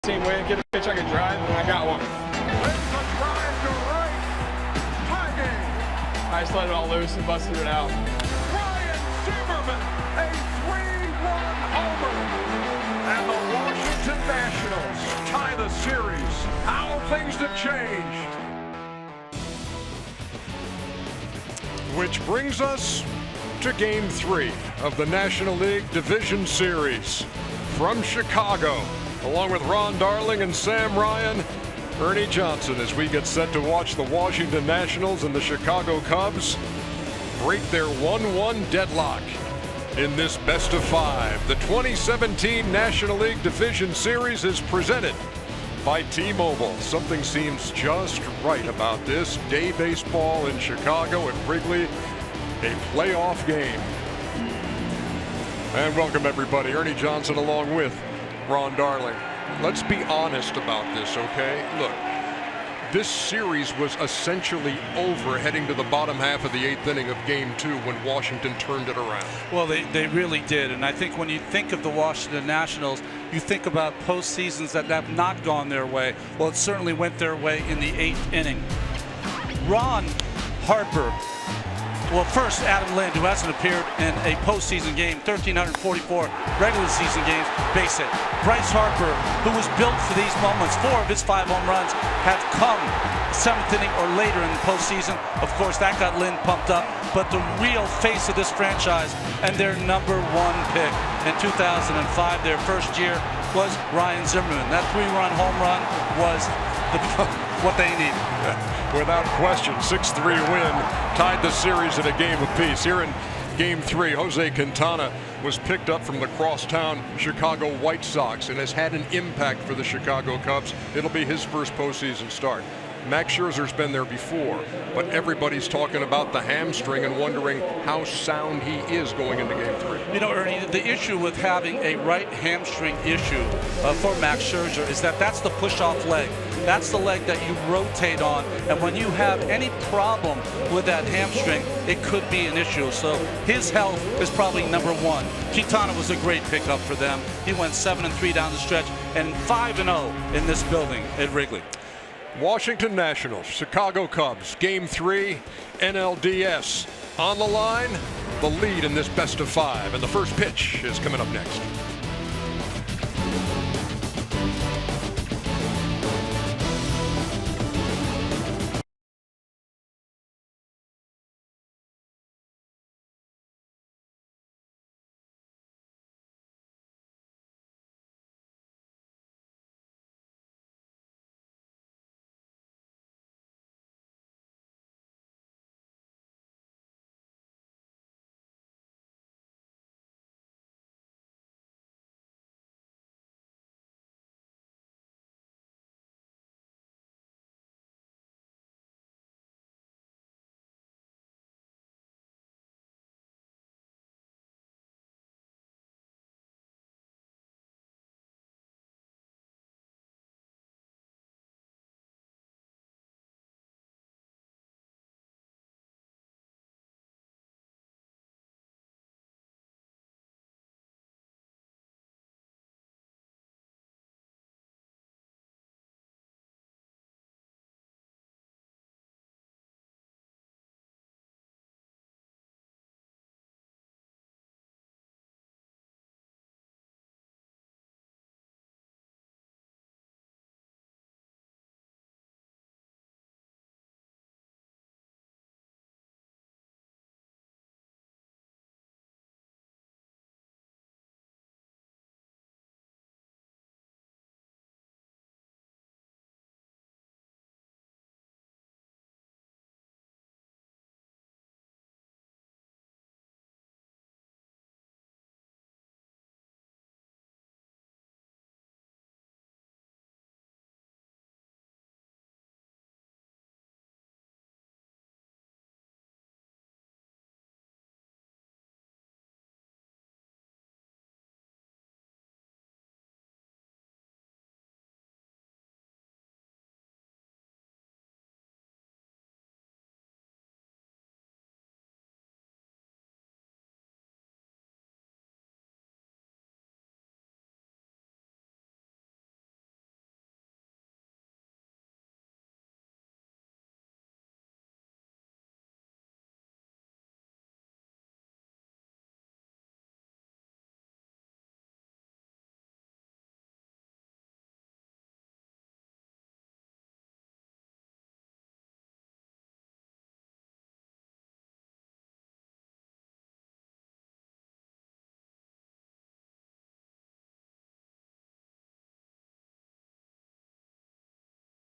team win, get a pitch I can drive, and I got one. There's a drive to right. Tie game. I just let it all loose and busted it out. Ryan Zimmerman, a 3-run homer. And the Washington Nationals tie the series. How things have changed. Which brings us to Game 3 of the National League Division Series. From Chicago, along with Ron Darling and Sam Ryan, Ernie Johnson, as we get set to watch the Washington Nationals and the Chicago Cubs break their 1-1 deadlock in this best-of-5. The 2017 National League Division Series is presented by T-Mobile. Something seems just right about this. Day baseball in Chicago at Wrigley, a playoff game. And welcome everybody. Ernie Johnson along with Ron Darling. Let's be honest about this, okay? Look, this series was essentially over heading to the bottom half of the 8th inning of Game 2 when Washington turned it around. Well, they really did. And I think when you think of the Washington Nationals, you think about postseasons that have not gone their way. Well, it certainly went their way in the 8th inning. Ron Harper. Well, first, Adam Lind, who hasn't appeared in a postseason game, 1,344 regular season games, base hit. Bryce Harper, who was built for these moments, 4 of his 5 home runs have come 7th inning or later in the postseason. Of course, that got Lind pumped up. But the real face of this franchise and their #1 pick in 2005, their first year, was Ryan Zimmerman. That 3-run home run was what they needed. Without question, 6-3 win tied the series at a game apiece. Here in Game 3, Jose Quintana was picked up from the crosstown Chicago White Sox and has had an impact for the Chicago Cubs. It'll be his first postseason start. Max Scherzer's been there before, but everybody's talking about the hamstring and wondering how sound he is going into Game 3. You know, Ernie, the issue with having a right hamstring issue for Max Scherzer is that that's the push-off leg. That's the leg that you rotate on, and when you have any problem with that hamstring, it could be an issue. So his health is probably #1. Quintana was a great pickup for them. He went 7-3 down the stretch and 5-0 in this building at Wrigley. Washington Nationals, Chicago Cubs, Game 3, NLDS. On the line, the lead in this best-of-5, and the first pitch is coming up next.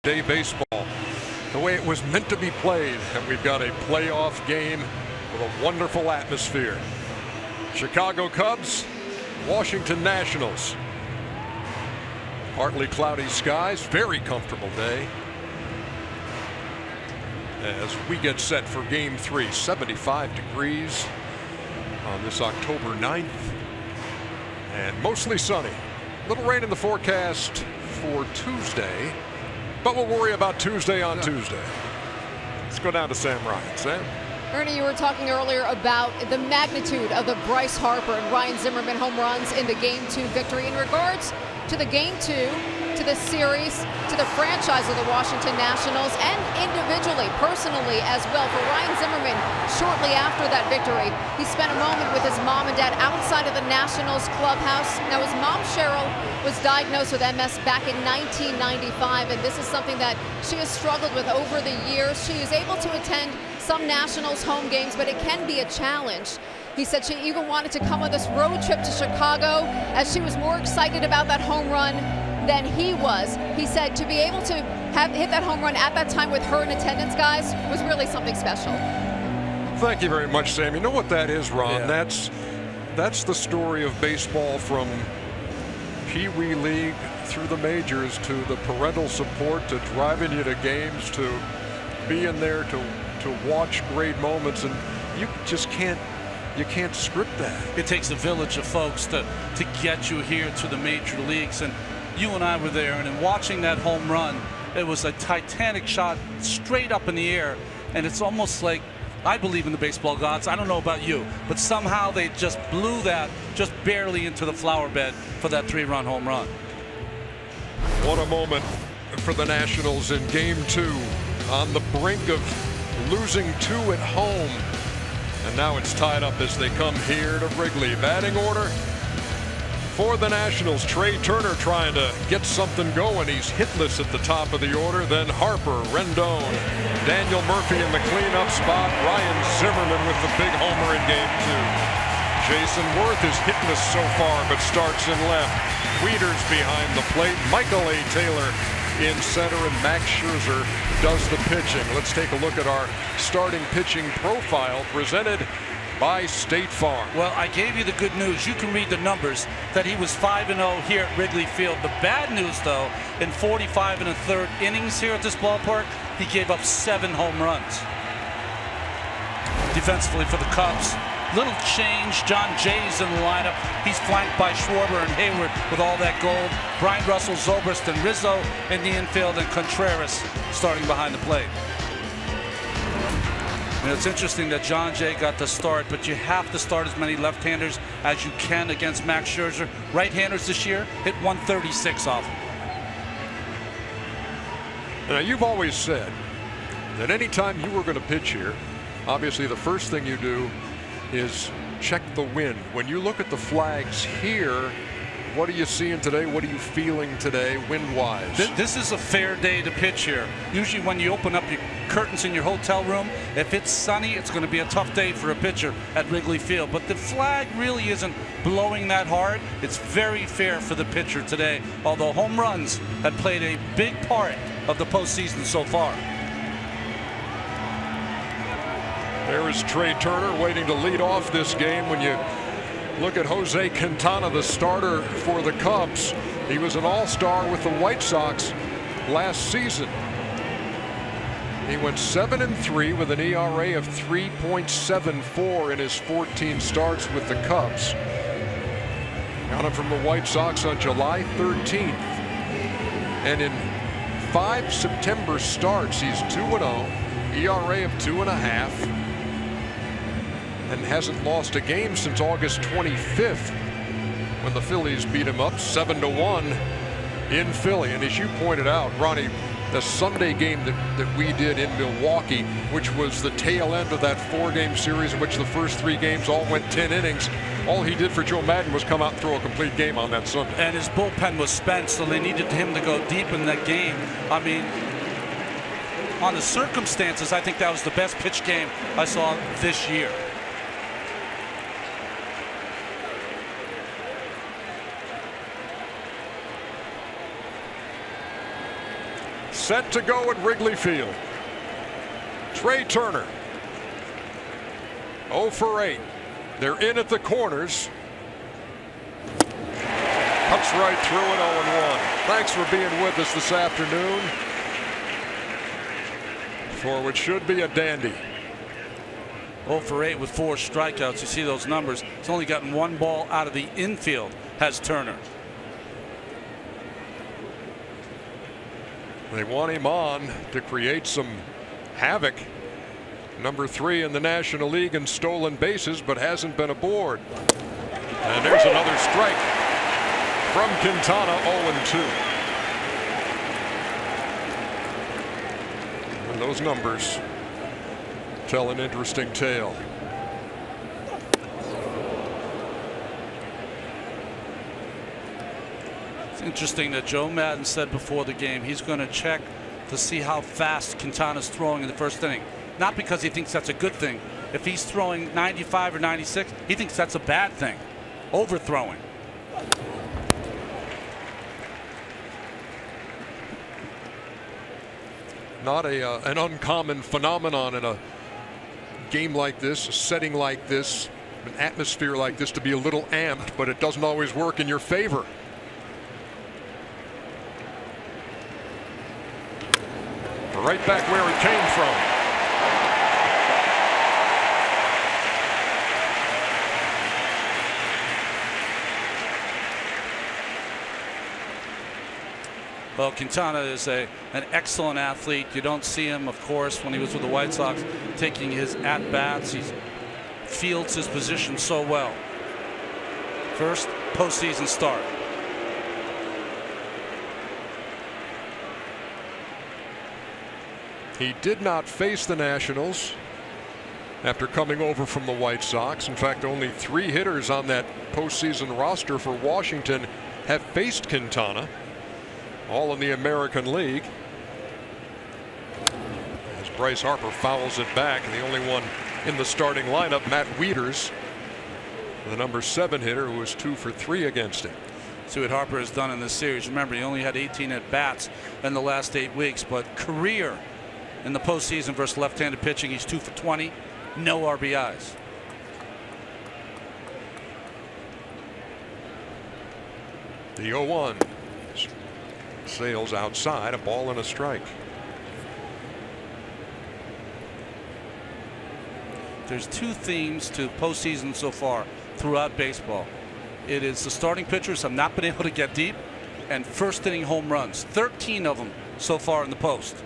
day baseball the way it was meant to be played, and we've got a playoff game with a wonderful atmosphere. Chicago Cubs, Washington Nationals. Partly cloudy skies, very comfortable day as we get set for game 3. 75 degrees on this October 9th and mostly sunny. Little rain in the forecast for Tuesday, but we'll worry about Tuesday on Tuesday. Let's go down to Sam Ryan. Sam? Ernie, you were talking earlier about the magnitude of the Bryce Harper and Ryan Zimmerman home runs in the Game 2 victory. In regards to the Game 2, to the series, to the franchise of the Washington Nationals, and individually, personally as well. For Ryan Zimmerman, shortly after that victory, he spent a moment with his mom and dad outside of the Nationals clubhouse. Now, his mom, Cheryl, was diagnosed with MS back in 1995, and this is something that she has struggled with over the years. She is able to attend some Nationals home games, but it can be a challenge. He said she even wanted to come on this road trip to Chicago as she was more excited about that home run than he was. He said to be able to hit that home run at that time with her in attendance, guys, was really something special. Thank you very much, Sam. You know what that is, Ron? Yeah. That's the story of baseball, from Pee Wee League through the majors, to the parental support, to driving you to games, to being there to watch great moments, and you just can't script that. It takes a village of folks to get you here to the major leagues, and you and I were there, and in watching that home run, it was a titanic shot straight up in the air, and it's almost like, I believe in the baseball gods, I don't know about you, but somehow they just blew that just barely into the flower bed for that 3-run home run. What a moment for the Nationals in Game 2, on the brink of losing 2 at home. And now it's tied up as they come here to Wrigley. Batting order for the Nationals. Trey Turner trying to get something going. He's hitless at the top of the order. Then Harper, Rendon, Daniel Murphy in the cleanup spot. Ryan Zimmerman with the big homer in Game 2. Jason Worth is hitless so far, but starts in left. Wieters behind the plate. Michael A. Taylor in center, and Max Scherzer does the pitching. Let's take a look at our starting pitching profile presented by State Farm. Well, I gave you the good news. You can read the numbers that he was 5-0 here at Wrigley Field. The bad news, though, in 45 1/3 innings here at this ballpark, he gave up 7 home runs. Defensively for the Cubs, little change. John Jay's in the lineup. He's flanked by Schwarber and Heyward with all that gold. Brian Russell, Zobrist, and Rizzo in the infield, and Contreras starting behind the plate. And it's interesting that John Jay got the start, but you have to start as many left-handers as you can against Max Scherzer. Right-handers this year hit 136 off him. Now, you've always said that anytime you were going to pitch here, obviously the first thing you do is check the wind. When you look at the flags here, what are you seeing today? What are you feeling today, wind-wise? This is a fair day to pitch here. Usually when you open up your curtains in your hotel room, if it's sunny, it's going to be a tough day for a pitcher at Wrigley Field. But the flag really isn't blowing that hard. It's very fair for the pitcher today, although home runs have played a big part of the postseason so far. There is Trey Turner waiting to lead off this game. When you look at Jose Quintana, the starter for the Cubs, he was an all-star with the White Sox last season. He went 7-3 with an ERA of 3.74 in his 14 starts with the Cubs. Got him from the White Sox on July 13th. And in 5 September starts, he's 2-0, ERA of 2.5. and hasn't lost a game since August 25th when the Phillies beat him up 7-1 in Philly. And as you pointed out, Ronnie, the Sunday game that we did in Milwaukee, which was the tail end of that 4-game series in which the first 3 games all went 10 innings, all he did for Joe Madden was come out and throw a complete game on that Sunday. And his bullpen was spent, so they needed him to go deep in that game. I mean, on the circumstances, I think that was the best pitch game I saw this year. set to go at Wrigley Field. Trey Turner, 0 for 8. They're in at the corners. Cuts right through it, 0-1. Thanks for being with us this afternoon for what should be a dandy. 0 for 8 with 4 strikeouts. You see those numbers. He's only gotten 1 ball out of the infield, has Turner. They want him on to create some havoc. Number 3 in the National League in stolen bases, but hasn't been aboard. And there's another strike from Quintana, 0-2. And those numbers tell an interesting tale. It's interesting that Joe Madden said before the game he's going to check to see how fast Quintana's throwing in the first inning. Not because he thinks that's a good thing. If he's throwing 95 or 96, he thinks that's a bad thing. Overthrowing. Not an uncommon phenomenon in a game like this, a setting like this, an atmosphere like this to be a little amped, but it doesn't always work in your favor. Right back where he came from. Well, Quintana is an excellent athlete. You don't see him, of course, when he was with the White Sox, taking his at-bats. He fields his position so well. First postseason start. He did not face the Nationals after coming over from the White Sox. In fact, only 3 hitters on that postseason roster for Washington have faced Quintana, all in the American League. As Bryce Harper fouls it back, and the only one in the starting lineup, Matt Wieters, the number 7 hitter, who was 2 for 3 against him. See what Harper has done in this series. Remember, he only had 18 at-bats in the last 8 weeks, but career in the postseason versus left-handed pitching, he's 2 for 20, no RBIs. The 0-1 sails outside, a ball and a strike. There's 2 themes to postseason so far throughout baseball. It is the starting pitchers have not been able to get deep, and first inning home runs. 13 of them so far in the post.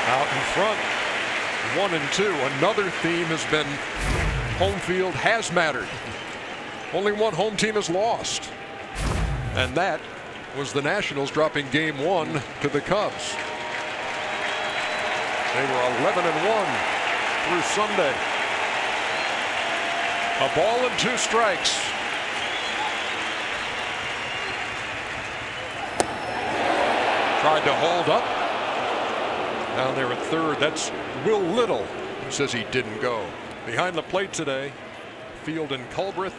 Out in front, 1 and 2. Another theme has been home field has mattered. Only one home team has lost, and that was the Nationals dropping game 1 to the Cubs. They were 11-1 through Sunday. A ball and 2 strikes. Tried to hold up. Down there at third, that's Will Little, who says he didn't go. Behind the plate today, Field and Culbreth.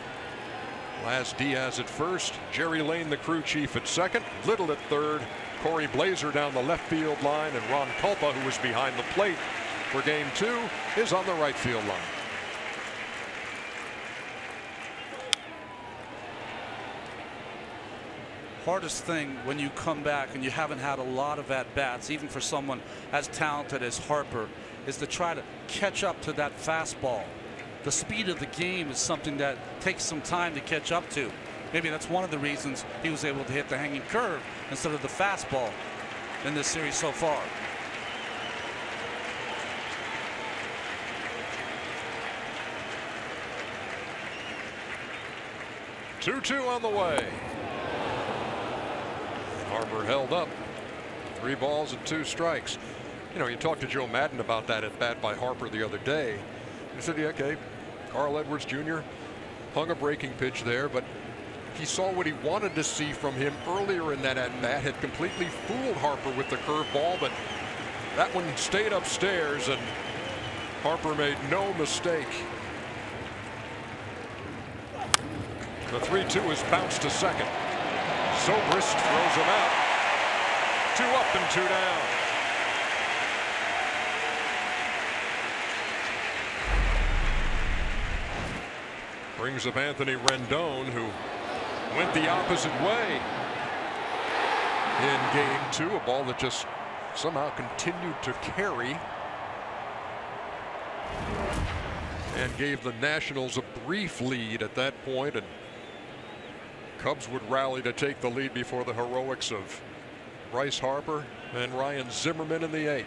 Laz Diaz at first, Jerry Lane, the crew chief, at second, Little at third, Corey Blazer down the left field line, and Ron Kulpa, who was behind the plate for game 2, is on the right field line. Hardest thing when you come back and you haven't had a lot of at-bats, even for someone as talented as Harper, is to try to catch up to that fastball. The speed of the game is something that takes some time to catch up to. Maybe that's one of the reasons he was able to hit the hanging curve instead of the fastball in this series so far. Two on the way. Harper held up. 3 balls and 2 strikes. You know, you talked to Joe Madden about that at bat by Harper the other day. He said, yeah, okay, Carl Edwards Jr. hung a breaking pitch there, but he saw what he wanted to see from him earlier in that at bat. Had completely fooled Harper with the curveball, but that one stayed upstairs, and Harper made no mistake. The 3-2 is bounced to second. Sobrist throws him out. 2 up and 2 down. Brings up Anthony Rendon, who went the opposite way in game 2. A ball that just somehow continued to carry and gave the Nationals a brief lead at that point, and Cubs would rally to take the lead before the heroics of Bryce Harper and Ryan Zimmerman in the 8th.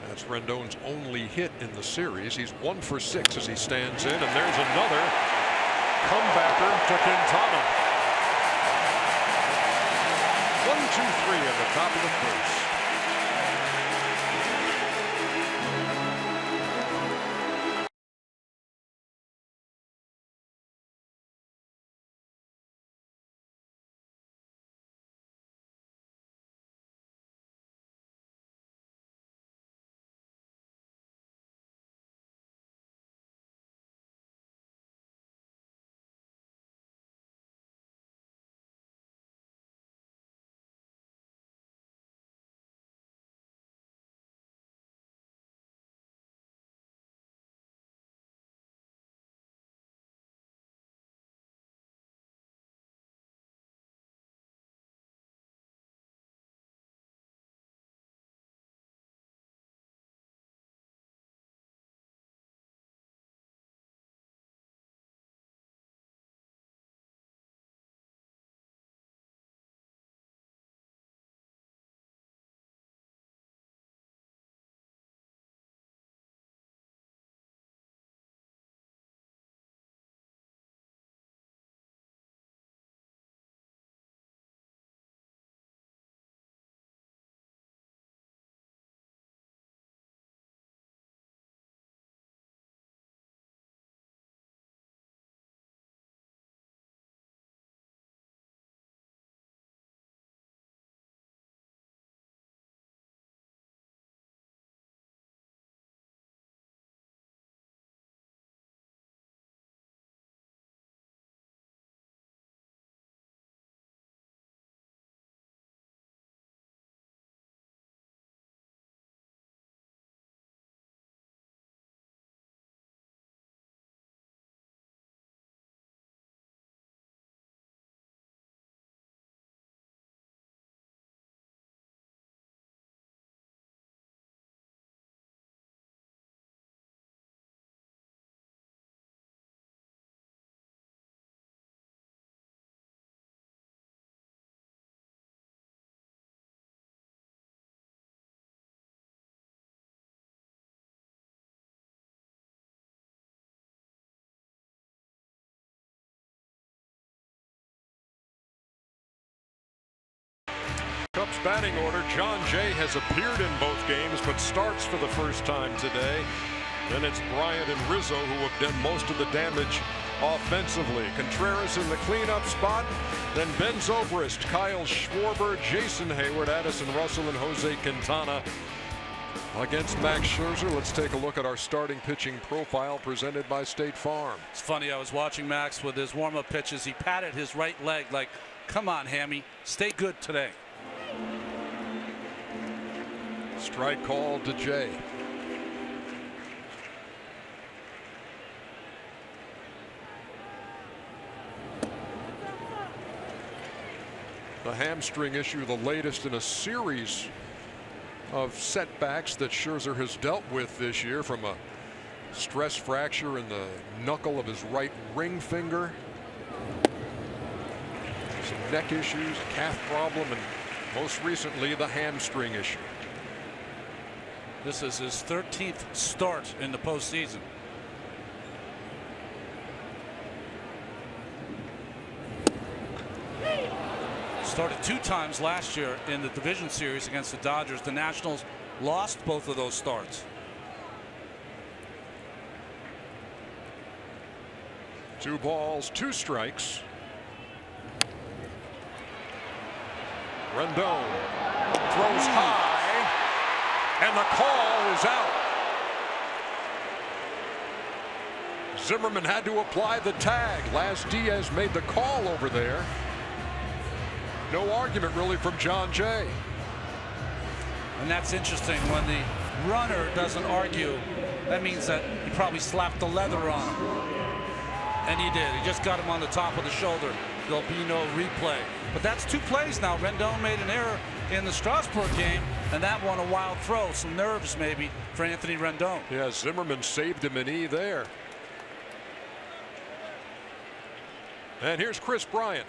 That's Rendon's only hit in the series. He's 1 for 6 as he stands in, and there's another comebacker to Quintana. 1-2-3 in the top of the first. Cubs batting order. John Jay has appeared in both games but starts for the first time today. Then it's Bryant and Rizzo who have done most of the damage offensively. Contreras in the cleanup spot. Then Ben Zobrist, Kyle Schwarber, Jason Heyward, Addison Russell, and Jose Quintana against Max Scherzer. Let's take a look at our starting pitching profile presented by State Farm. It's funny, I was watching Max with his warm-up pitches. He patted his right leg like, come on, Hammy, stay good today. Strike call to Jay. The hamstring issue, the latest in a series of setbacks that Scherzer has dealt with this year, from a stress fracture in the knuckle of his right ring finger, some neck issues, a calf problem, and most recently the hamstring issue. This is his 13th start in the postseason. Started 2 times last year in the division series against the Dodgers. The Nationals lost both of those starts. 2 balls, 2 strikes. Rendon throws high, and the call is out. Zimmerman had to apply the tag. Laz Diaz made the call over there. No argument really from John Jay. And that's interesting. When the runner doesn't argue, that means that he probably slapped the leather on him. And he did. He just got him on the top of the shoulder. There'll be no replay. But that's 2 plays now. Rendon made an error in the Strasburg game, and that one a wild throw. Some nerves maybe for Anthony Rendon. Yeah, Zimmerman saved him an E there. And here's Chris Bryant.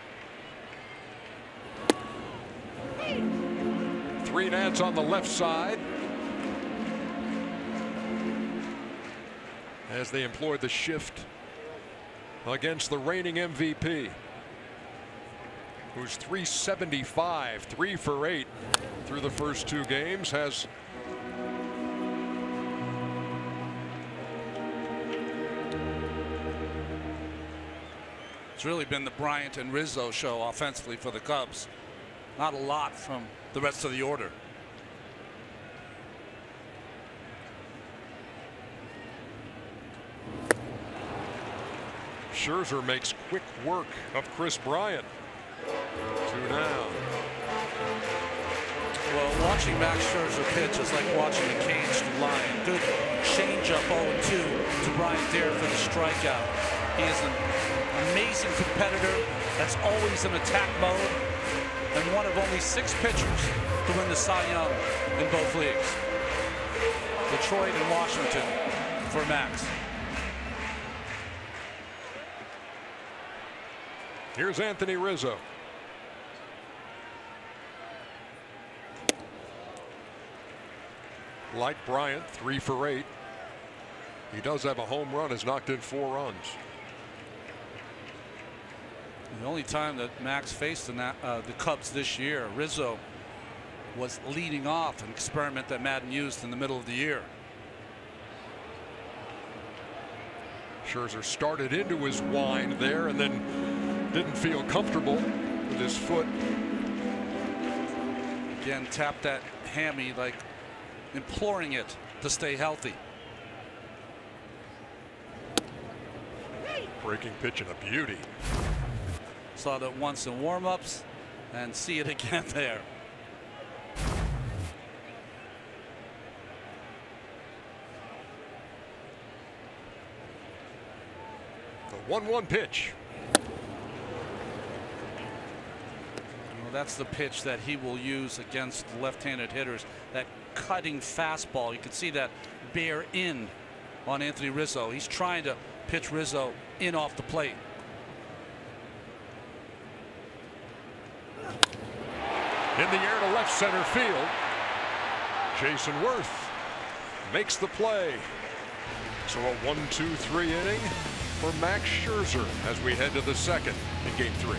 3 Nats on the left side as they employ the shift against the reigning MVP, who's 375, 3 for 8 through the first 2 games, has It's really been the Bryant and Rizzo show offensively for the Cubs. Not a lot from the rest of the order. Scherzer makes quick work of Chris Bryant. 2 down. Well, watching Max Scherzer pitch is like watching a caged lion. Good changeup 0-2 to Bryant there for the strikeout. He is an amazing competitor that's always in attack mode, and one of only 6 pitchers to win the Cy Young in both leagues. Detroit and Washington for Max. Here's Anthony Rizzo. Like Bryant, 3 for 8. He does have a home run, has knocked in 4 runs. The only time that Max faced the Cubs this year, Rizzo was leading off an experiment that Madden used in the middle of the year. Scherzer started into his wind there and then didn't feel comfortable with his foot. Again, tapped that hammy like imploring it to stay healthy. Breaking pitch and a beauty. Saw that once in warm-ups and see it again there. The 1-1 pitch. Well, that's the pitch that he will use against left-handed hitters. That cutting fastball. You can see that bear in on Anthony Rizzo. He's trying to pitch Rizzo in off the plate. In the air to left center field. Jason Worth makes the play. So a 1-2-3 inning for Max Scherzer as we head to the second in Game 3.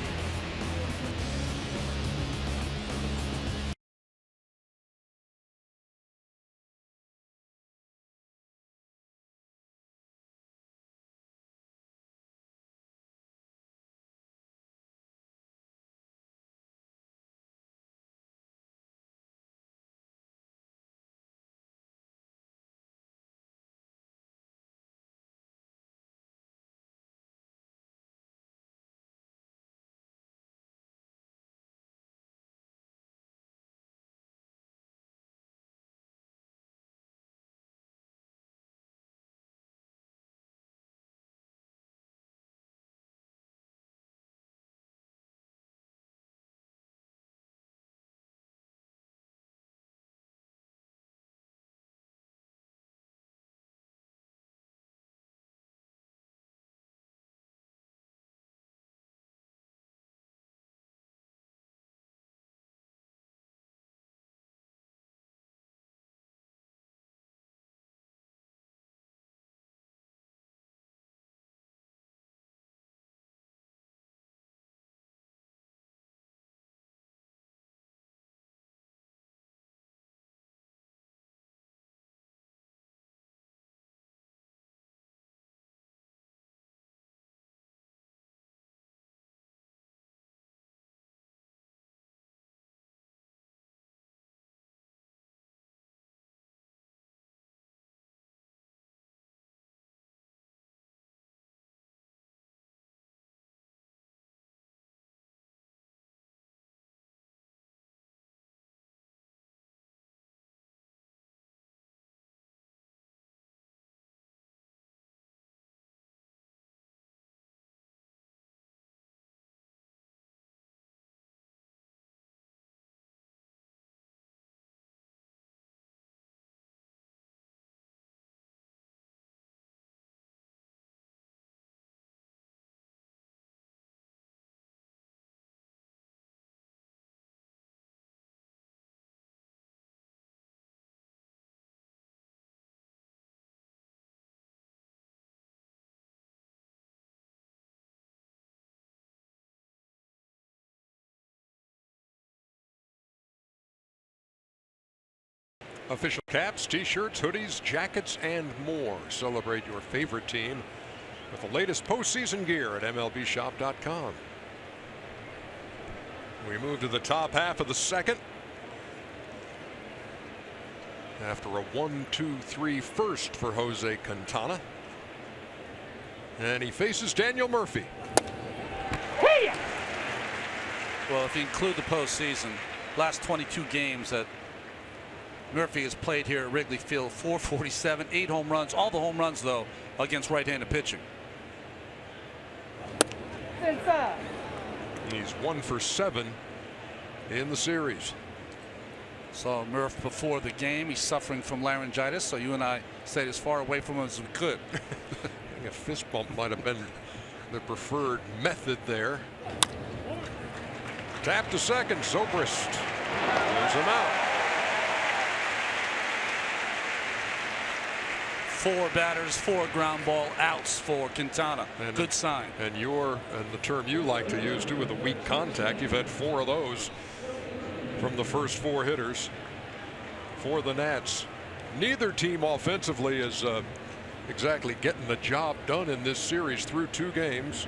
Official caps, t-shirts, hoodies, jackets, and more. Celebrate your favorite team with the latest postseason gear at MLBshop.com. We move to the top half of the second. After a 1-2-3 first for Jose Quintana. And he faces Daniel Murphy. Well, if you include the postseason, last 22 games that Murphy has played here at Wrigley Field, 447, 8 home runs, all the home runs though against right-handed pitching. He's 1 for 7 in the series. Saw Murph before the game. He's suffering from laryngitis, so you and I stayed as far away from him as we could. I think a fist bump might have been the preferred method there. Tap to second, Zobrist. There's him out. 4 batters, 4 ground ball outs for Quintana. And good sign. And the term you like to use too, with the weak contact, you've had 4 of those from the first 4 hitters for the Nats. Neither team offensively is exactly getting the job done in this series through 2 games.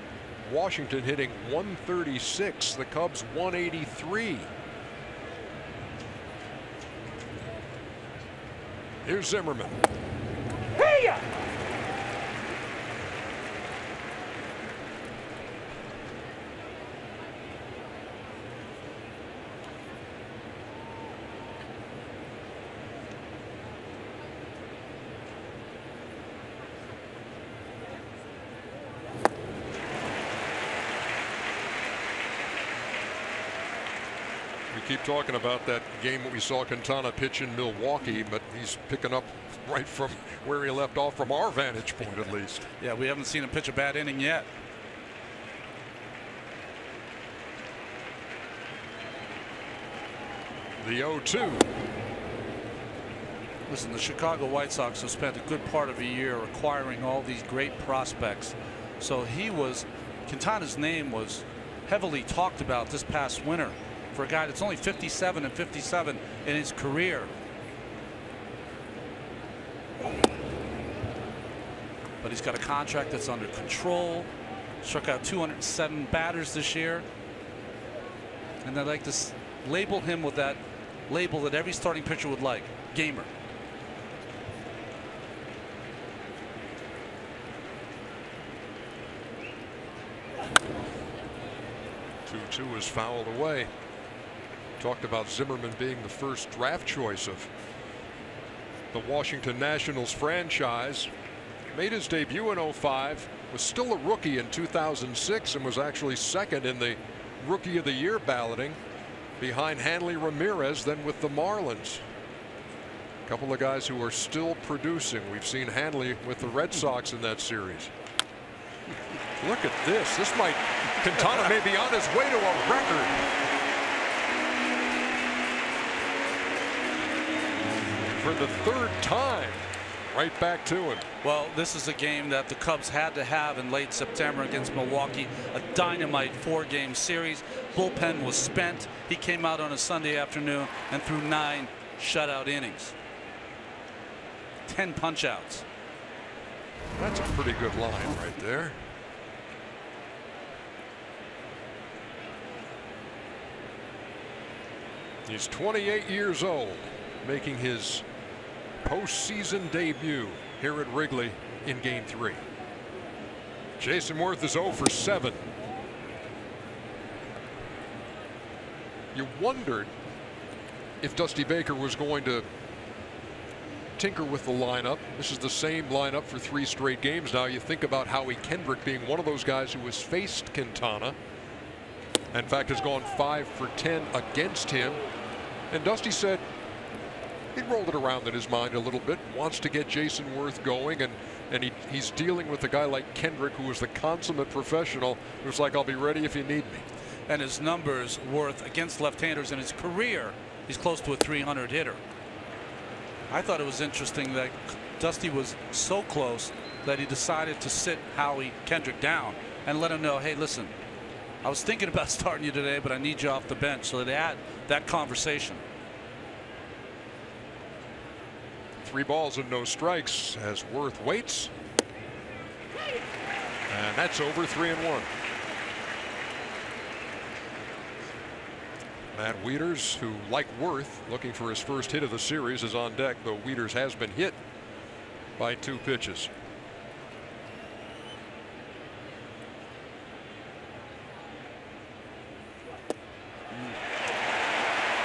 Washington hitting 136, the Cubs 183. Here's Zimmerman. Keep talking about that game that we saw Quintana pitch in Milwaukee, but he's picking up right from where he left off from our vantage point, at least. Yeah, we haven't seen him pitch a bad inning yet. The 0-2. Listen, the Chicago White Sox have spent a good part of a year acquiring all these great prospects. So Quintana's name was heavily talked about this past winter for a guy that's only 57 and 57 in his career. But he's got a contract that's under control. Struck out 207 batters this year. And I'd like to label him with that label that every starting pitcher would like, gamer. Two is fouled away. Talked about Zimmerman being the first draft choice of the Washington Nationals franchise. Made his debut in 05, was still a rookie in 2006, and was actually second in the Rookie of the Year balloting behind Hanley Ramirez, then with the Marlins. A couple of guys who are still producing. We've seen Hanley with the Red Sox in that series. Look at this. Quintana may be on his way to a record. For the 3rd time, right back to him. Well, this is a game that the Cubs had to have in late September against Milwaukee. A dynamite 4-game series. Bullpen was spent. He came out on a Sunday afternoon and threw 9 shutout innings. 10 punch-outs. That's a pretty good line right there. He's 28 years old, making his postseason debut here at Wrigley in Game 3. Jason Worth is 0 for 7. You wondered if Dusty Baker was going to tinker with the lineup. This is the same lineup for 3 straight games now. You think about Howie Kendrick being one of those guys who has faced Quintana. In fact, has gone 5 for 10 against him. And Dusty said he rolled it around in his mind a little bit, wants to get Jason Worth going, and he's dealing with a guy like Kendrick, who is the consummate professional, who's like, I'll be ready if you need me. And his numbers, Worth, against left-handers in his career, he's close to a 300 hitter. I thought it was interesting that Dusty was so close that he decided to sit Howie Kendrick down and let him know, hey, listen, I was thinking about starting you today, but I need you off the bench. So they had that conversation. 3 balls and no strikes as Worth waits. And that's over 3-1. Matt Wieters, who, like Worth, looking for his first hit of the series, is on deck, though Wieters has been hit by 2 pitches.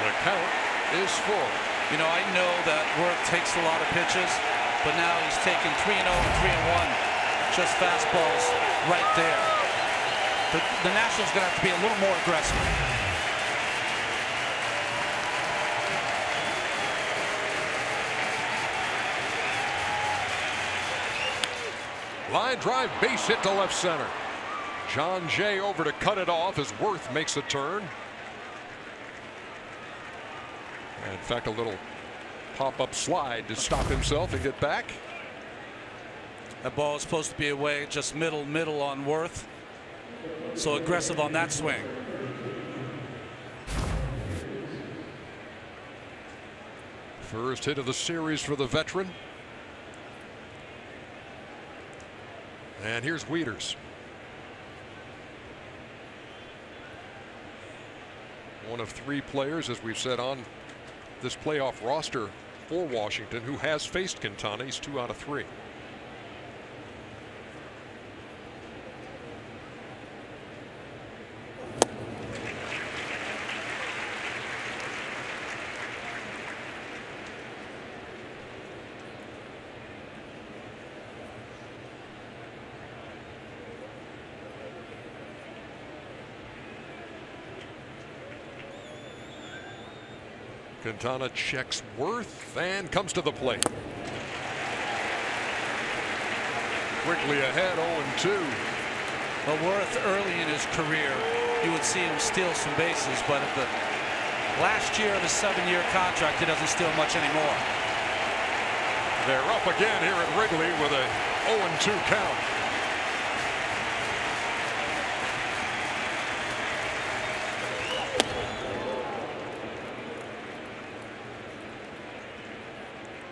The count is full. You know, I know that Worth takes a lot of pitches, but now he's taking 3-0 and 3-1. Just fastballs right there. The Nationals are going to have to be a little more aggressive. Line drive, base hit to left center. John Jay over to cut it off as Worth makes a turn. And in fact, a little pop-up slide to stop himself and get back. That ball is supposed to be away, just middle on Worth. So aggressive on that swing. First hit of the series for the veteran. And here's Wieters. One of 3 players, as we've said, on this playoff roster for Washington who has faced Quintana. He's 2 out of 3. Quintana checks Worth and comes to the plate. Quickly ahead, 0-2. Well, Worth early in his career, you would see him steal some bases, but at the last year of his 7-year contract, he doesn't steal much anymore. They're up again here at Wrigley with a 0-2 count.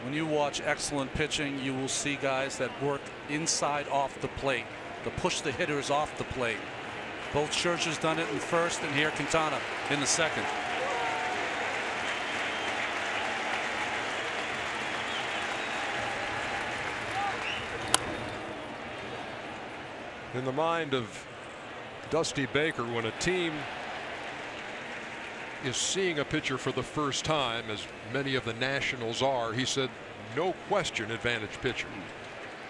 When you watch excellent pitching, you will see guys that work inside off the plate to push the hitters off the plate. Both Scherzer's done it in first, and here Quintana in the second. In the mind of Dusty Baker, when a team is seeing a pitcher for the first time, as many of the Nationals are, he said, no question advantage pitcher.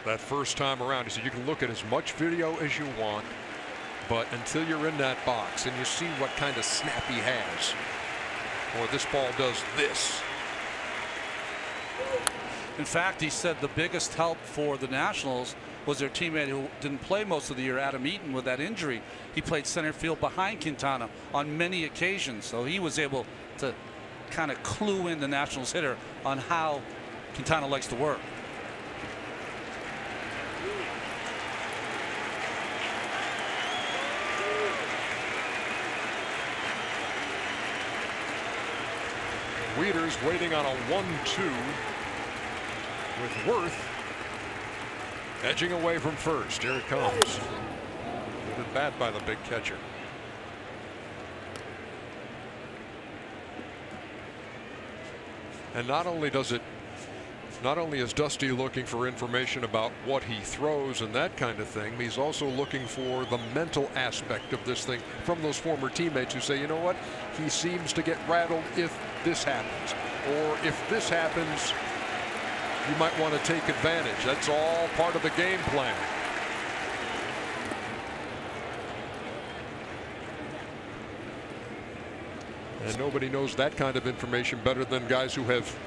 That first time around, he said, you can look at as much video as you want, but until you're in that box and you see what kind of snap he has, or this ball does this. In fact, he said the biggest help for the Nationals was their teammate who didn't play most of the year, Adam Eaton, with that injury. He played center field behind Quintana on many occasions, so he was able to kind of clue in the Nationals hitter on how Quintana likes to work. Wieters waiting on a 1-2 with Worth edging away from first. Here it comes. Good bat by the big catcher. And not only is Dusty looking for information about what he throws and that kind of thing, he's also looking for the mental aspect of this thing from those former teammates who say, you know what, he seems to get rattled if this happens, or if this happens, you might want to take advantage. That's all part of the game plan. And nobody knows that kind of information better than guys who have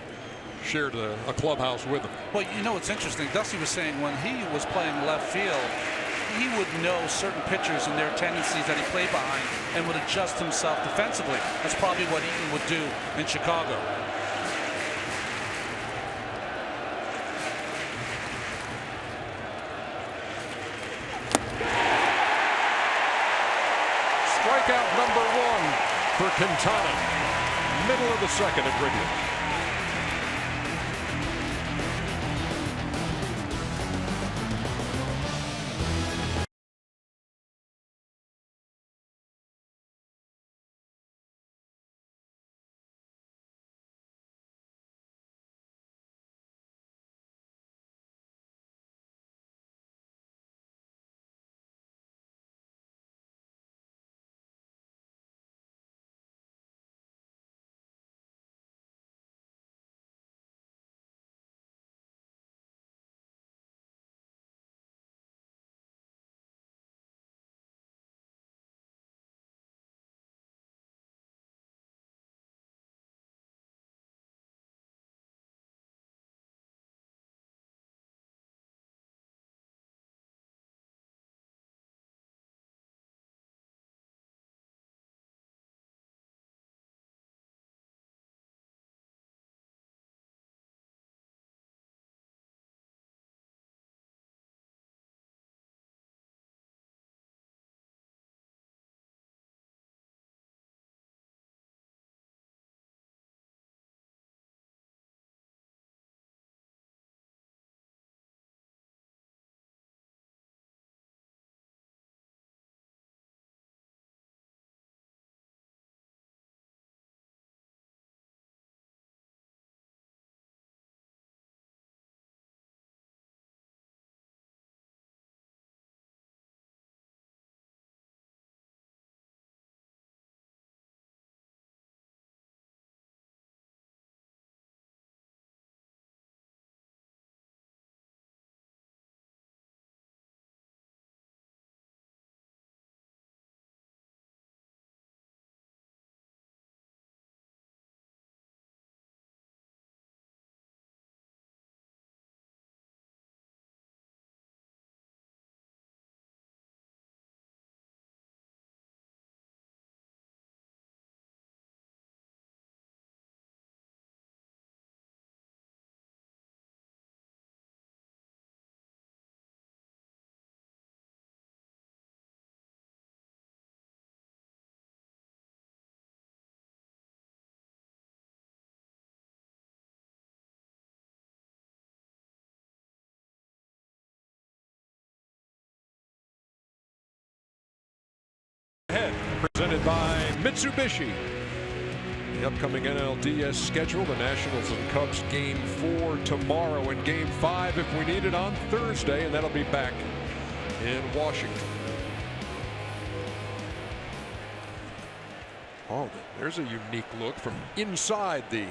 shared a clubhouse with him. Well, you know, it's interesting. Dusty was saying when he was playing left field, he would know certain pitchers and their tendencies that he played behind and would adjust himself defensively. That's probably what Eaton would do in Chicago. Strikeout number 1 for Quintana. Middle of the second at Wrigley. Mitsubishi. The upcoming NLDS schedule, the Nationals and Cubs Game 4 tomorrow, and Game 5 if we need it on Thursday, and that'll be back in Washington. Oh, there's a unique look from inside the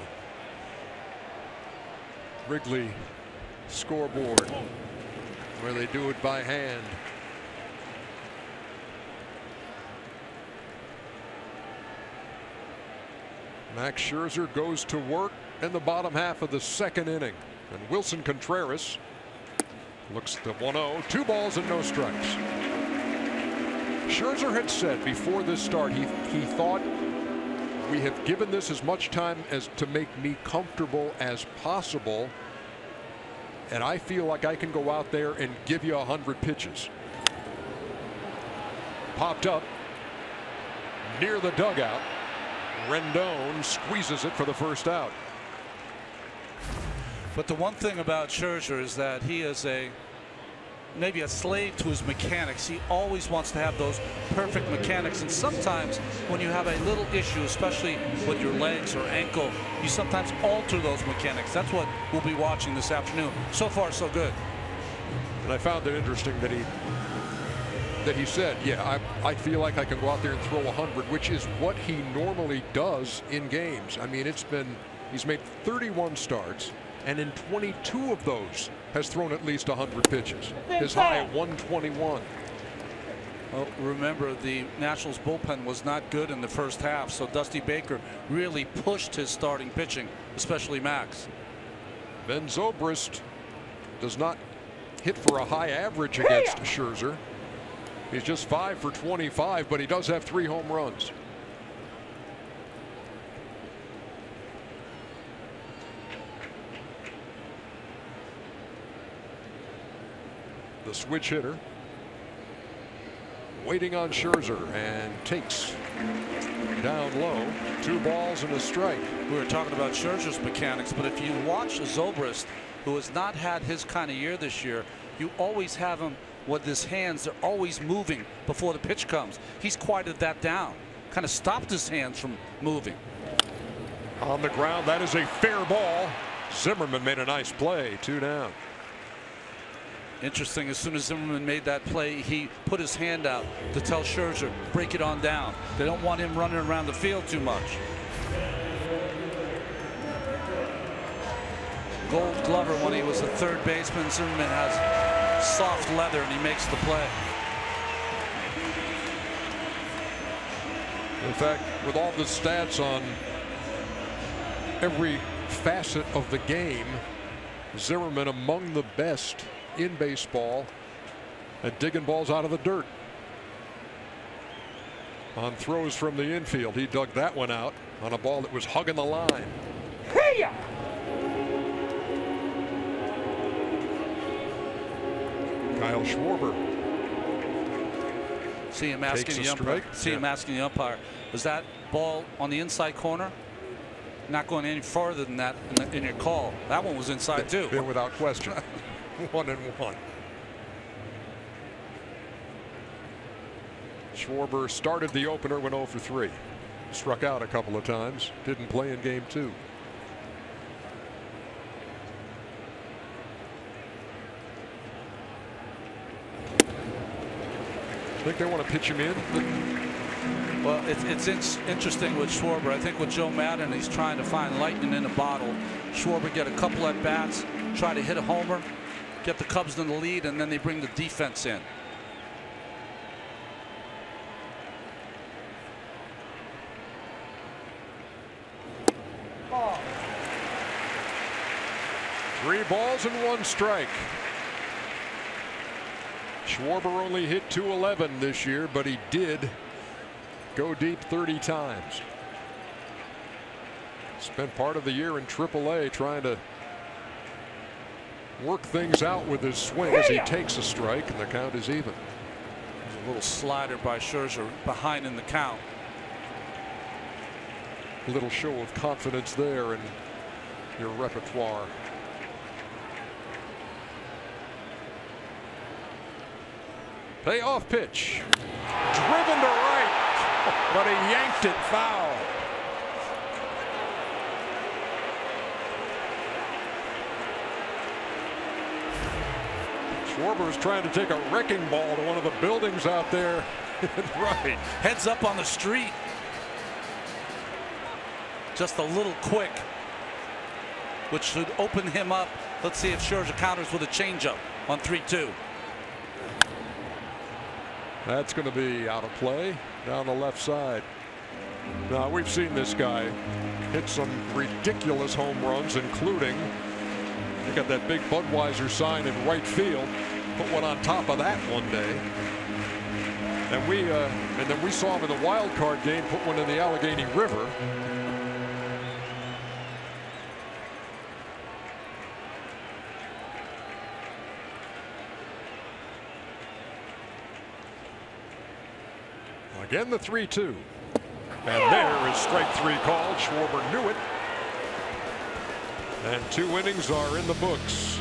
Wrigley scoreboard where they do it by hand. Max Scherzer goes to work in the bottom half of the second inning, and Wilson Contreras looks at the 1-0, 2 balls and no strikes. Scherzer had said before this start he thought, we have given this as much time as to make me comfortable as possible, and I feel like I can go out there and give you 100 pitches. Popped up near the dugout. Rendon squeezes it for the first out. But the one thing about Scherzer is that he is maybe a slave to his mechanics. He always wants to have those perfect mechanics, and sometimes when you have a little issue, especially with your legs or ankle, you sometimes alter those mechanics. That's what we'll be watching this afternoon. So far so good. And I found it interesting that he said, yeah, I feel like I can go out there and throw 100, which is what he normally does in games. I mean, he's made 31 starts, and in 22 of those has thrown at least 100 pitches. His high at 121. Well, remember, the Nationals bullpen was not good in the first half, so Dusty Baker really pushed his starting pitching, especially Max. Ben Zobrist does not hit for a high average against Scherzer. He's just 5 for 25, but he does have 3 home runs. The switch hitter waiting on Scherzer, and takes down low. 2 balls and a strike. We were talking about Scherzer's mechanics, but if you watch Zobrist, who has not had his kind of year this year, you always have him with his hands. They're always moving before the pitch comes. He's quieted that down, kind of stopped his hands from moving. On the ground, that is a fair ball. Zimmerman made a nice play. 2 down. Interesting, as soon as Zimmerman made that play, he put his hand out to tell Scherzer, break it on down. They don't want him running around the field too much. Gold Glover when he was a third baseman. Zimmerman has soft leather and he makes the play. In fact, with all the stats on every facet of the game, Zimmerman among the best in baseball at digging balls out of the dirt. On throws from the infield, he dug that one out on a ball that was hugging the line. Hey-ya! Kyle Schwarber. See him asking the umpire. Him asking the umpire, was that ball on the inside corner? Not going any farther than that in your call. That one was inside too. Without question. 1-1. Schwarber started the opener, went 0 for 3. Struck out a couple of times. Didn't play in game 2. I think they want to pitch him in. Well, it's interesting with Schwarber. I think with Joe Madden, he's trying to find lightning in a bottle. Schwarber get a couple at bats, try to hit a homer, get the Cubs in the lead, and then they bring the defense in. Oh. 3 balls and 1 strike. Schwarber only hit .211 this year, but he did go deep 30 times. Spent part of the year in AAA trying to work things out with his swing as he takes a strike, and the count is even. There's a little slider by Scherzer behind in the count. A little show of confidence there in your repertoire. Payoff pitch. Driven to right. but he yanked it foul. Schwarber is trying to take a wrecking ball to one of the buildings out there. Right. Heads up on the street. Just a little quick, which should open him up. Let's see if Scherzer counters with a changeup on 3-2. That's going to be out of play down the left side. Now, we've seen this guy hit some ridiculous home runs, including, you got that big Budweiser sign in right field. Put one on top of that one day. And then we saw him in the wild card game put one in the Allegheny River. Again, the 3-2. And there is strike 3 called. Schwarber knew it. And 2 innings are in the books.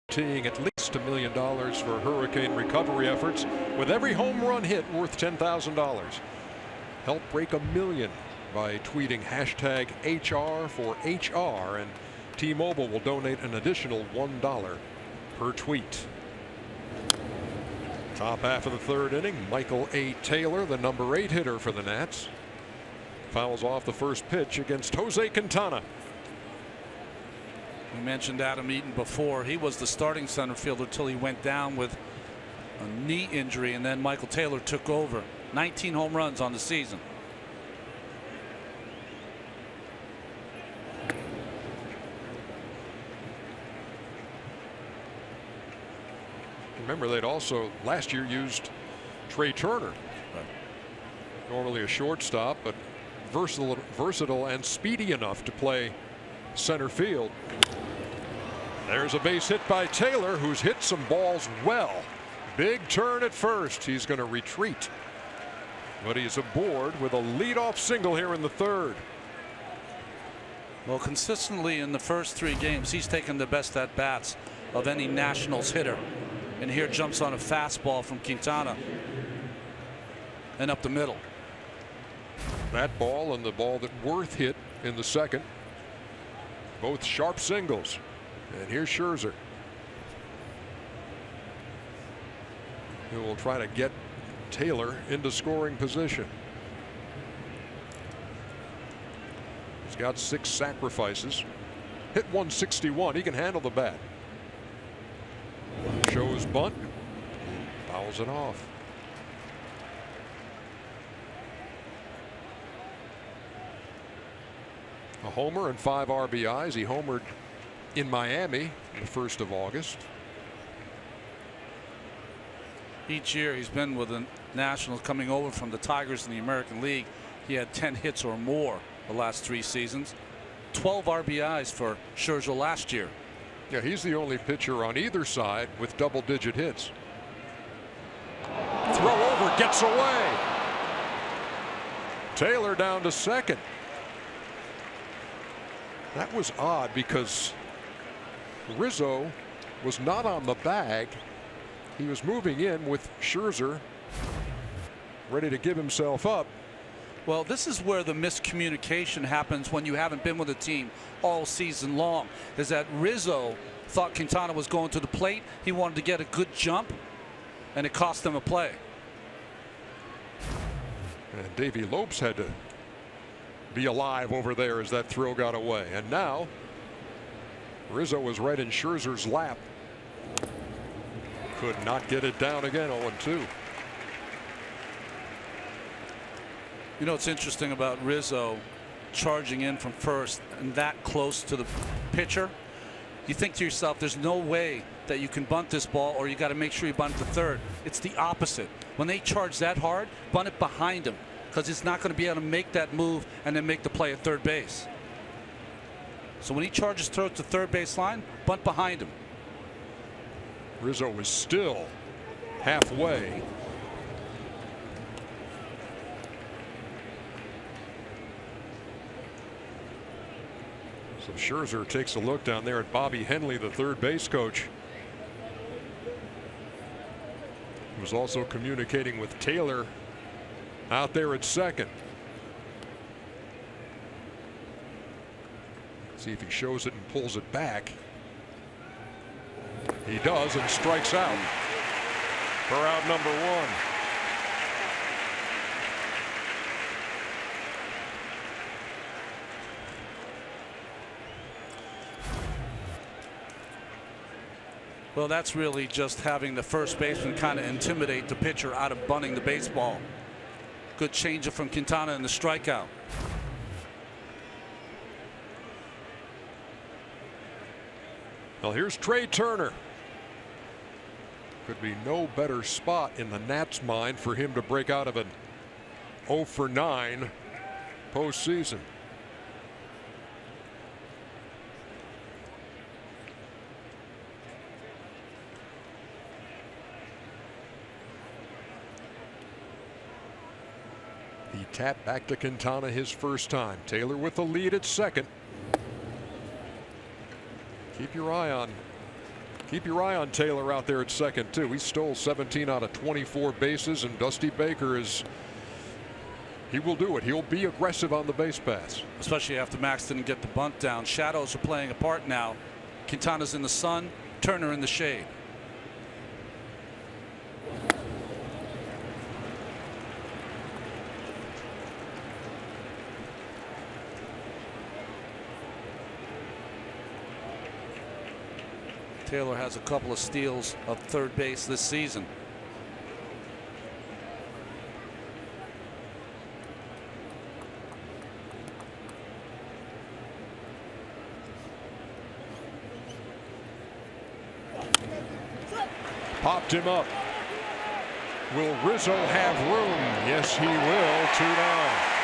Teeing at least $1 million for hurricane recovery efforts, with every home run hit worth $10,000. Help break $1 million by tweeting hashtag HR for HR, and T-Mobile will donate an additional $1 per tweet. Top half of the 3rd inning, Michael A. Taylor, the number 8 hitter for the Nats, fouls off the first pitch against Jose Quintana. We mentioned Adam Eaton before. He was the starting center fielder till he went down with a knee injury, and then Michael Taylor took over. 19 home runs on the season. Remember, they'd also last year used Trey Turner. Normally a shortstop, but versatile and speedy enough to play center field. There's a base hit by Taylor, who's hit some balls well. Big turn at first. He's going to retreat. But he's aboard with a leadoff single here in the third. Well, consistently in the first 3 games, he's taken the best at bats of any Nationals hitter. And here jumps on a fastball from Quintana and up the middle. That ball and the ball that Worth hit in the second, both sharp singles. And here's Scherzer. He will try to get Taylor into scoring position. He's got 6 sacrifices. Hit 161. He can handle the bat. Shows bunt. Fouls it off. A homer and 5 RBIs. He homered in Miami the 1st of August. Each year he's been with the Nationals, coming over from the Tigers in the American League. He had 10 hits or more the last 3 seasons. 12 RBIs for Scherzer last year. Yeah, he's the only pitcher on either side with double-digit hits. Throw over, gets away. Taylor down to second. That was odd because Rizzo was not on the bag. He was moving in with Scherzer ready to give himself up. Well, this is where the miscommunication happens when you haven't been with a team all season long, is that Rizzo thought Quintana was going to the plate. He wanted to get a good jump, and it cost him a play. And Davey Lopes had to be alive over there as that throw got away. And now Rizzo was right in Scherzer's lap. Could not get it down again. 0-2. You know what's interesting about Rizzo charging in from first and that close to the pitcher? You think to yourself, there's no way that you can bunt this ball, or you got to make sure you bunt to third. It's the opposite. When they charge that hard, bunt it behind him, because it's not going to be able to make that move and then make the play at third base. So when he charges throw to third base line, bunt behind him. Rizzo was still halfway. So Scherzer takes a look down there at Bobby Henley, the third base coach. He was also communicating with Taylor out there at second. See if he shows it and pulls it back. He does, and strikes out for out number 1. Well, that's really just having the first baseman kind of intimidate the pitcher out of bunting the baseball. Good changeup from Quintana in the strikeout. Well, here's Trey Turner. Could be no better spot in the Nats' mind for him to break out of an 0-for-9 postseason. He tapped back to Quintana his first time. Taylor with the lead at second. Keep your eye on Taylor out there at second too. He stole 17 out of 24 bases, and Dusty Baker he will do it. He'll be aggressive on the base paths. Especially after Max didn't get the bunt down. Shadows are playing a part now. Quintana's in the sun, Turner in the shade. Taylor has a couple of steals of third base this season. Popped him up. Will Rizzo have room? Yes, he will. 2 down.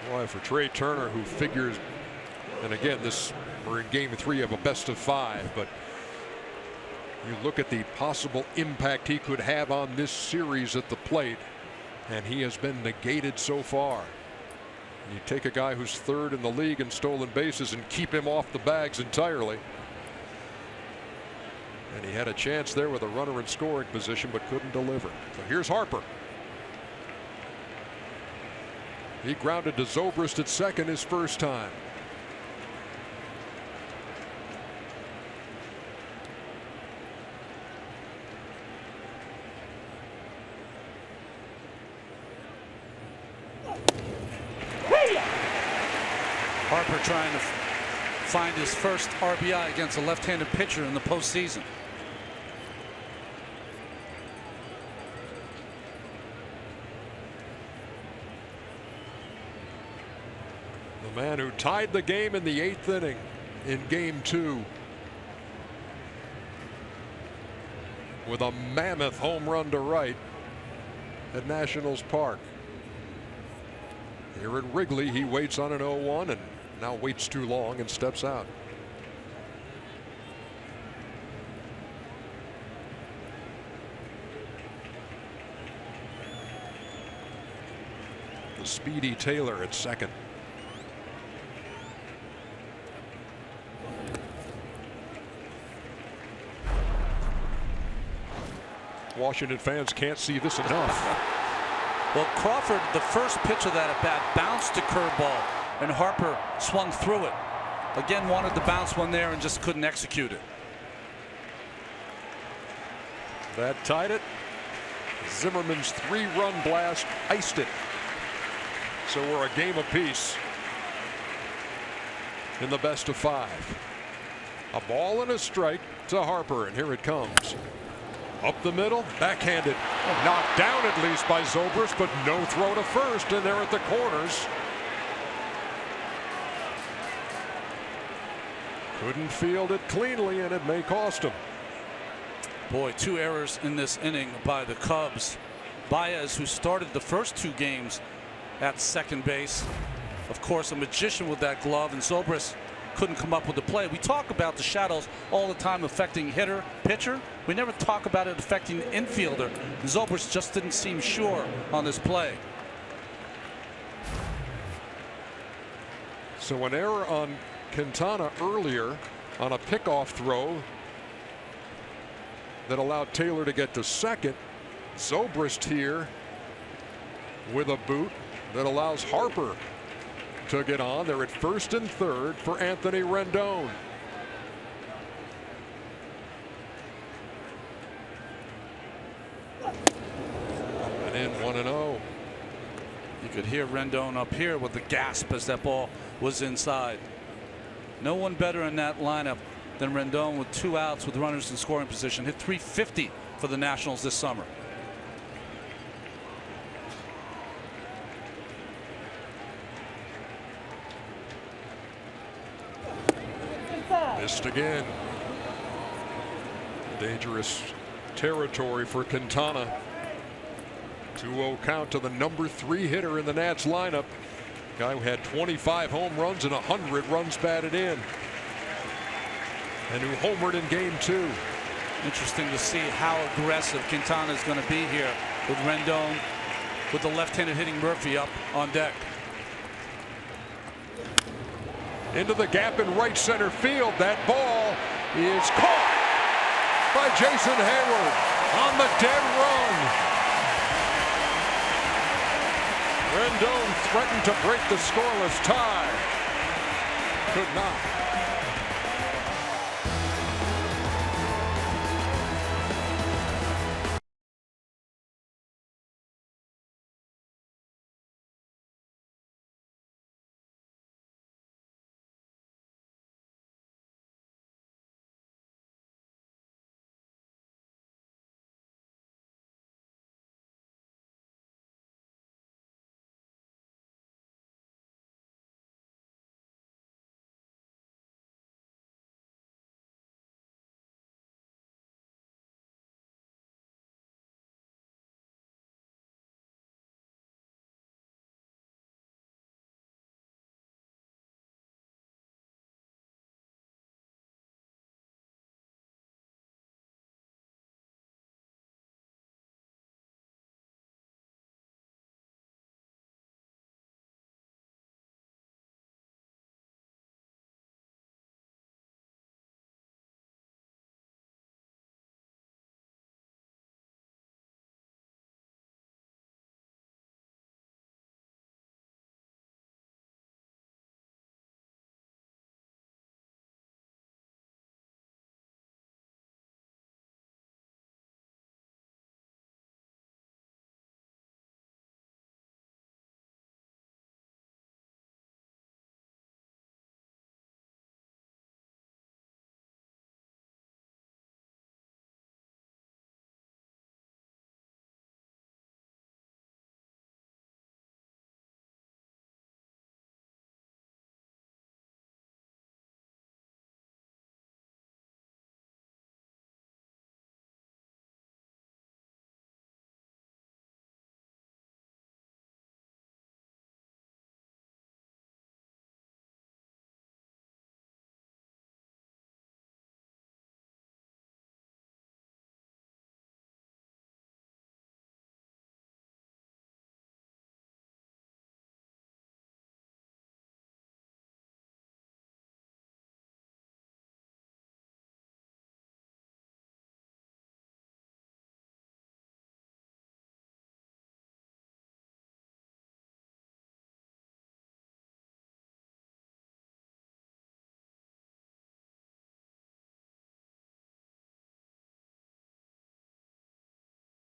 Boy, for Trey Turner, who figures And again, we're in game 3 of a best of 5, but you look at the possible impact he could have on this series at the plate, and he has been negated so far. You take a guy who's 3rd in the league in stolen bases and keep him off the bags entirely. And he had a chance there with a runner in scoring position but couldn't deliver. So here's Harper. He grounded to Zobrist at second his first time. Harper trying to find his first RBI against a left-handed pitcher in the postseason. The man who tied the game in the 8th inning in game 2 with a mammoth home run to right at Nationals Park. Here at Wrigley, he waits on an 0-1 and now waits too long and steps out. The speedy Taylor at second. Washington fans can't see this enough. Well, Crawford, the first pitch of that at bat, bounced to curveball, and Harper swung through it. Again, wanted to bounce one there and just couldn't execute it. That tied it. Zimmerman's 3-run blast iced it. So we're a game apiece in the best of 5. A ball and a strike to Harper, and here it comes. Up the middle, backhanded. Knocked down at least by Zobrist, but no throw to first, and they're at the corners. Couldn't field it cleanly, and it may cost him. Boy, 2 errors in this inning by the Cubs. Baez, who started the first 2 games at second base, of course, a magician with that glove, and Zobrist couldn't come up with the play. We talk about the shadows all the time affecting hitter, pitcher. We never talk about it affecting the infielder. Zobrist just didn't seem sure on this play. So an error on Quintana earlier on a pickoff throw that allowed Taylor to get to second. Zobrist here with a boot that allows Harper to get on. They're at first and third for Anthony Rendon. And in 1-0. You could hear Rendon up here with the gasp as that ball was inside. No one better in that lineup than Rendon with 2 outs with runners in scoring position. Hit .350 for the Nationals this summer. Missed again. Dangerous territory for Quintana. 2-0 count to the number 3 hitter in the Nats lineup. Guy who had 25 home runs and 100 runs batted in. And who homered in game 2. Interesting to see how aggressive Quintana is going to be here with Rendon, with the left-handed hitting Murphy up on deck. Into the gap in right center field. That ball is caught by Jason Heyward on the dead run. Rendon threatened to break the scoreless tie. Could not.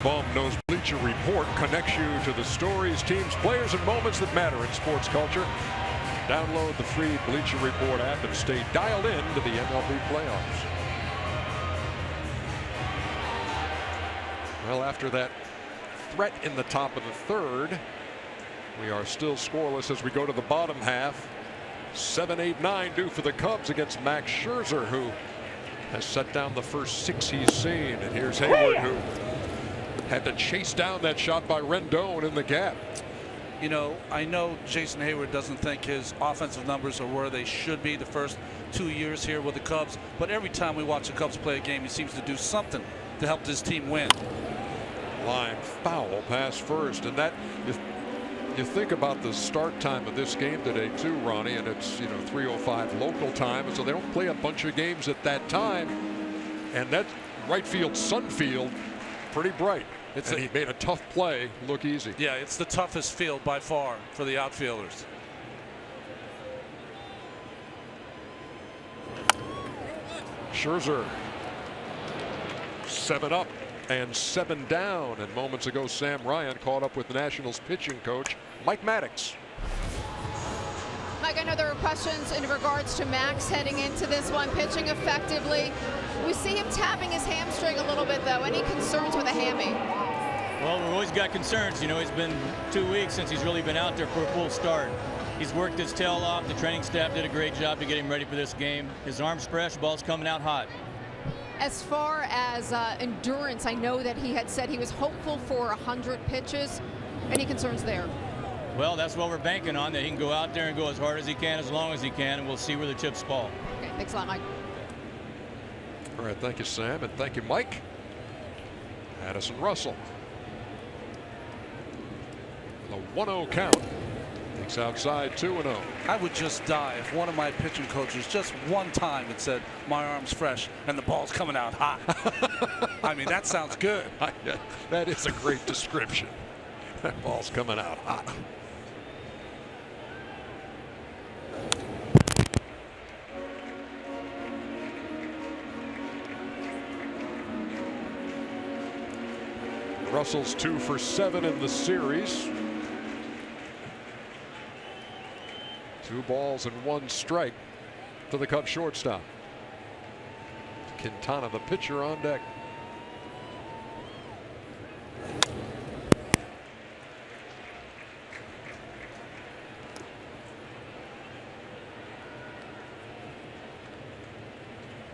Bum knows Bleacher Report connects you to the stories, teams, players, and moments that matter in sports culture. Download the free Bleacher Report app and stay dialed in to the MLB playoffs. Well, after that threat in the top of the third, we are still scoreless as we go to the bottom half. 7-8-9 due for the Cubs against Max Scherzer, who has set down the first 6 he's seen. And here's Heyward, who had to chase down that shot by Rendon in the gap. You know, I know Jason Heyward doesn't think his offensive numbers are where they should be the first 2 years here with the Cubs, but every time we watch the Cubs play a game, he seems to do something to help his team win. Line foul past first, and that, if you think about the start time of this game today too, Ronnie, and it's 3:05 local time, so they don't play a bunch of games at that time, and that right field Sunfield pretty bright. He made a tough play look easy. Yeah, it's the toughest field by far for the outfielders. Scherzer 7 up and 7 down, and moments ago Sam Ryan caught up with the Nationals pitching coach Mike Maddox. Mike, I know there were questions in regards to Max heading into this one, pitching effectively. We see him tapping his hamstring a little bit, though. Any concerns with a hammy? Well, we've always got concerns. You know, it's been 2 weeks since he's really been out there for a full start. He's worked his tail off. The training staff did a great job to get him ready for this game. His arm's fresh, ball's coming out hot. As far as endurance, I know that he had said he was hopeful for 100 pitches. Any concerns there? Well, that's what we're banking on, that he can go out there and go as hard as he can, as long as he can, and we'll see where the chips fall. Okay, thanks a lot, Mike. All right, thank you, Sam, and thank you, Mike. Addison Russell. The 1-0 count. Takes outside 2-0. I would just die if one of my pitching coaches just one time had said, my arm's fresh and the ball's coming out hot. I mean, that sounds good. That is a great description. That ball's coming out hot. Russell's 2 for 7 in the series. 2 balls and 1 strike to the Cubs shortstop. Quintana, the pitcher, on deck.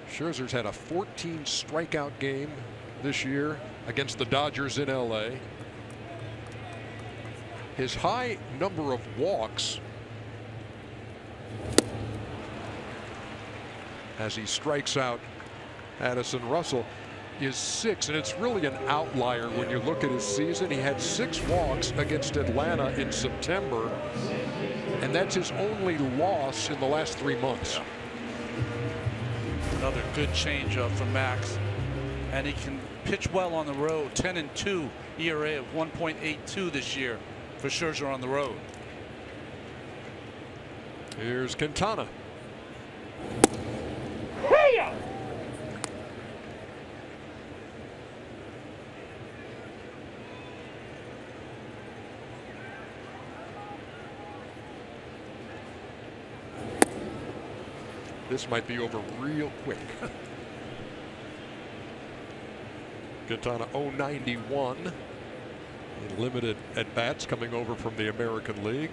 Scherzer's had a 14 strikeout game this year against the Dodgers in LA. His high number of walks as he strikes out Addison Russell is 6, and it's really an outlier when you look at his season. He had 6 walks against Atlanta in September, and that's his only loss in the last 3 months. Another good changeup from Max, and he can pitch well on the road. 10-2 ERA of 1.82 this year for Scherzer on the road. Here's Quintana. This might be over real quick. Quintana 091 in limited at bats, coming over from the American League.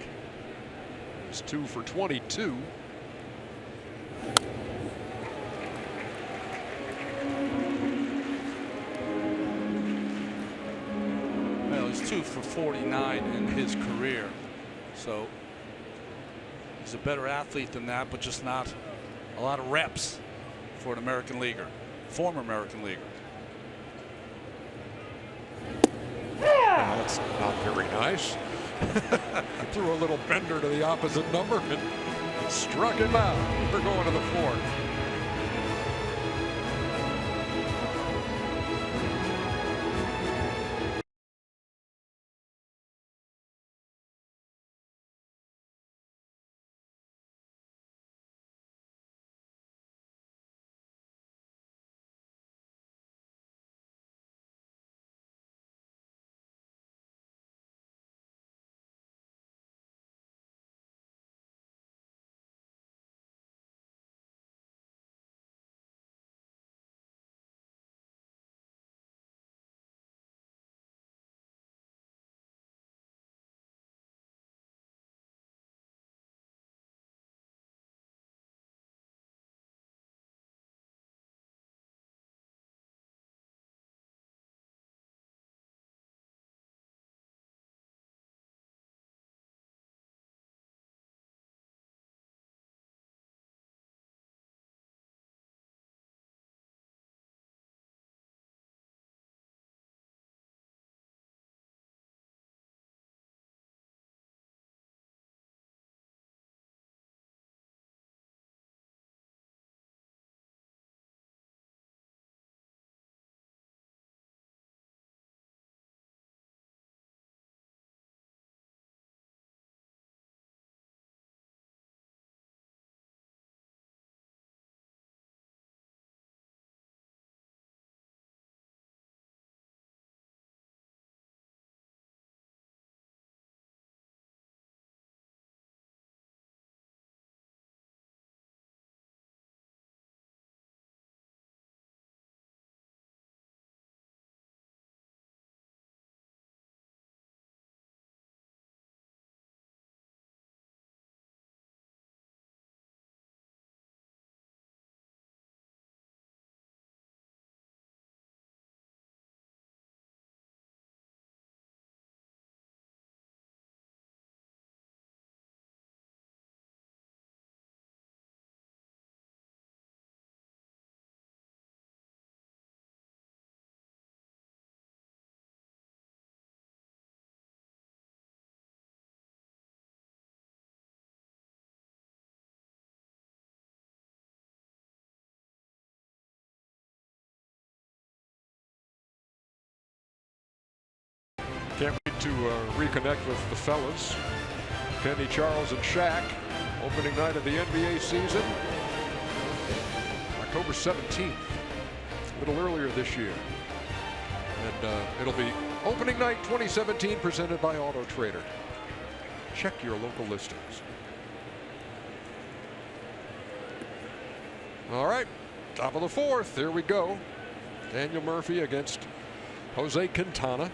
He's 2 for 22. Well, he's 2 for 49 in his career, so he's a better athlete than that, but just not a lot of reps for an American leaguer, former American leaguer. That's not very nice. Threw a little bender to the opposite number and struck him out. We're going to the 4th. Can't wait to reconnect with the fellas. Kenny, Charles, and Shaq. Opening night of the NBA season. October 17th. A little earlier this year. And it'll be opening night 2017 presented by Auto Trader. Check your local listings. All right, top of the fourth. Here we go. Daniel Murphy against Jose Quintana.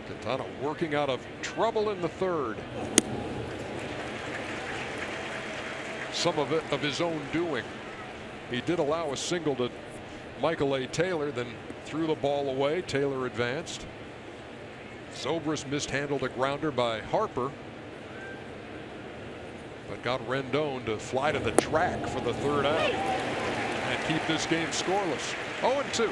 Quintana working out of trouble in the third. Some of it of his own doing. He did allow a single to Michael A. Taylor, then threw the ball away. Taylor advanced. Zobrist mishandled a grounder by Harper, but got Rendon to fly to the track for the third out and keep this game scoreless. 0-2.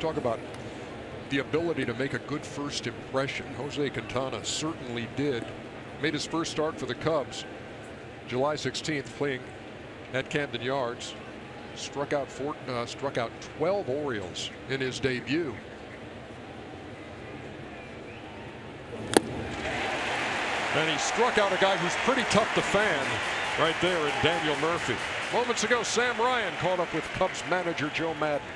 Talk about the ability to make a good first impression. Jose Quintana certainly did. Made his first start for the Cubs July 16th, playing at Camden Yards. Struck out 12 Orioles in his debut. And he struck out a guy who's pretty tough to fan right there in Daniel Murphy. Moments ago, Sam Ryan caught up with Cubs manager Joe Madden.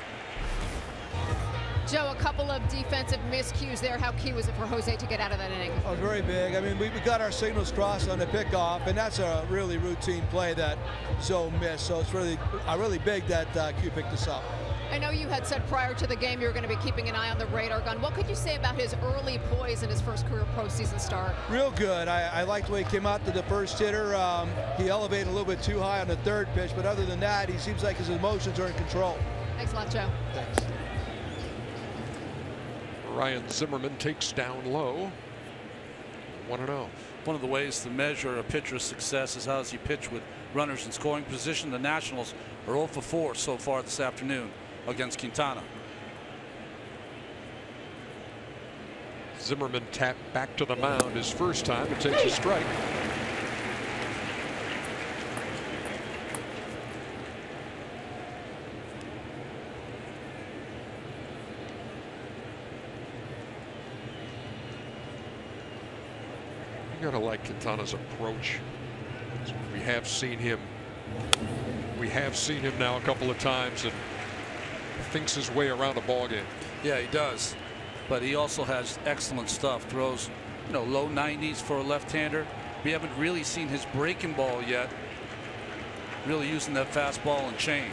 Joe, a couple of defensive miscues there. How key was it for Jose to get out of that inning? Oh, very big. I mean, we got our signals crossed on the pickoff, and that's a really routine play that Zoe missed. So it's really big that Q picked us up. I know you had said prior to the game you were going to be keeping an eye on the radar gun. What could you say about his early poise in his first career postseason start? Real good. I liked the way he came out to the first hitter. He elevated a little bit too high on the third pitch, but other than that, he seems like his emotions are in control. Thanks a lot, Joe. Thanks. Ryan Zimmerman takes down low. 1-0. One of the ways to measure a pitcher's success is how does he pitch with runners in scoring position. The Nationals are 0 for 4 so far this afternoon against Quintana. Zimmerman tapped back to the mound his first time and takes a strike. You gotta like Quintana's approach. We have seen him now a couple of times and thinks his way around a ball game. Yeah, he does, but he also has excellent stuff. Throws, low 90s for a left-hander. We haven't really seen his breaking ball yet. Really using that fastball and change.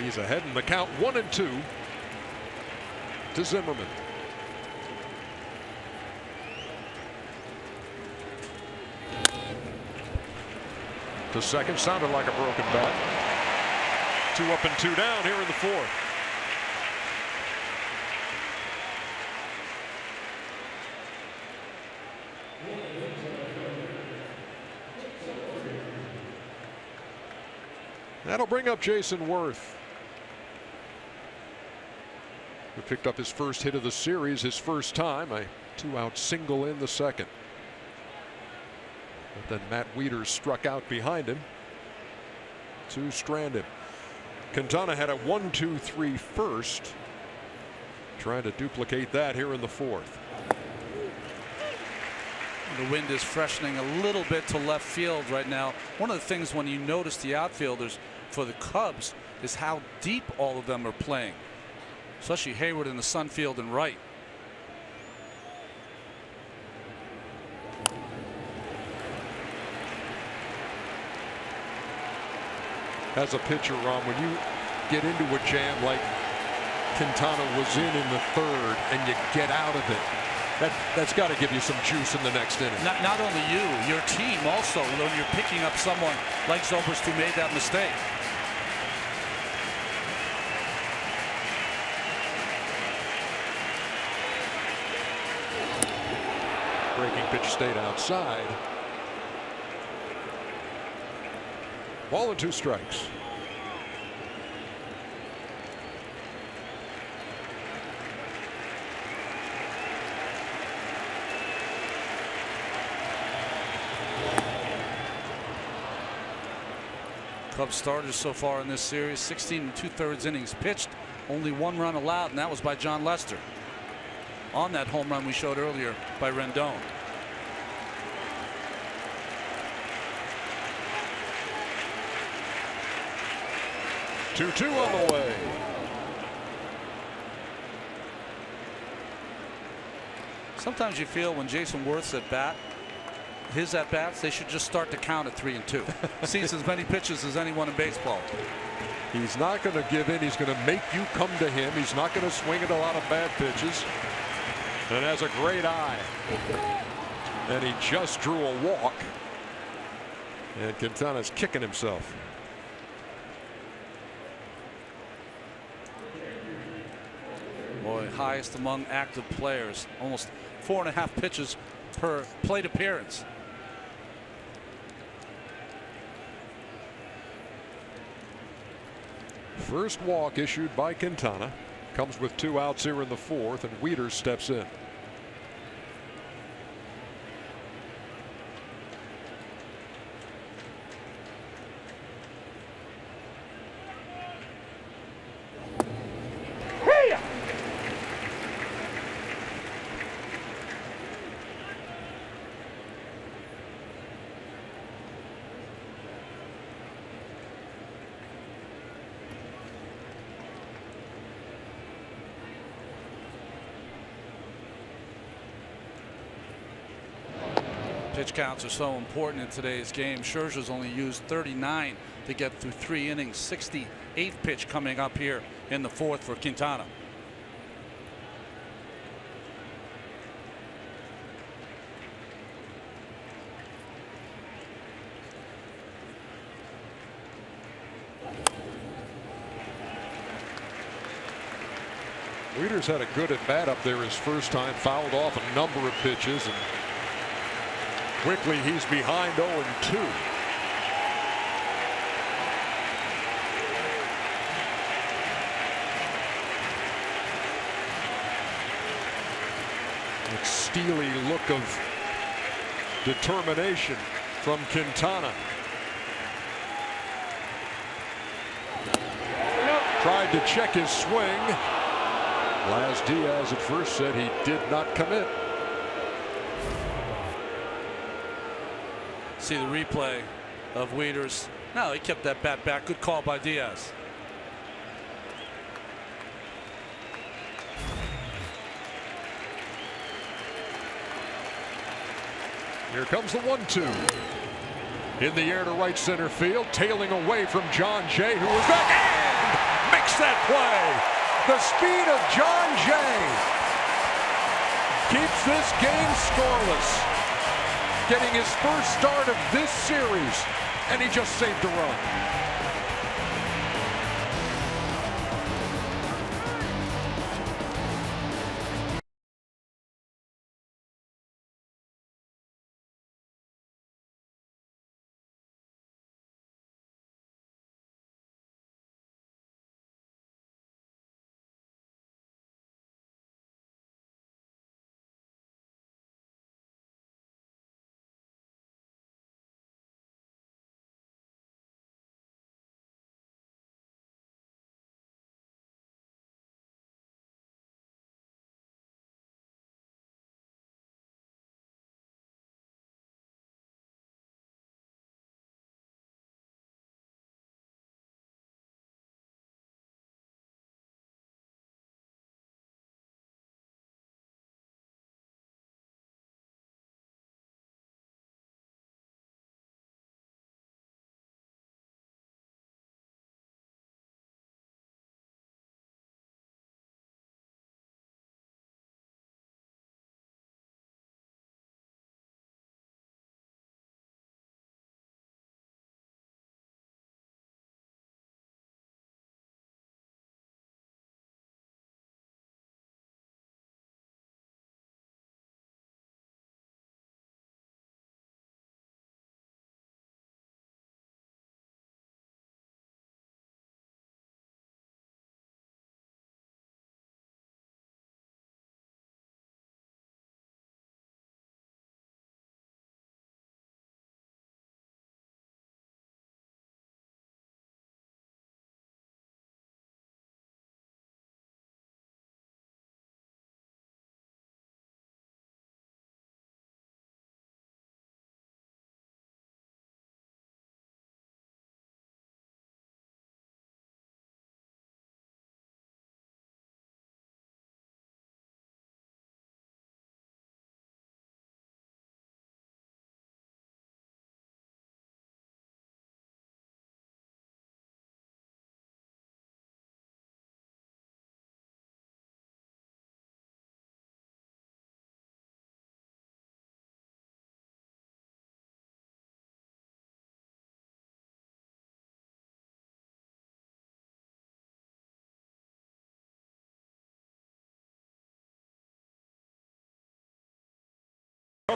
He's ahead in the count, 1-2 to Zimmerman. To second, sounded like a broken bat. 2 up and 2 down here in the fourth. That'll bring up Jason Worth, who picked up his first hit of the series, his first time, a 2-out single in the second. But then Matt Wieters struck out behind him to strand him. Quintana had a 1-2-3 first, trying to duplicate that here in the fourth. The wind is freshening a little bit to left field right now. One of the things when you notice the outfielders for the Cubs is how deep all of them are playing, especially Heyward in the Sunfield and right. As a pitcher, Ron, when you get into a jam like Quintana was in the third and you get out of it, that's got to give you some juice in the next inning. Not only you, your team also, when you're picking up someone like Zobrist who made that mistake. Breaking pitch stayed outside. Ball and 2 strikes. Cubs starters so far in this series, 16 2/3 innings pitched, only 1 run allowed, and that was by John Lester on that home run we showed earlier by Rendon. Two on the way. Sometimes you feel when Jason Worth's at bat, his at bats, they should just start to count at 3-2. Sees as many pitches as anyone in baseball. He's not going to give in. He's going to make you come to him. He's not going to swing at a lot of bad pitches. And has a great eye. And he just drew a walk. And Quintana's kicking himself. Boy, highest among active players. Almost 4.5 pitches per plate appearance. First walk issued by Quintana. Comes with 2 outs here in the 4th, and Wieters steps in. Pitch counts are so important in today's game. Scherzer's only used 39 to get through 3 innings. 68th pitch coming up here in the 4th for Quintana. Wieters had a good at bat up there his first time, fouled off a number of pitches, and quickly he's behind 0-2. A steely look of determination from Quintana. Tried to check his swing. Laz Diaz at first said he did not commit. See the replay of Wieters. No, he kept that bat back. Good call by Diaz. Here comes the 1-2. In the air to right center field, tailing away from John Jay, who was back and makes that play. The speed of John Jay keeps this game scoreless. Getting his first start of this series, and he just saved a run.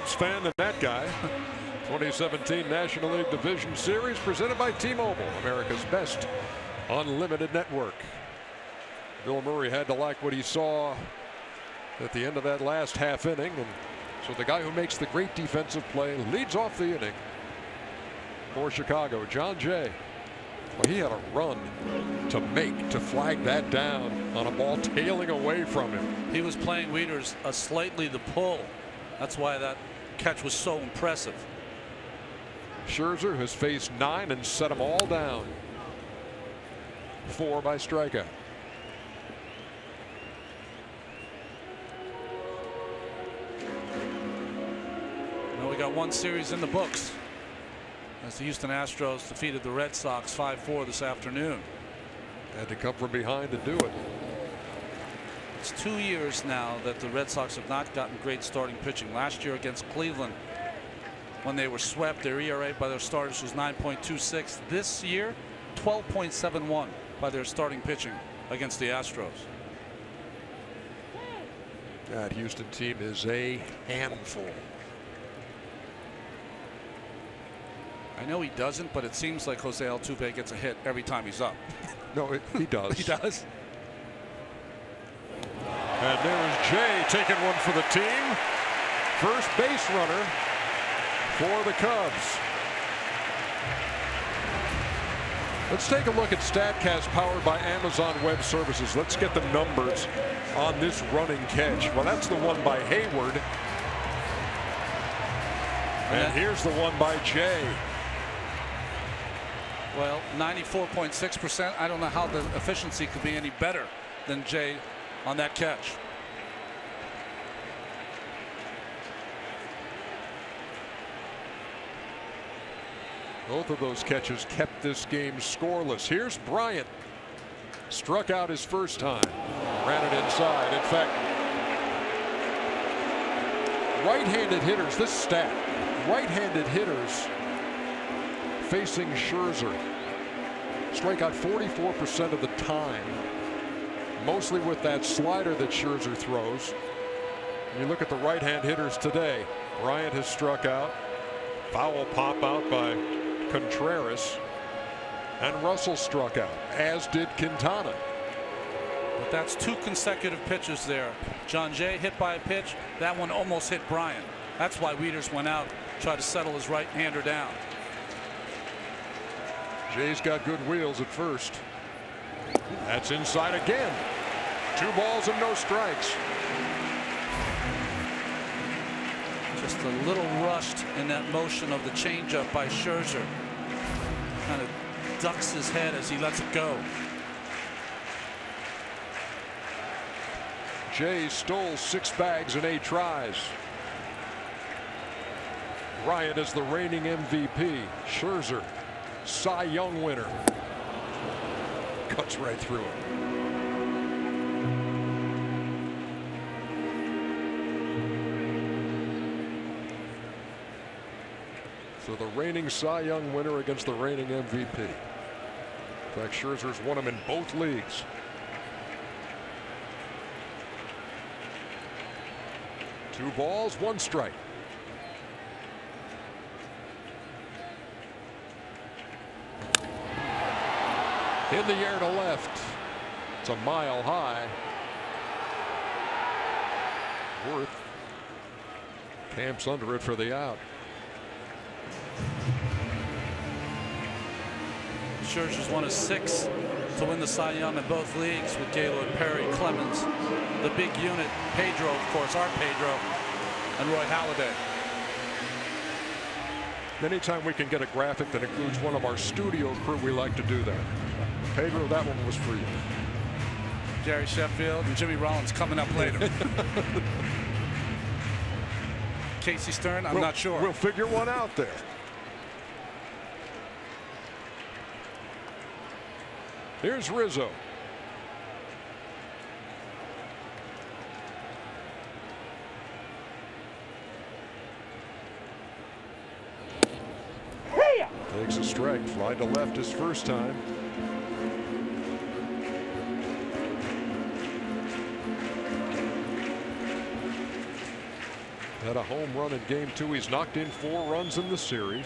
Cubs fan than that guy. 2017 National League Division Series presented by T-Mobile, America's best unlimited network. Bill Murray had to like what he saw at the end of that last half inning, and so the guy who makes the great defensive play leads off the inning for Chicago. John Jay, well, he had a run to make to flag that down on a ball tailing away from him. He was playing Wieters slightly the pull. That's why that catch was so impressive. Scherzer has faced 9 and set them all down. 4 by strikeout. Now we got one series in the books as the Houston Astros defeated the Red Sox 5-4 this afternoon. Had to come from behind to do it. It's 2 years now that the Red Sox have not gotten great starting pitching. Last year against Cleveland, when they were swept, their ERA by their starters was 9.26. This year, 12.71 by their starting pitching against the Astros. That Houston team is a handful. I know he doesn't, but it seems like Jose Altuve gets a hit every time he's up. No, he does. He does. And there's Jay taking one for the team. First base runner for the Cubs. Let's take a look at StatCast powered by Amazon Web Services. Let's get the numbers on this running catch. Well, that's the one by Heyward. And here's the one by Jay. Well, 94.6%. I don't know how the efficiency could be any better than Jay on that catch. Both of those catches kept this game scoreless. Here's Bryant. Struck out his first time. Ran it inside. In fact, right-handed hitters, this stat, right-handed hitters facing Scherzer strike out 44% of the time, mostly with that slider that Scherzer throws. You look at the right-hand hitters today. Bryant has struck out. Foul pop out by Contreras, and Russell struck out, as did Quintana. But that's 2 consecutive pitches there. John Jay hit by a pitch. That one almost hit Bryant. That's why Wieters went out, tried to settle his right-hander down. Jay's got good wheels at first. That's inside again. 2 balls and no strikes. Just a little rushed in that motion of the changeup by Scherzer. Kind of ducks his head as he lets it go. Jay stole 6 bags in 8 tries. Bryant is the reigning MVP. Scherzer, Cy Young winner. Cuts right through it. So the reigning Cy Young winner against the reigning MVP. In fact, Scherzer's won him in both leagues. Two balls, 1 strike. In the air to left. It's a mile high. Worth camps under it for the out. Scherzer's one of 6 to win the Cy Young in both leagues with Gaylord, Perry, Clemens, the big unit, Pedro, of course, our Pedro, and Roy Halladay. Anytime we can get a graphic that includes one of our studio crew, we like to do that. Pedro, that one was for you. Gary Sheffield and Jimmy Rollins coming up later. Casey Stern, I'm not sure. We'll figure one out there. Here's Rizzo. Takes a strike. Fly to left his first time. Had a home run in game 2. He's knocked in 4 runs in the series.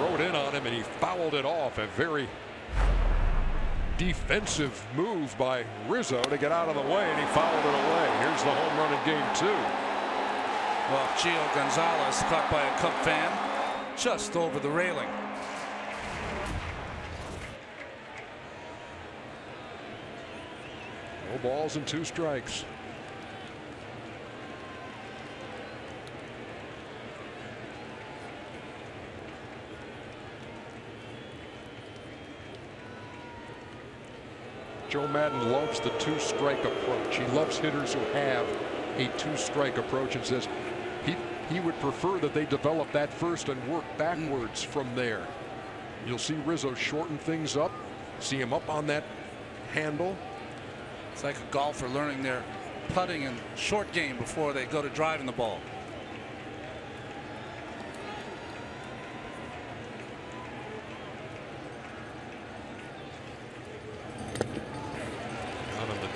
Rode in on him and he fouled it off. A very defensive move by Rizzo to get out of the way, and he fouled it away. Here's the home run in game 2. Well, Gio Gonzalez caught by a Cub fan just over the railing. No balls and 2 strikes. Joe Madden loves the 2-strike approach. He loves hitters who have a 2-strike approach and says he would prefer that they develop that first and work backwards from there. You'll see Rizzo shorten things up, see him up on that handle. It's like a golfer learning their putting and short game before they go to driving the ball.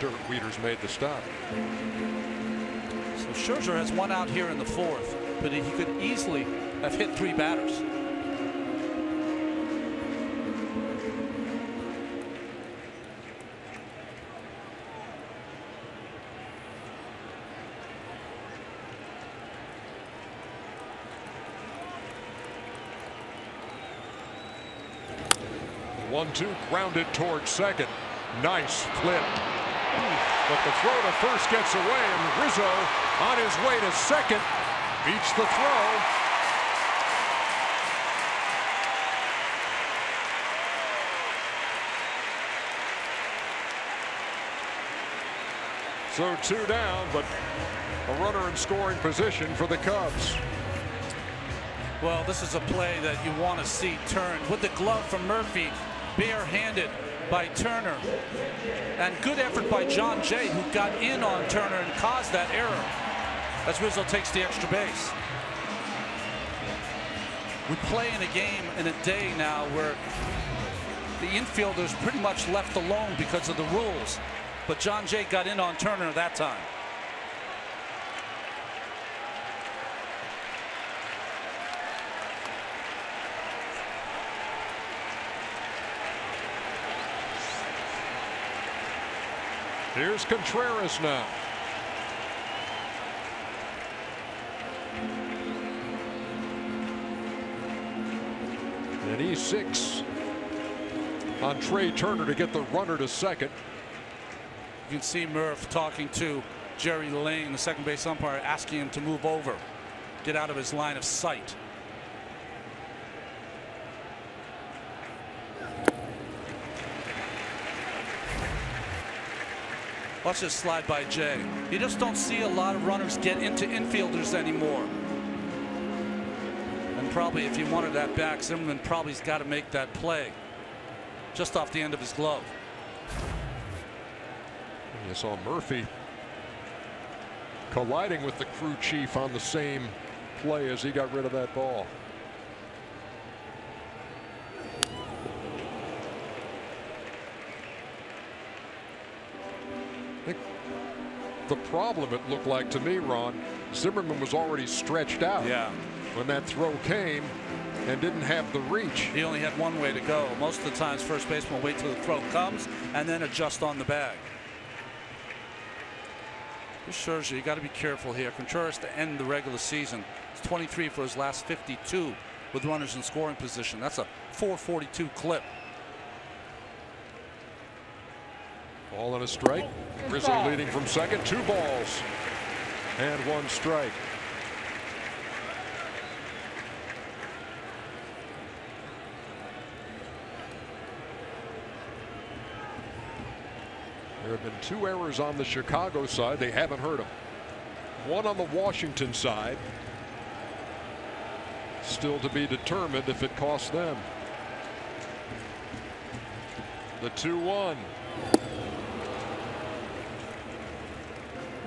Dirt. Wieters made the stop. So Scherzer has 1 out here in the 4th, but he could easily have hit 3 batters. The 1-2 grounded towards second. Nice flip. But the throw to first gets away, and Rizzo on his way to second beats the throw. So 2 down, but a runner in scoring position for the Cubs. Well, this is a play that you want to see turned with the glove from Murphy, barehanded by Turner, and good effort by John Jay, who got in on Turner and caused that error as Rizzo takes the extra base. We play in a game in a day now where the infielder's pretty much left alone because of the rules, but John Jay got in on Turner that time. Here's Contreras now. And he's 6 on Trey Turner to get the runner to second. You can see Murph talking to Jerry Lane, the second base umpire, asking him to move over, get out of his line of sight. Watch this slide by Jay. You just don't see a lot of runners get into infielders anymore. And probably if he wanted that back, Zimmerman probably's got to make that play just off the end of his glove. You saw Murphy colliding with the crew chief on the same play as he got rid of that ball. I think the problem, it looked like to me, Ron, Zimmerman was already stretched out. Yeah. When that throw came and didn't have the reach. He only had one way to go. Most of the times first baseman will wait till the throw comes and then adjust on the bag. Scherzer, you got to be careful here. Contreras to end the regular season. It's 23 for his last 52 with runners in scoring position. That's a 442 clip. Ball and a strike. Rizzo leading from second. 2 balls and 1 strike. There have been 2 errors on the Chicago side. They haven't hurt them. 1 on the Washington side. Still to be determined if it costs them. The 2-1.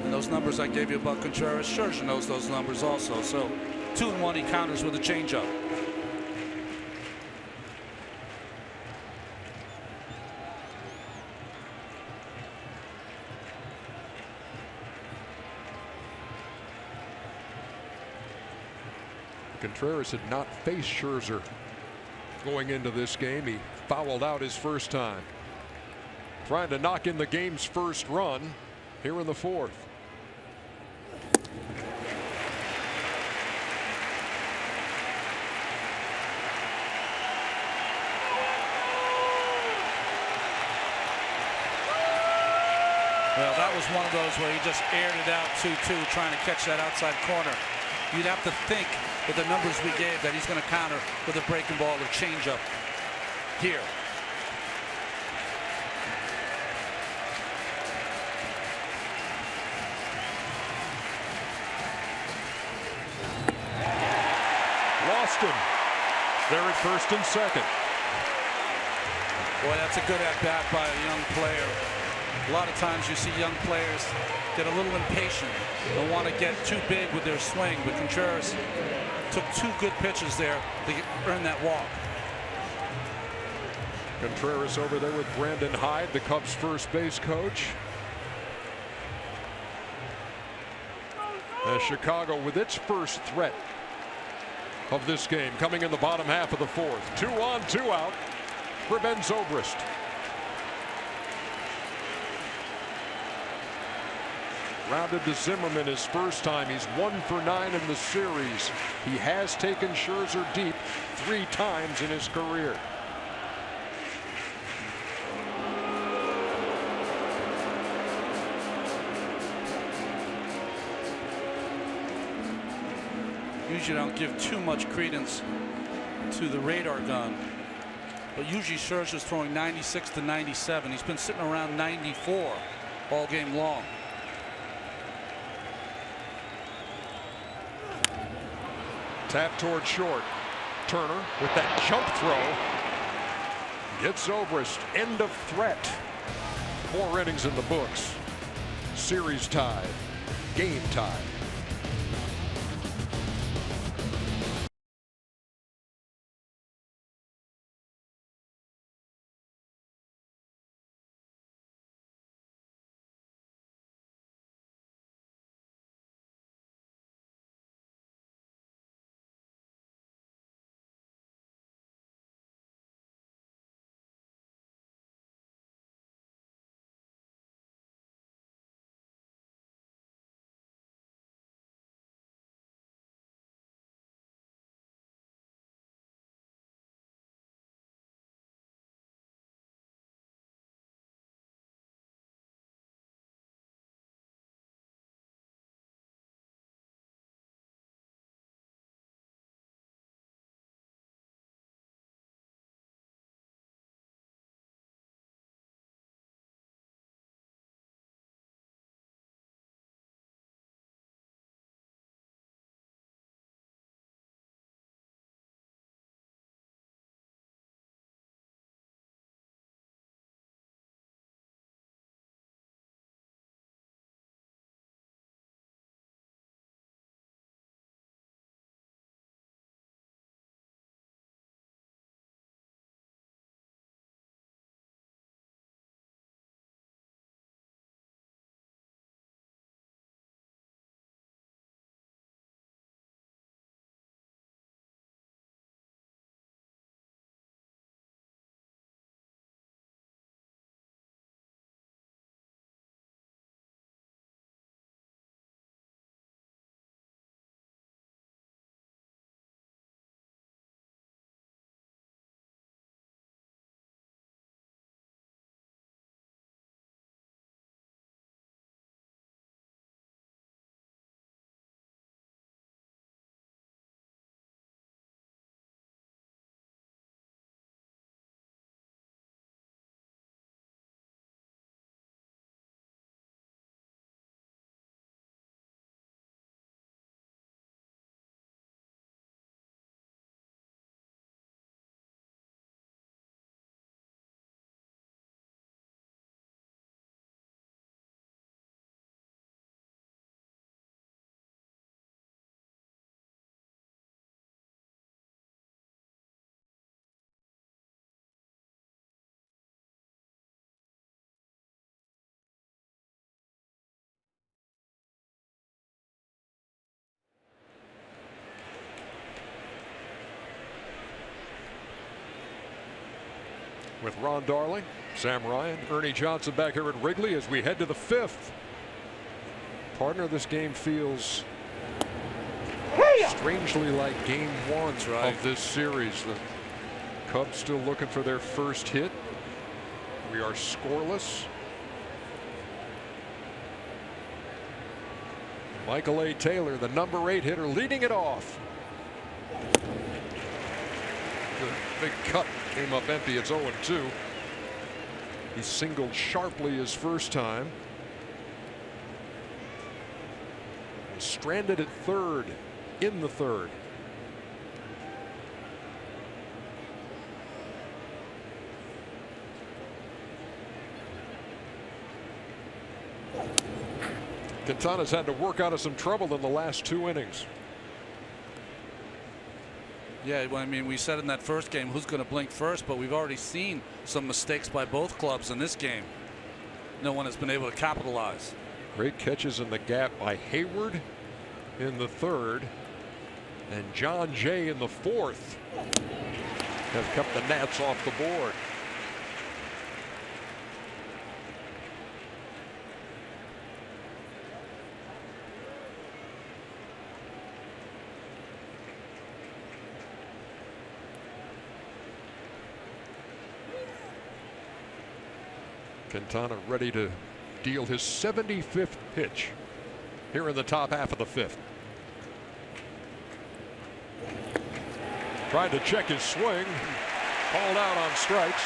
And those numbers I gave you about Contreras, Scherzer knows those numbers also. So 2-1, he counters with a changeup. Contreras had not faced Scherzer going into this game. He fouled out his first time. Trying to knock in the game's first run here in the fourth. Well, that was one of those where he just aired it out 2-2, trying to catch that outside corner. You'd have to think with the numbers we gave that he's going to counter with a breaking ball or changeup here. Lost him. There at first and second. Boy, that's a good at-bat by a young player. A lot of times you see young players get a little impatient and want to get too big with their swing, but Contreras took 2 good pitches there to earn that walk. Contreras over there with Brandon Hyde, the Cubs first base coach. As Chicago with its first threat of this game coming in the bottom half of the fourth. 2 on, 2 out for Ben Zobrist. Rounded to Zimmerman his first time. He's 1 for 9 in the series. He has taken Scherzer deep 3 times in his career. Usually don't give too much credence to the radar gun, but usually Scherzer's throwing 96 to 97. He's been sitting around 94 all game long. Tap toward short. Turner with that jump throw gets Zobrist. End of threat. 4 innings in the books. Series tied. Game tied. with Ron Darling, Sam Ryan, Ernie Johnson back here at Wrigley as we head to the 5th. Partner, this game feels strangely like game 1 of this series. The Cubs still looking for their first hit. We are scoreless. Michael A. Taylor, the number 8 hitter, leading it off. The big cut came up empty. It's 0-2. He singled sharply his first time. Was stranded at third in the 3rd. Quintana's had to work out of some trouble in the last 2 innings. Yeah, well, I mean, we said in that first game who's going to blink first, but we've already seen some mistakes by both clubs in this game. No one has been able to capitalize. Great catches in the gap by Heyward in the 3rd, and John Jay in the 4th have kept the Nats off the board. Quintana ready to deal his 75th pitch here in the top half of the 5th. Tried to check his swing, called out on strikes.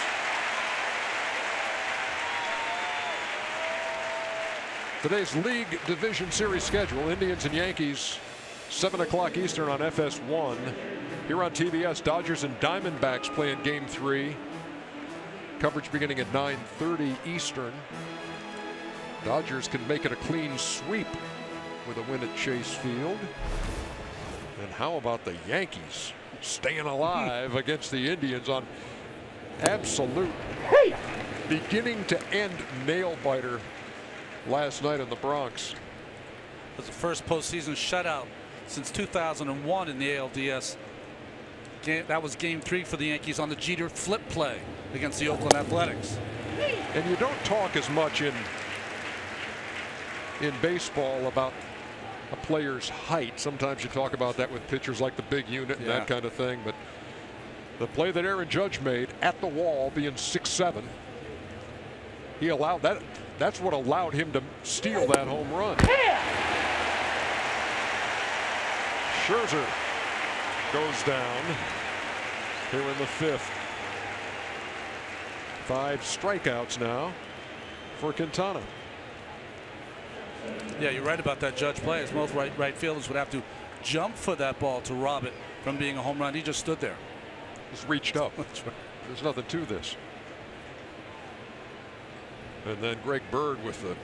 Today's League Division Series schedule: Indians and Yankees, 7 o'clock Eastern on FS1. Here on TBS, Dodgers and Diamondbacks playing Game 3. Coverage beginning at 9:30 Eastern. Dodgers can make it a clean sweep with a win at Chase Field. And how about the Yankees staying alive against the Indians on absolute beginning to end nail biter last night in the Bronx? It was the first postseason shutout since 2001 in the ALDS. That was Game 3 for the Yankees on the Jeter flip play against the Oakland Athletics. And you don't talk as much in baseball about a player's height. Sometimes you talk about that with pitchers like the big unit and that kind of thing. But the play that Aaron Judge made at the wall, being 6'7", he allowed that. That's what allowed him to steal that home run. Scherzer goes down here in the 5th. 5 strikeouts now for Quintana. Yeah, you're right about that Judge play, as most right fielders would have to jump for that ball to rob it from being a home run. He just stood there. Just reached up. There's nothing to this. And then Greg Bird with the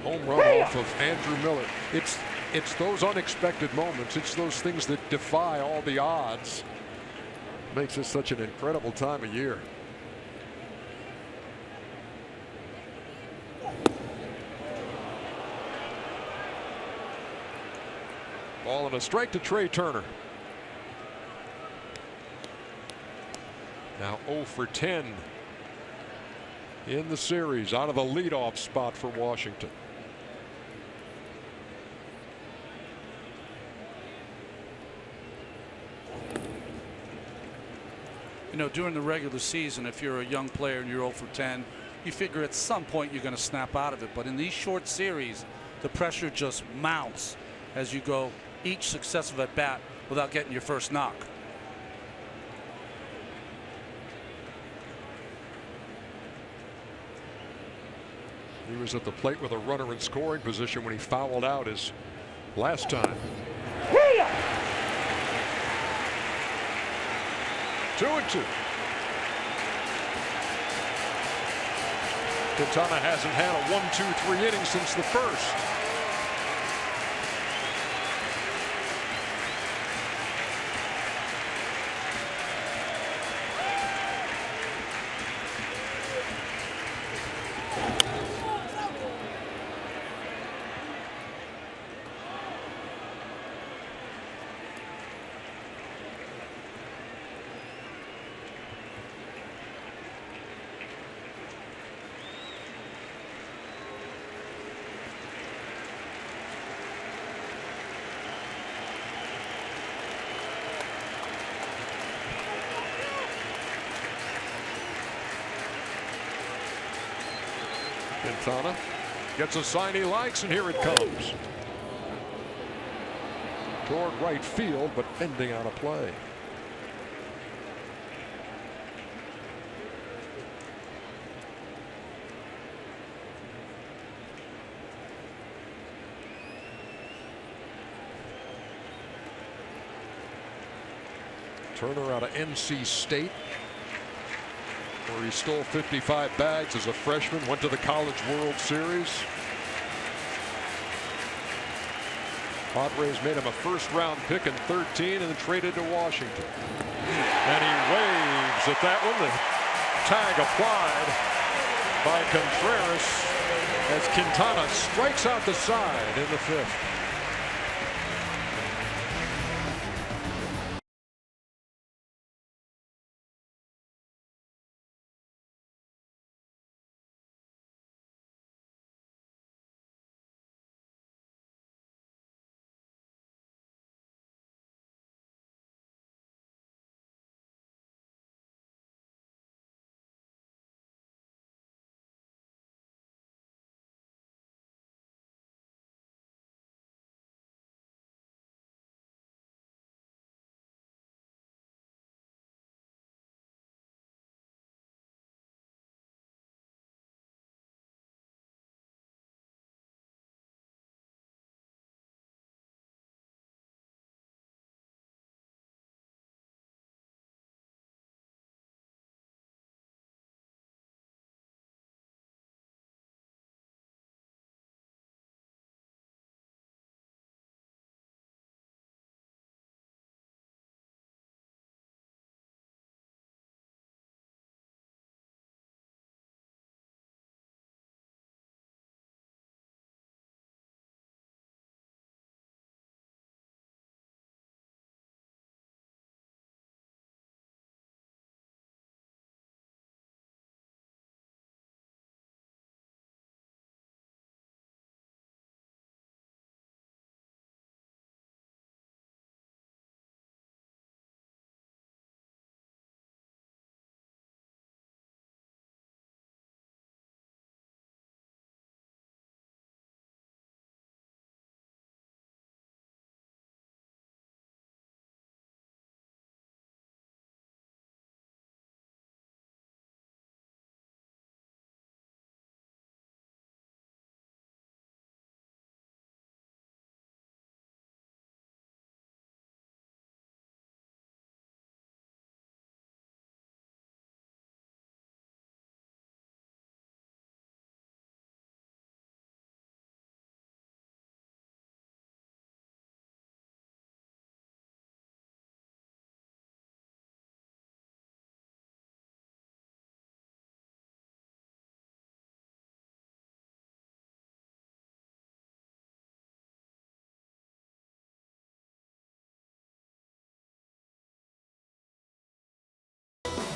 home run off of Andrew Miller. It's those unexpected moments. It's those things that defy all the odds. Makes this such an incredible time of year. Ball and a strike to Trey Turner. Now 0 for 10 in the series out of the leadoff spot for Washington. You know, during the regular season, if you're a young player and you're 0 for 10, you figure at some point you're going to snap out of it. But in these short series, the pressure just mounts as you go each successive at bat without getting your first knock. He was at the plate with a runner in scoring position when he fouled out his last time. 2-2. Quintana hasn't had a 1-2-3 inning since the first. Quintana gets a sign he likes, and here it comes. Toward right field, but ending on a play. Turner out of NC State, where he stole 55 bags as a freshman, went to the College World Series. Padres made him a first-round pick in 13 and then traded to Washington. And he waves at that one. The tag applied by Contreras as Quintana strikes out the side in the 5th.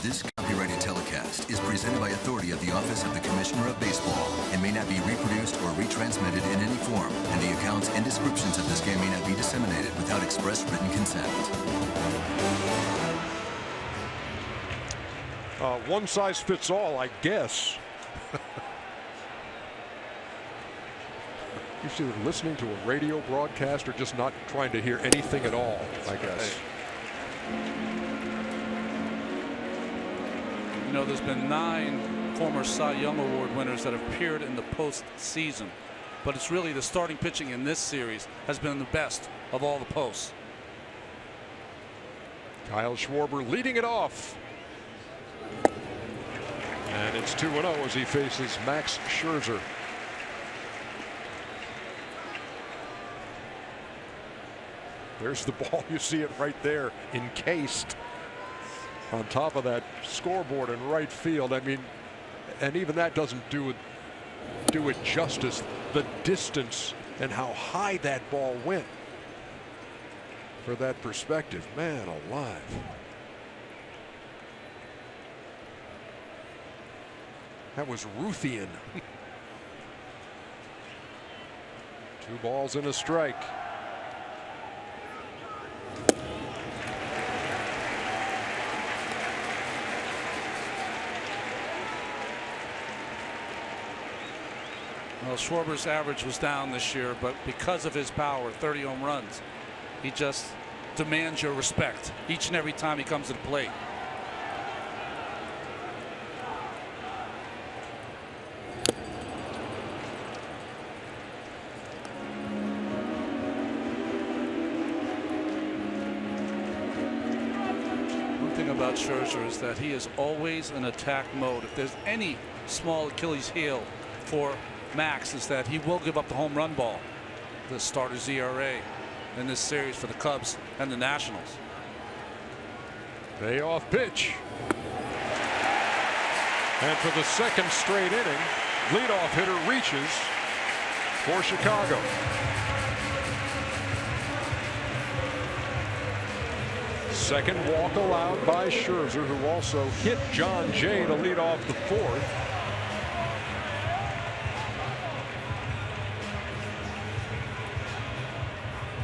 This copyrighted telecast is presented by authority of the Office of the Commissioner of Baseball and may not be reproduced or retransmitted in any form, and the accounts and descriptions of this game may not be disseminated without express written consent. One size fits all, I guess. You see, they're listening to a radio broadcast or just not trying to hear anything at all, I guess. You know, there's been 9 former Cy Young Award winners that have appeared in the postseason, but it's really the starting pitching in this series has been the best of all the posts. Kyle Schwarber leading it off. And it's 2-0 as he faces Max Scherzer. There's the ball. You see it right there, encased on top of that scoreboard in right field. I mean, and even that doesn't do it justice. The distance and how high that ball went. For that perspective, man alive. That was Ruthian. 2 balls and a strike. Well, Schwarber's average was down this year, but because of his power, 30 home runs, he just demands your respect each and every time he comes to the plate. One thing about Scherzer is that he is always in attack mode. If there's any small Achilles heel for Max, is that he will give up the home run ball. The starter's ERA in this series for the Cubs and the Nationals. Payoff pitch. And for the second straight inning, leadoff hitter reaches for Chicago. Second walk allowed by Scherzer, who also hit John Jay to lead off the fourth.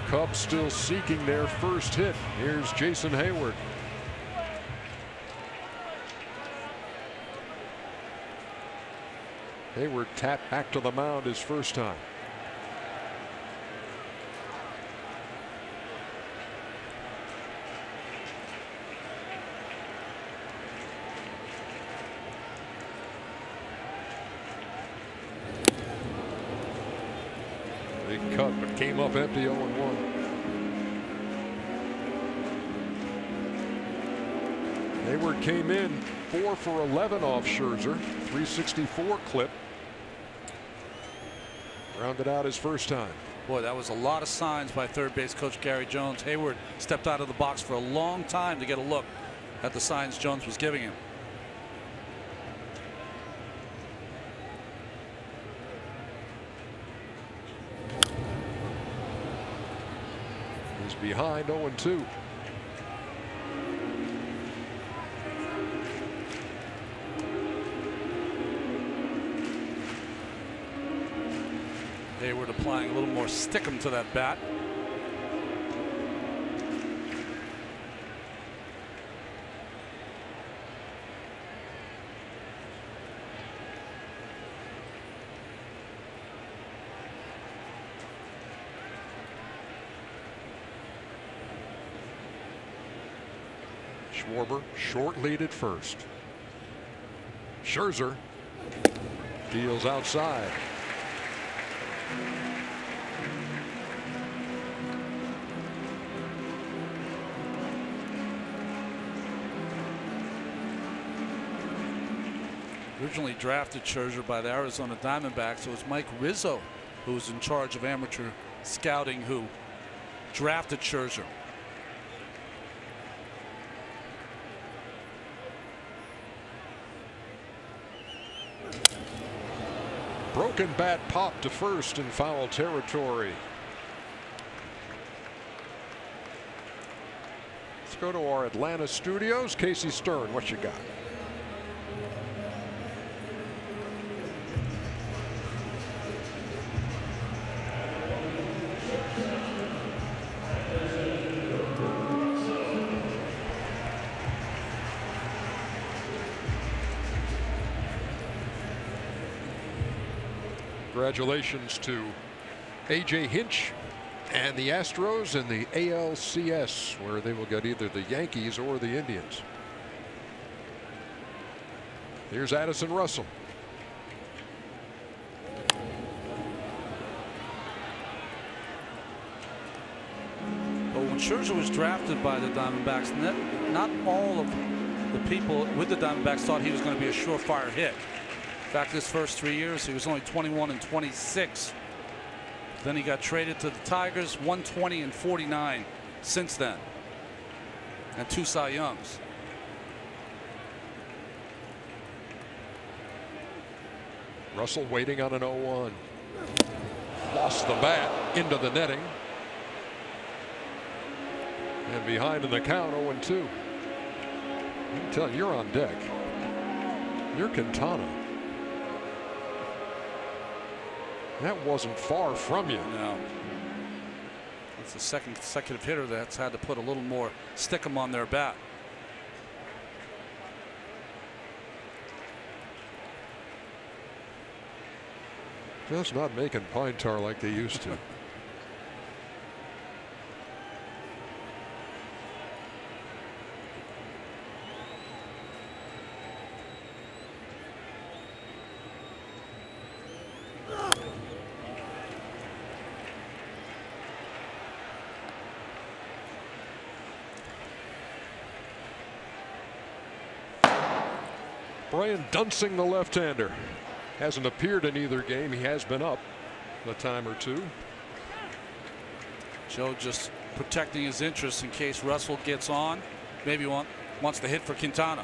Cubs still seeking their first hit. Here's Jason Heyward. Heyward tapped back to the mound his first time. Big cut, but came up empty 0-1. Heyward came in 4 for 11 off Scherzer, 364 clip. Rounded out his first time. Boy, that was a lot of signs by third base coach Gary Jones. Heyward stepped out of the box for a long time to get a look at the signs Jones was giving him. He's behind 0-2. Heyward applying a little more stickum to that bat. Schwarber short lead at first. Scherzer deals outside. Originally drafted Scherzer by the Arizona Diamondbacks. It was Mike Rizzo who was in charge of amateur scouting who drafted Scherzer. Broken bat popped to first in foul territory. Let's go to our Atlanta studios. Casey Stern, what you got? Congratulations to A.J. Hinch and the Astros in the ALCS, where they will get either the Yankees or the Indians. Here's Addison Russell. But when Scherzer was drafted by the Diamondbacks, not all of the people with the Diamondbacks thought he was going to be a surefire hit. In fact, his first 3 years, he was only 21 and 26. Then he got traded to the Tigers, 120 and 49 since then, and 2 Cy Youngs. Russell waiting on an 0-1. Lost the bat into the netting. And behind in the count, 0-2. I'm telling you, you're on deck. You're Quintana. That wasn't far from you. No. It's the second consecutive hitter that's had to put a little more stickum on their bat. Just not making pine tar like they used to. Brian Dunsing, the left-hander, hasn't appeared in either game. He has been up a time or two. Joe just protecting his interests in case Russell gets on. Maybe wants to hit for Quintana.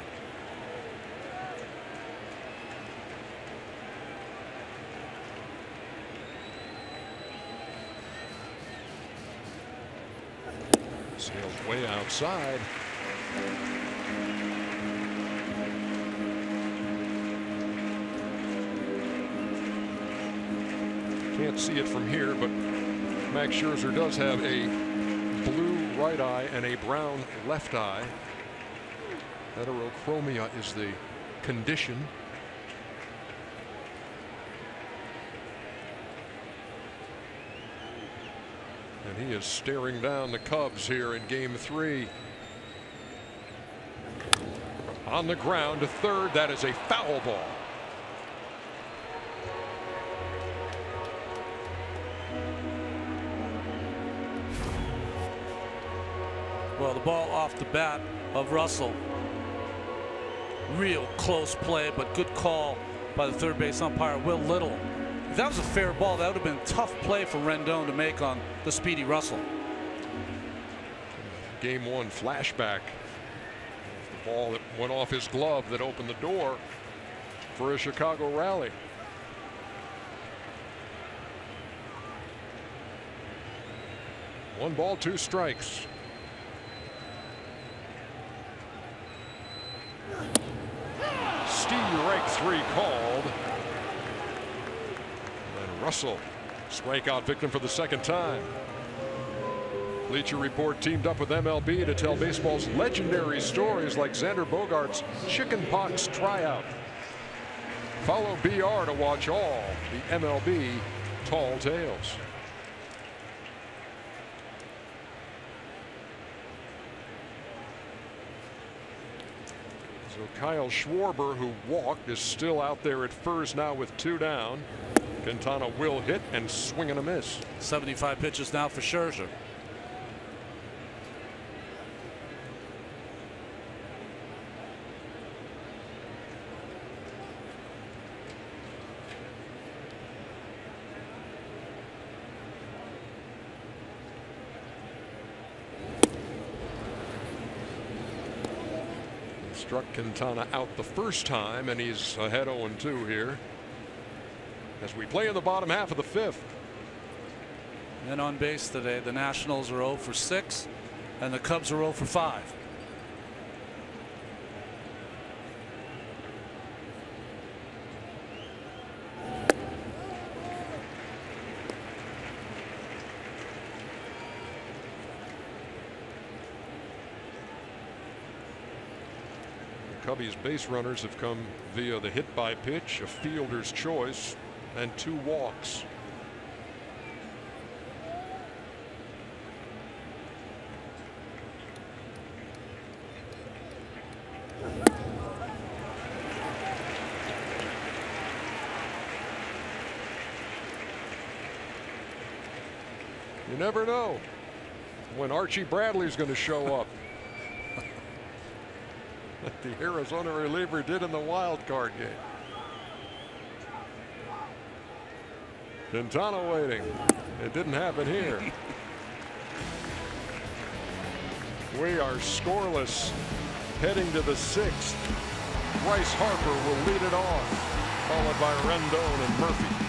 Sails way outside. Can't see it from here, but Max Scherzer does have a blue right eye and a brown left eye. Heterochromia is the condition. And he is staring down the Cubs here in game 3. On the ground to third. That is a foul ball. Well, the ball off the bat of Russell. Real close play, but good call by the third base umpire, Will Little. If that was a fair ball, that would have been a tough play for Rendon to make on the speedy Russell. Game 1 flashback. The ball that went off his glove that opened the door for a Chicago rally. One ball, 2 strikes. Strike 3 called. And Russell, strikeout victim for the second time. Bleacher Report teamed up with MLB to tell baseball's legendary stories like Xander Bogaerts' chickenpox tryout. Follow BR to watch all the MLB tall tales. So Kyle Schwarber, who walked, is still out there at first now with 2 down. Quintana will hit and swing and a miss. 75 pitches now for Scherzer. Struck Quintana out the first time, and he's ahead 0-2 here as we play in the bottom half of the 5th. And on base today, the Nationals are 0 for 6 and the Cubs are 0 for 5. Cubbies base runners have come via the hit by pitch, a fielder's choice, and 2 walks. You never know when Archie Bradley's going to show up. The Arizona reliever did in the wild card game. Quintana waiting. It didn't happen here. We are scoreless heading to the 6th. Bryce Harper will lead it off, followed by Rendon and Murphy.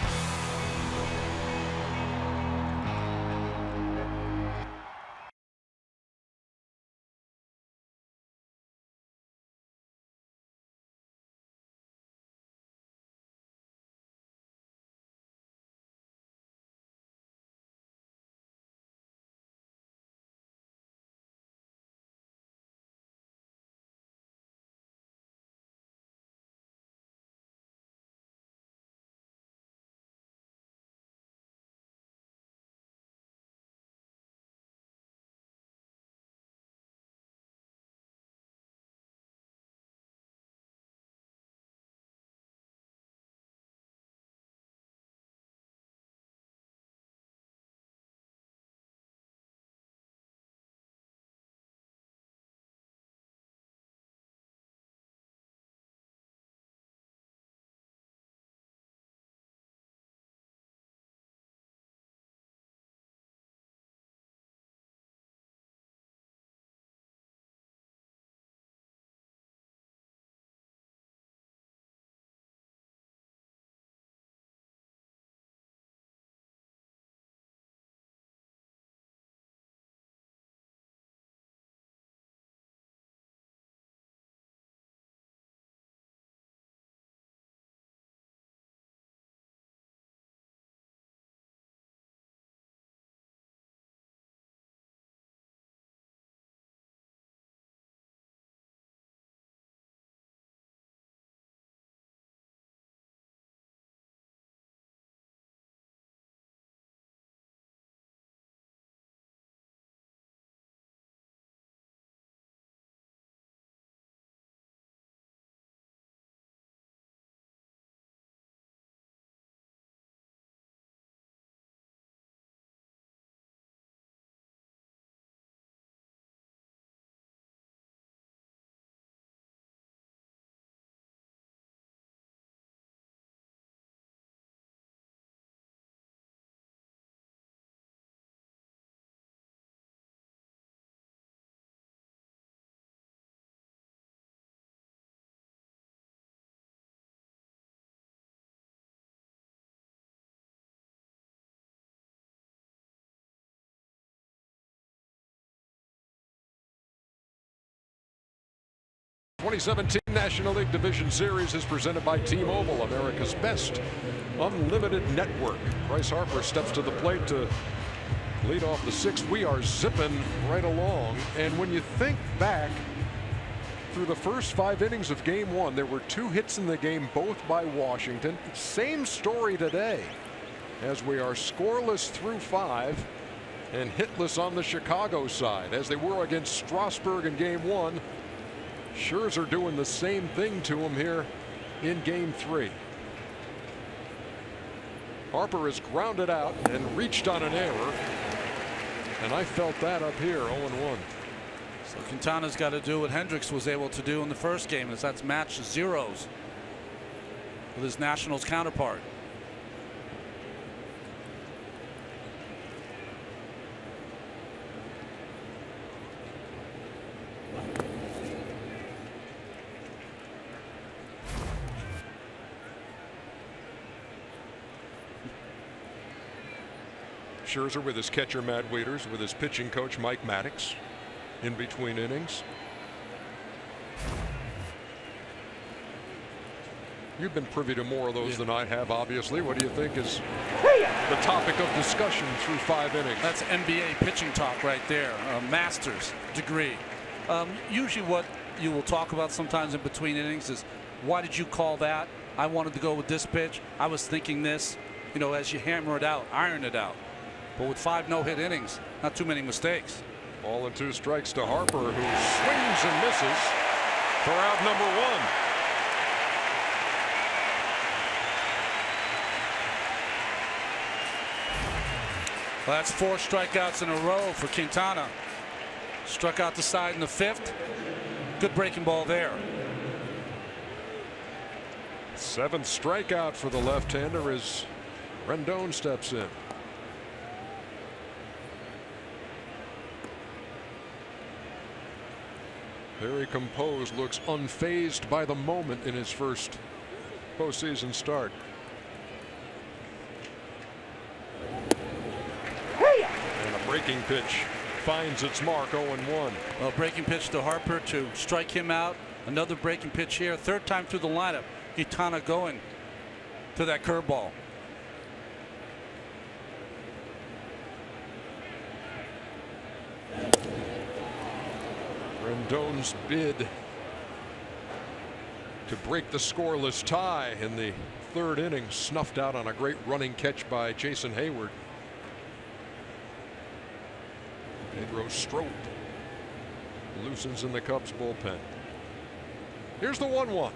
2017 National League Division Series is presented by T-Mobile, America's best unlimited network. Bryce Harper steps to the plate to lead off the sixth. We are zipping right along, and when you think back through the first 5 innings of game 1, there were 2 hits in the game, both by Washington. Same story today, as we are scoreless through 5 and hitless on the Chicago side, as they were against Strasburg in game 1. Scherzer doing the same thing to him here in game 3. Harper is grounded out and reached on an error, and I felt that up here, 0-1. So Quintana's got to do what Hendricks was able to do in the first game, as that's match zeros with his Nationals counterpart. Scherzer with his catcher Matt Wieters, with his pitching coach Mike Maddox in between innings. You've been privy to more of those than I have, obviously. What do you think is the topic of discussion through 5 innings? That's NBA pitching talk right there, a master's degree. Usually what you will talk about sometimes in between innings is, why did you call that? I wanted to go with this pitch. I was thinking this. You know, as you hammer it out, iron it out. But with 5 no-hit innings, not too many mistakes. Ball and 2 strikes to Harper, who swings and misses for out number 1. Well, that's 4 strikeouts in a row for Quintana. Struck out the side in the 5th. Good breaking ball there. 7th strikeout for the left-hander as Rendon steps in. Very composed, looks unfazed by the moment in his first postseason start. And a breaking pitch finds its mark, 0-1. Well, breaking pitch to Harper to strike him out. Another breaking pitch here. 3rd time through the lineup. Quintana going to that curveball. Rendon's bid to break the scoreless tie in the 3rd inning snuffed out on a great running catch by Jason Heyward. Pedro Strop loosens in the Cubs bullpen. Here's the 1-1.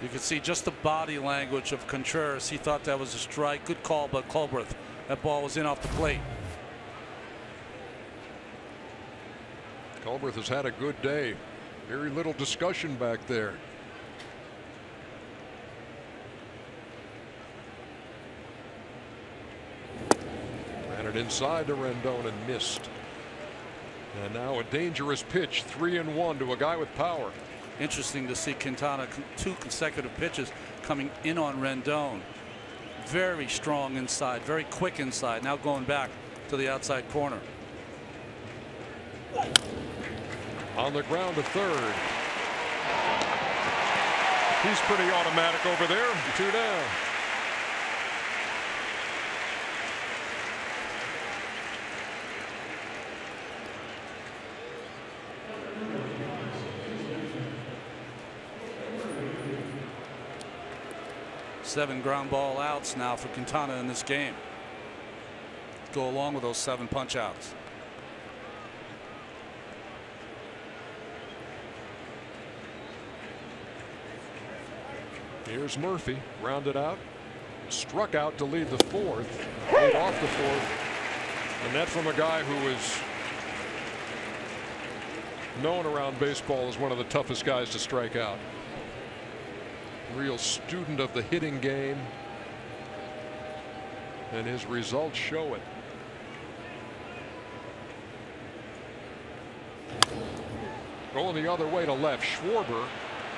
You can see just the body language of Contreras. He thought that was a strike. Good call by Culberth. That ball was in off the plate. Culberth has had a good day. Very little discussion back there. Ran it inside to Rendon and missed. And now a dangerous pitch, 3-1 to a guy with power. Interesting to see Quintana 2 consecutive pitches coming in on Rendon. Very strong inside, very quick inside. Now going back to the outside corner. On the ground to 3rd. He's pretty automatic over there. 2 down. Seven ground ball outs now for Quintana in this game. Go along with those 7 punch outs. Here's Murphy, rounded out, struck out to lead the 4th, lead off the 4th, and that from a guy who is known around baseball as one of the toughest guys to strike out. Real student of the hitting game, and his results show it. Going the other way to left, Schwarber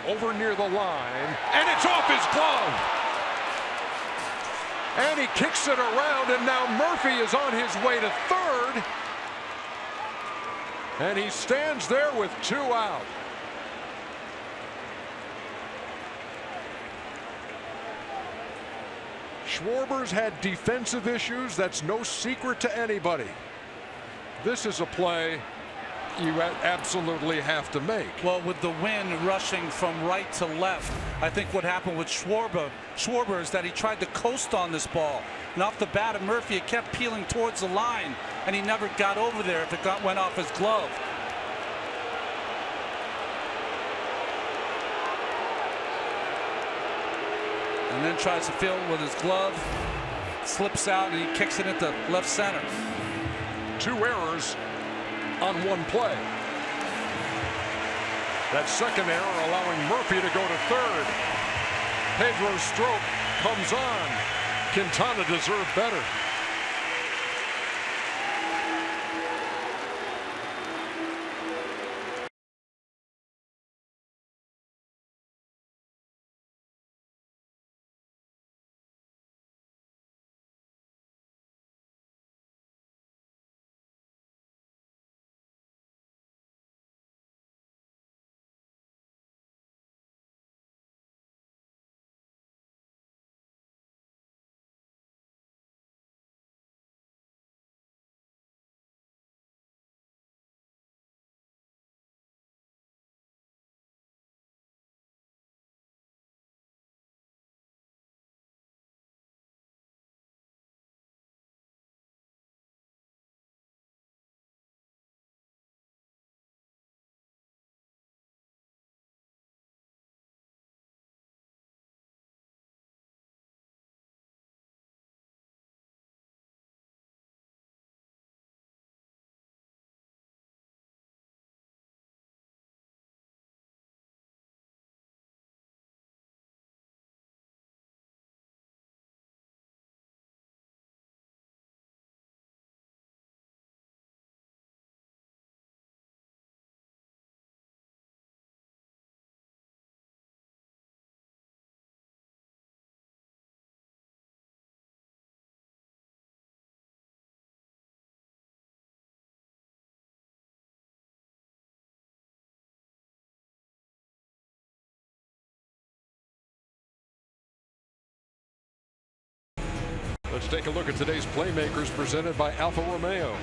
over near the line, and it's off his glove. And he kicks it around, and now Murphy is on his way to third. And he stands there with 2 out. Schwarber's had defensive issues. That's no secret to anybody. This is a play you absolutely have to make. Well, with the wind rushing from right to left, I think what happened with Schwarber is that he tried to coast on this ball. And off the bat of Murphy, it kept peeling towards the line, and he never got over there if it went off his glove. And then tries to field with his glove, slips out, and he kicks it into left center. 2 errors on 1 play. That second error allowing Murphy to go to third. Pedro's stroke comes on. Quintana deserved better. Let's take a look at today's playmakers presented by Alfa Romeo.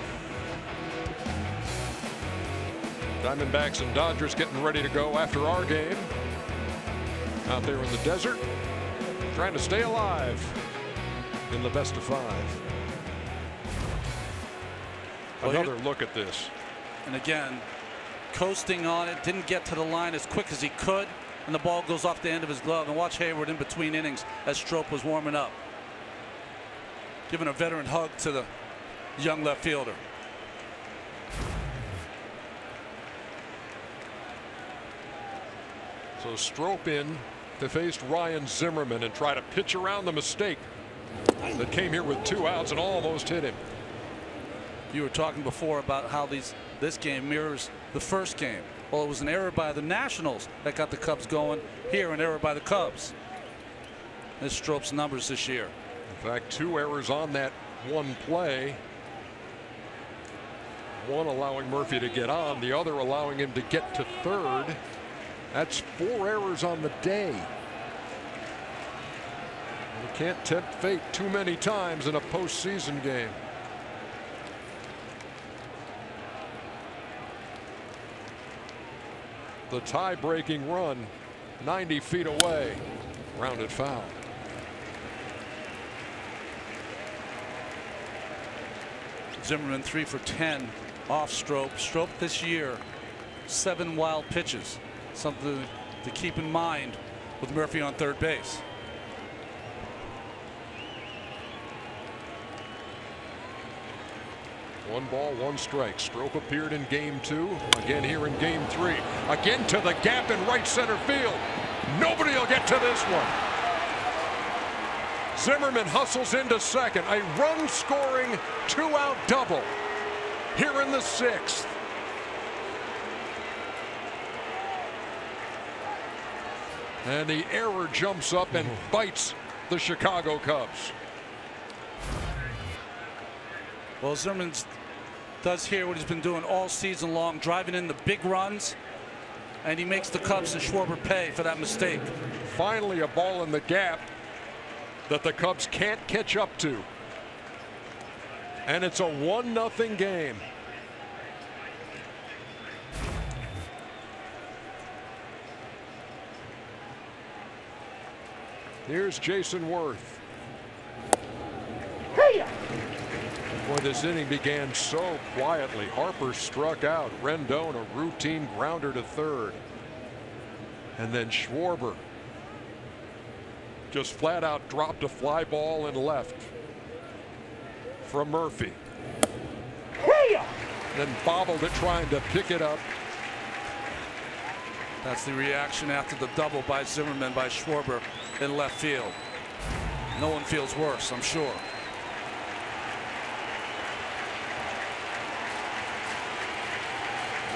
Diamondbacks and Dodgers getting ready to go after our game. Out there in the desert, trying to stay alive in the best of 5. Another look at this. And again, coasting on it, didn't get to the line as quick as he could, and the ball goes off the end of his glove. And watch Heyward in between innings as Strop was warming up, giving a veteran hug to the young left fielder. So Strop in to face Ryan Zimmerman and try to pitch around the mistake that came here with 2 outs and almost hit him. You were talking before about how this game mirrors the first game. Well, it was an error by the Nationals that got the Cubs going. Here, an error by the Cubs. This Strop's numbers this year. In fact, 2 errors on that 1 play. One allowing Murphy to get on, the other allowing him to get to third. That's 4 errors on the day. You can't tempt fate too many times in a postseason game. The tie-breaking run 90 feet away. Rounded foul. Zimmerman 3 for 10 off Strop. Strop this year 7 wild pitches. Something to keep in mind with Murphy on third base. One ball, 1 strike. Strop appeared in game 2. Again here in game 3. Again to the gap in right center field. Nobody will get to this one. Zimmerman hustles into second. A run-scoring 2-out double here in the 6th. And the error jumps up and bites the Chicago Cubs. Well, Zimmerman does here what he's been doing all season long, driving in the big runs, and he makes the Cubs and Schwarber pay for that mistake. Finally, a ball in the gap that the Cubs can't catch up to. And it's a 1-0 game. Here's Jason Worth. Boy, this inning began so quietly. Harper struck out. Rendon a routine grounder to third. And then Schwarber just flat out dropped a fly ball and left from Murphy. Then bobbled it trying to pick it up. That's the reaction after the double by Zimmerman by Schwarber in left field. No one feels worse, I'm sure.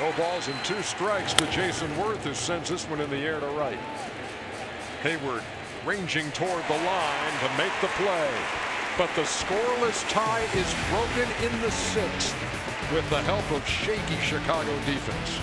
No balls and 2 strikes to Jason Worth, who sends this one in the air to right. Heyward ranging toward the line to make the play. But the scoreless tie is broken in the 6th with the help of shaky Chicago defense.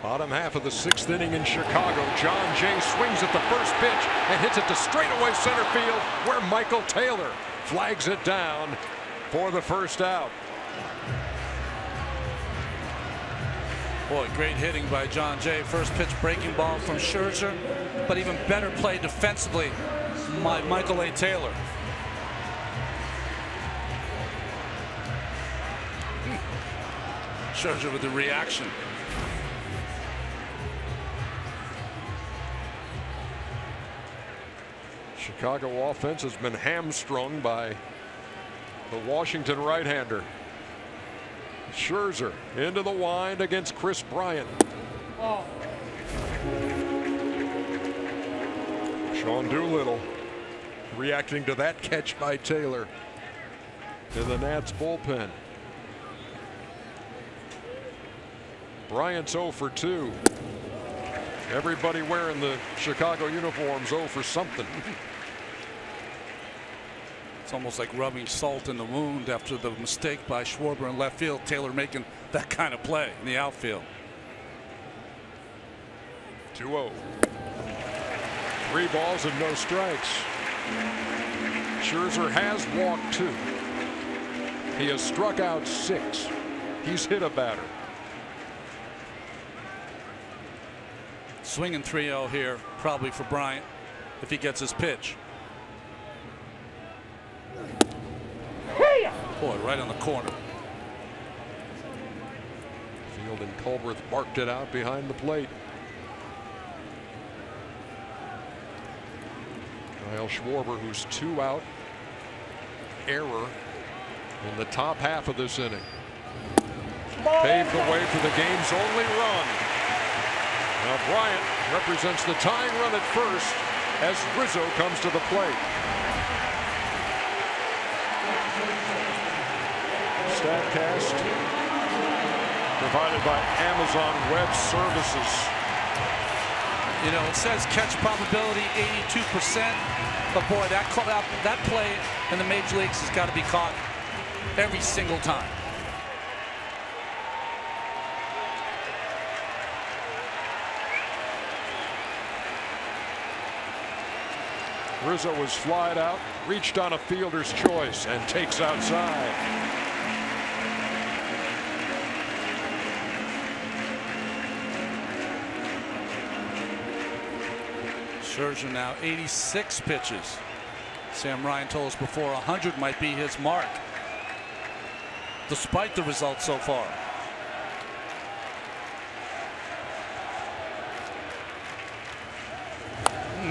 Bottom half of the 6th inning in Chicago. John Jay swings at the first pitch and hits it to straightaway center field, where Michael Taylor flags it down for the first out. Boy, great hitting by John Jay. First pitch breaking ball from Scherzer, but even better play defensively by Michael A. Taylor. Scherzer with the reaction. Chicago offense has been hamstrung by the Washington right-hander. Scherzer into the wind against Chris Bryant. Sean Doolittle reacting to that catch by Taylor in the Nats bullpen. Bryant's 0 for 2. Everybody wearing the Chicago uniforms 0 for something. It's almost like rubbing salt in the wound after the mistake by Schwarber in left field. Taylor making that kind of play in the outfield. 2-0. 3 balls and no strikes. Scherzer has walked 2. He has struck out 6. He's hit a batter. Swinging 3-0 here, probably for Bryant if he gets his pitch. Boy, right on the corner. Field and Culberth barked it out behind the plate. Kyle Schwarber, who's 2 out. Error in the top half of this inning. Paved the way for the game's only run. Now Bryant represents the tying run at first as Rizzo comes to the plate. Statcast provided by Amazon Web Services. You know, it says catch probability 82%, but boy, that play in the major leagues has got to be caught every single time. Rizzo was flied out, reached on a fielder's choice, and takes outside. Scherzer now 86 pitches. Sam Ryan told us before 100 might be his mark, despite the results so far.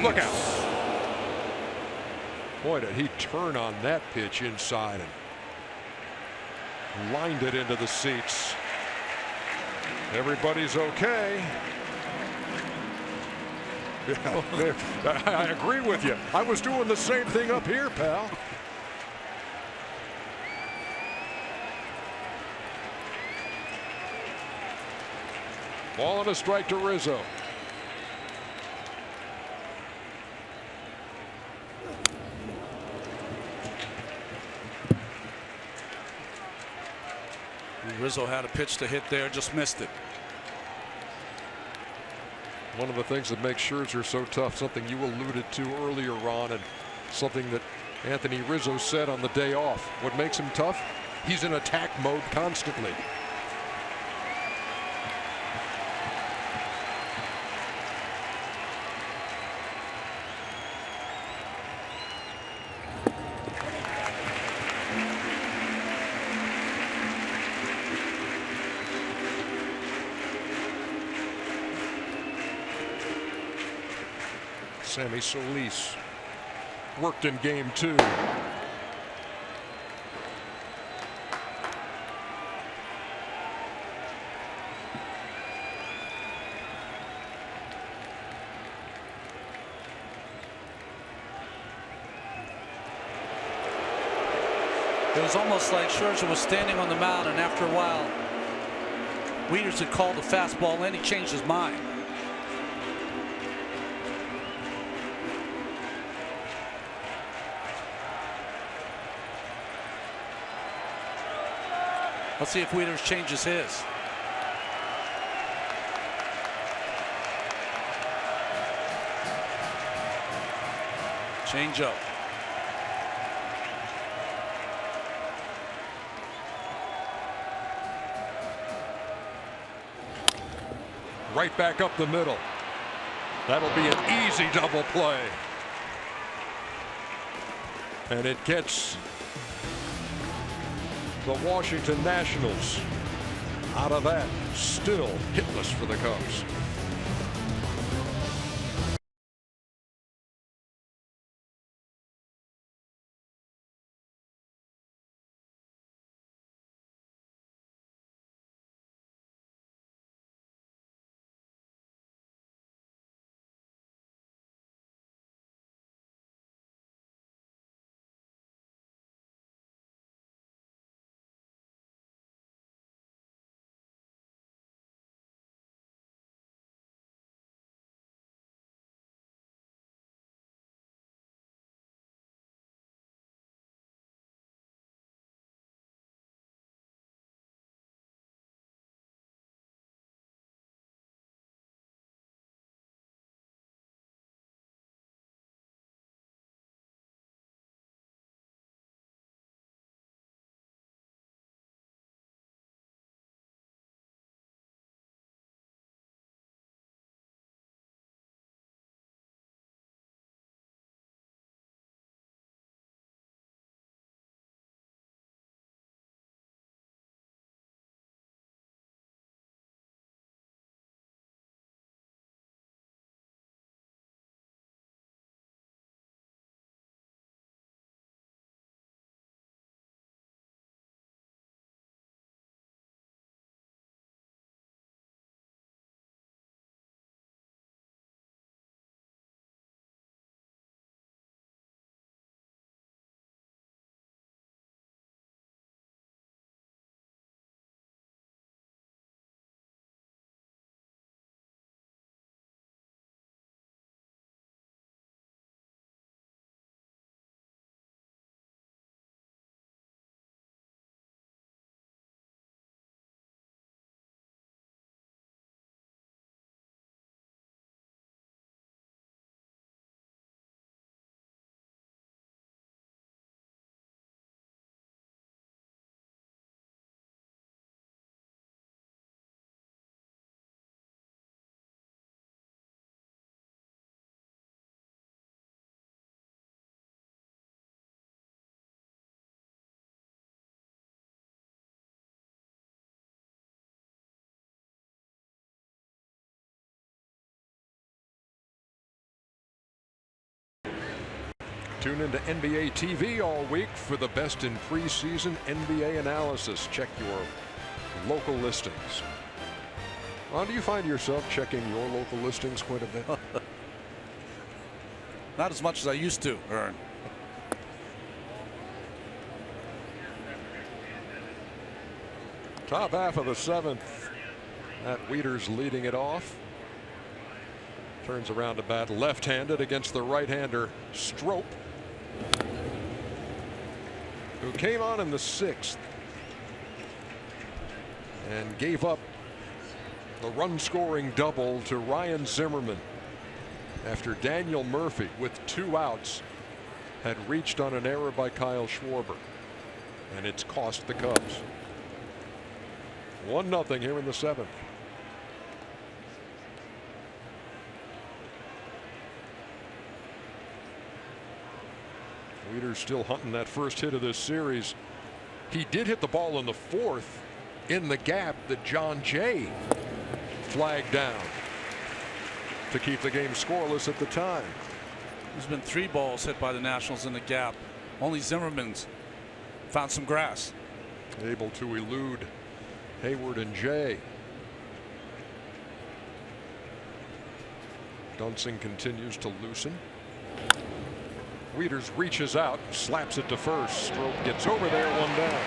Look out. Boy, did he turn on that pitch inside and lined it into the seats. Everybody's okay. Yeah, I agree with you. I was doing the same thing up here, pal. Ball and a strike to Rizzo. Rizzo had a pitch to hit there, just missed it. One of the things that makes Scherzer so tough, something you alluded to earlier, Ron, and something that Anthony Rizzo said on the day off. What makes him tough? He's in attack mode constantly. Sammy Solis worked in game 2. It was almost like Scherzer was standing on the mound, and after a while, Wieters had called a fastball, and then he changed his mind. Let's see if Wieters changes his. Change up. Right back up the middle. That'll be an easy double play. And it gets the Washington Nationals out of that, still hitless for the Cubs. Tune into NBA TV all week for the best in preseason NBA analysis. Check your local listings. Ron, do you find yourself checking your local listings quite a bit? Not as much as I used to, Ern. Top half of the 7th. Matt Wieters leading it off. Turns around to bat left-handed against the right-hander Strop, who came on in the 6th and gave up the run-scoring double to Ryan Zimmerman after Daniel Murphy, with 2 outs, had reached on an error by Kyle Schwarber, and it's cost the Cubs 1-0 here in the 7th. Wieters still hunting that first hit of this series. He did hit the ball in the 4th in the gap that John Jay flagged down to keep the game scoreless at the time. There's been 3 balls hit by the Nationals in the gap. Only Zimmerman's found some grass. Able to elude Heyward and Jay. Dunsing continues to loosen. Wieters reaches out, slaps it to first. Strop gets over there, 1 down.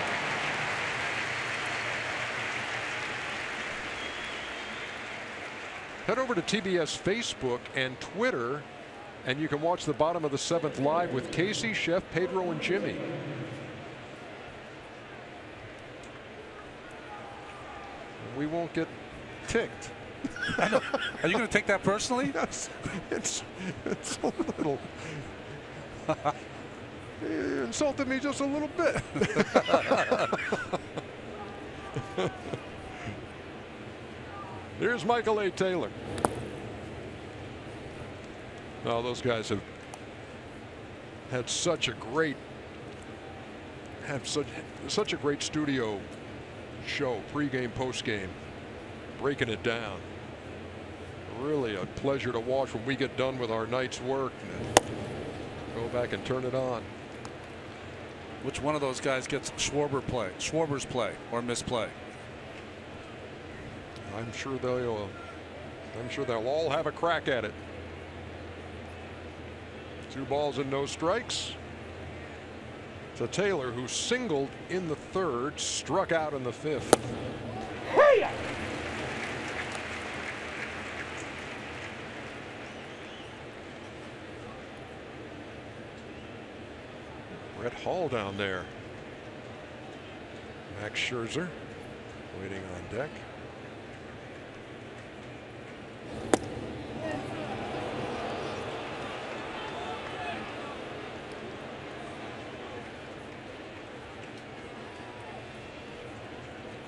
Head over to TBS Facebook and Twitter, and you can watch the bottom of the 7th live with Casey, Chef, Pedro, and Jimmy. We won't get ticked. I know. Are you going to take that personally? Yes. It's a little. He insulted me just a little bit. Here's Michael A. Taylor. Oh, those guys have had such a great studio show, pregame, postgame, breaking it down. Really a pleasure to watch when we get done with our night's work. Go back and turn it on. Which one of those guys gets Schwarber's play or misplay? I'm sure they'll all have a crack at it. 2 balls and no strikes. To Taylor, who singled in the 3rd, struck out in the 5th. Hey! Brett Hall down there. Max Scherzer waiting on deck.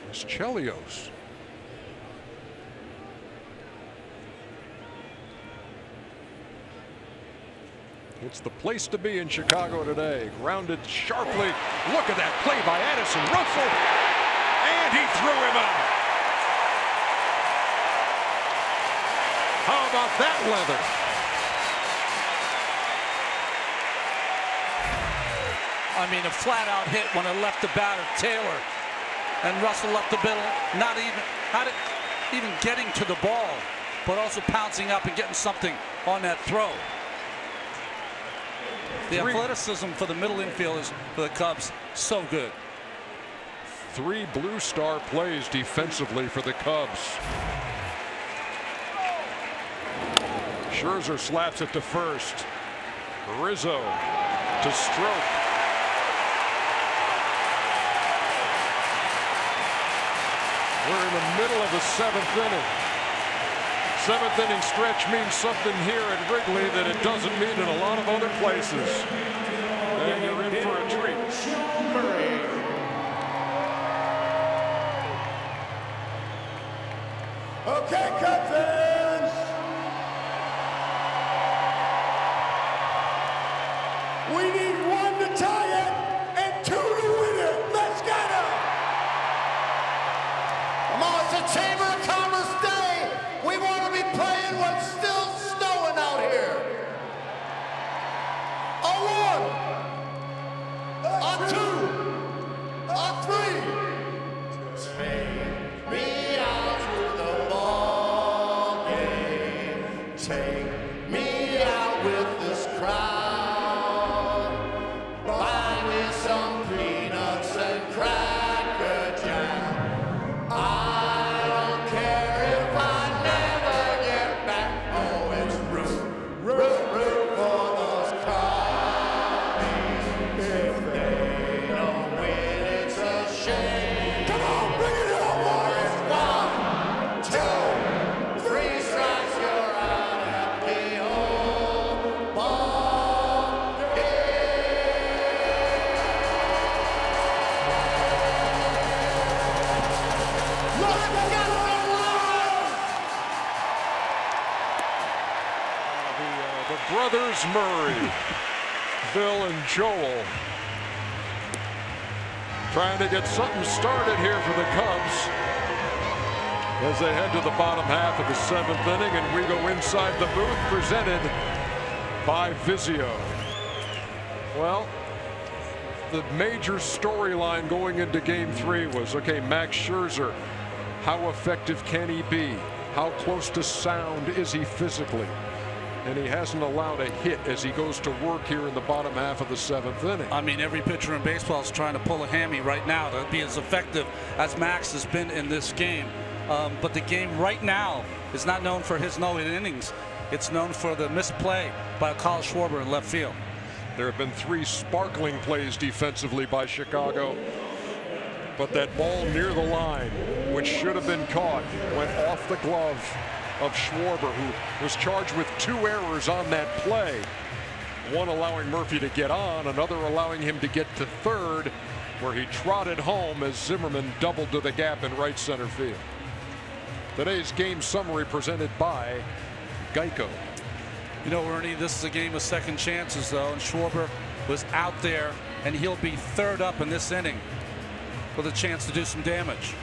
It's Chelios. It's the place to be in Chicago today. Grounded sharply. Look at that play by Addison Russell. And he threw him out. How about that leather? I mean, a flat out hit when it left the batter, Taylor, and Russell left the middle, not even getting to the ball, but also pouncing up and getting something on that throw. The athleticism for the middle infield is for the Cubs so good. 3 Blue Star plays defensively for the Cubs. Scherzer slaps it to first. Rizzo to Strop. We're in the middle of the 7th inning. 7th inning stretch means something here at Wrigley that it doesn't mean in a lot of other places. And you're in for a treat. Okay, Cub fans. We need 1 to tie it and 2 to win it. Let's get it. Come on, it's a Chamber of Commerce day. We want to be playing what's still snowing out here. A 1, brothers Murray, Bill and Joel, trying to get something started here for the Cubs as they head to the bottom half of the 7th inning, and we go inside the booth, presented by Vizio. Well, the major storyline going into Game 3 was, okay, Max Scherzer, how effective can he be? How close to sound is he physically? And he hasn't allowed a hit as he goes to work here in the bottom half of the 7th inning. I mean, every pitcher in baseball is trying to pull a hammy right now to be as effective as Max has been in this game. But the game right now is not known for his no-hit innings. It's known for the misplay by Kyle Schwarber in left field. There have been 3 sparkling plays defensively by Chicago, but that ball near the line, which should have been caught, went off the glove of Schwarber, who was charged with 2 errors on that play. One allowing Murphy to get on, another allowing him to get to third, where he trotted home as Zimmerman doubled to the gap in right center field. Today's game summary presented by Geico. You know, Ernie, this is a game of second chances, though, and Schwarber was out there, and he'll be third up in this inning with a chance to do some damage.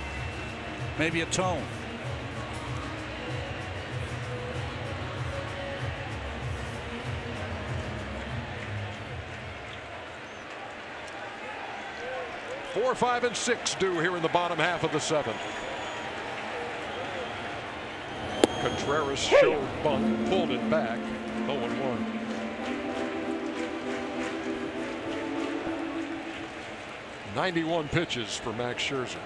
Maybe a tone. Four, 5, and 6 due here in the bottom half of the 7th. Contreras showed bunt, pulled it back, 0-1. "91 pitches for Max Scherzer.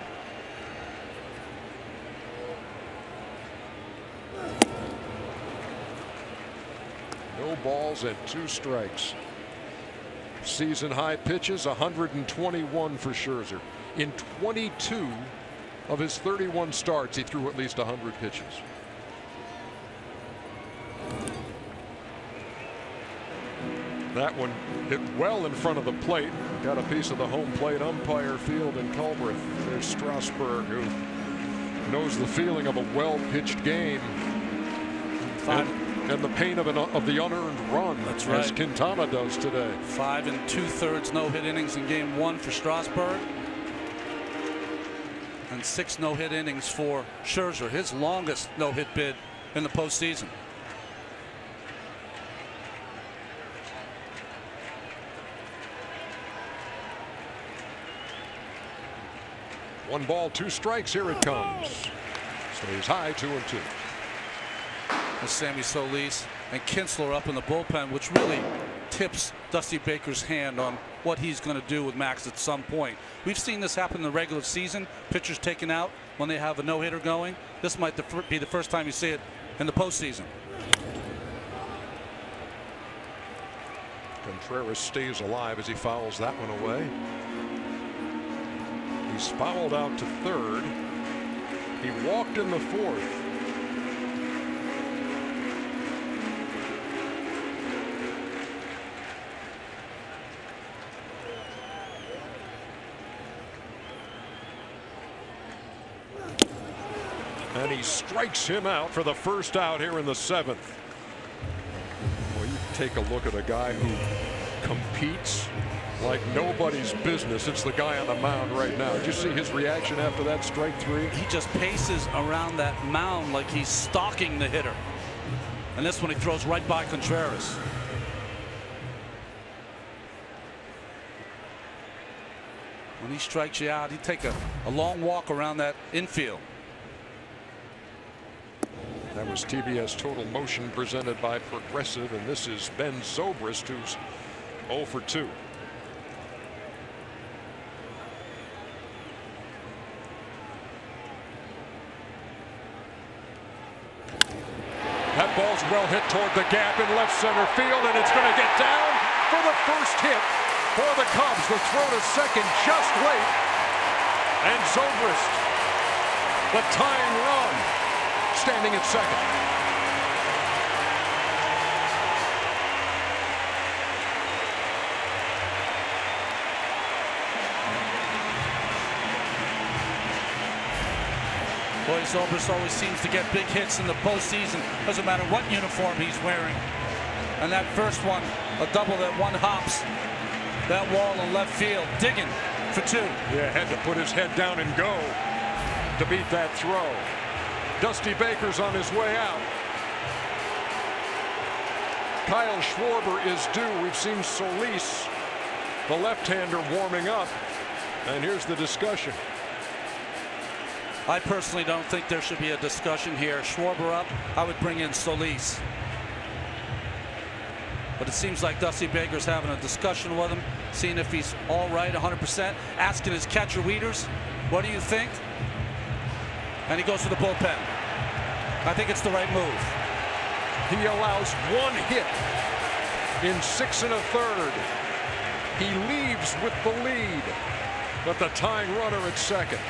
No balls and 2 strikes. Season high pitches, 121 for Scherzer. In 22 of his 31 starts, he threw at least 100 pitches. That one hit well in front of the plate. Got a piece of the home plate umpire field in Culbreth. There's Strasburg, who knows the feeling of a well-pitched game. And the pain of the unearned run. That's right. As Quintana does today. 5 2/3 no-hit innings in Game 1 for Strasburg. And 6 no-hit innings for Scherzer, his longest no-hit bid in the postseason. One ball, 2 strikes. Here it comes. Stays high, 2-2. With Sammy Solis and Kinsler up in the bullpen, which really tips Dusty Baker's hand on what he's going to do with Max at some point. We've seen this happen in the regular season. Pitchers taken out when they have a no-hitter going. This might be the first time you see it in the postseason. Contreras stays alive as he fouls that one away. He's fouled out to third. He walked in the 4th. And he strikes him out for the first out here in the 7th. Well, you take a look at a guy who competes like nobody's business. It's the guy on the mound right now. Did you see his reaction after that strike 3? He just paces around that mound like he's stalking the hitter. And this one he throws right by Contreras. When he strikes you out, he'd take a long walk around that infield. That was TBS Total Motion presented by Progressive, and this is Ben Zobrist, who's 0 for 2. That ball's well hit toward the gap in left center field, and it's going to get down for the first hit for the Cubs. The throw to second just late, and Zobrist, the tying run, standing at second. Boy, Zobrist always seems to get big hits in the postseason. Doesn't matter what uniform he's wearing. And that first one, a double that one hops that wall in left field, digging for 2. Yeah, had to put his head down and go to beat that throw. Dusty Baker's on his way out. Kyle Schwarber is due. We've seen Solis, the left-hander, warming up. And here's the discussion. I personally don't think there should be a discussion here. Schwarber up, I would bring in Solis. But it seems like Dusty Baker's having a discussion with him, seeing if he's all right, 100%, asking his catcher Wieters, what do you think? And he goes to the bullpen. I think it's the right move. He allows 1 hit in 6 1/3. He leaves with the lead, but the tying runner at second.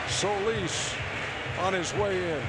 Solis on his way in.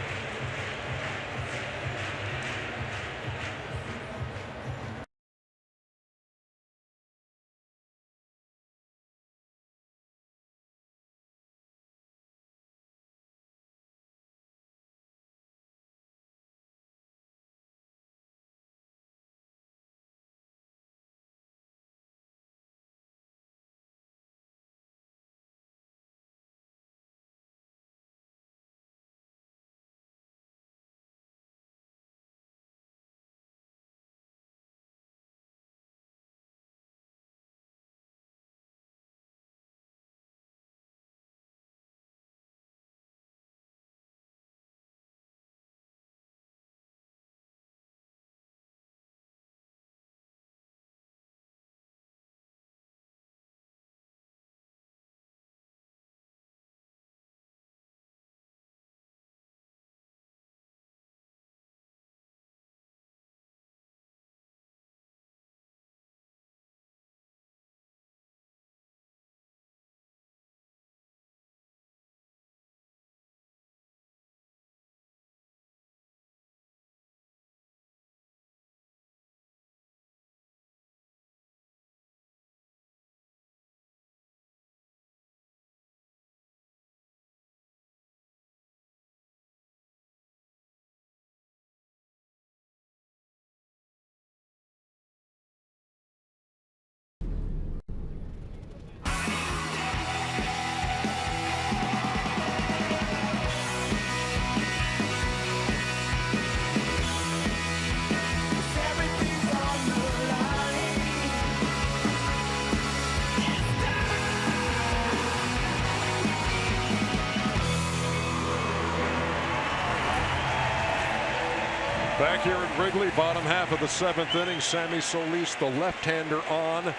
Back here at Wrigley, bottom half of the 7th inning, Sammy Solis, the left-hander, on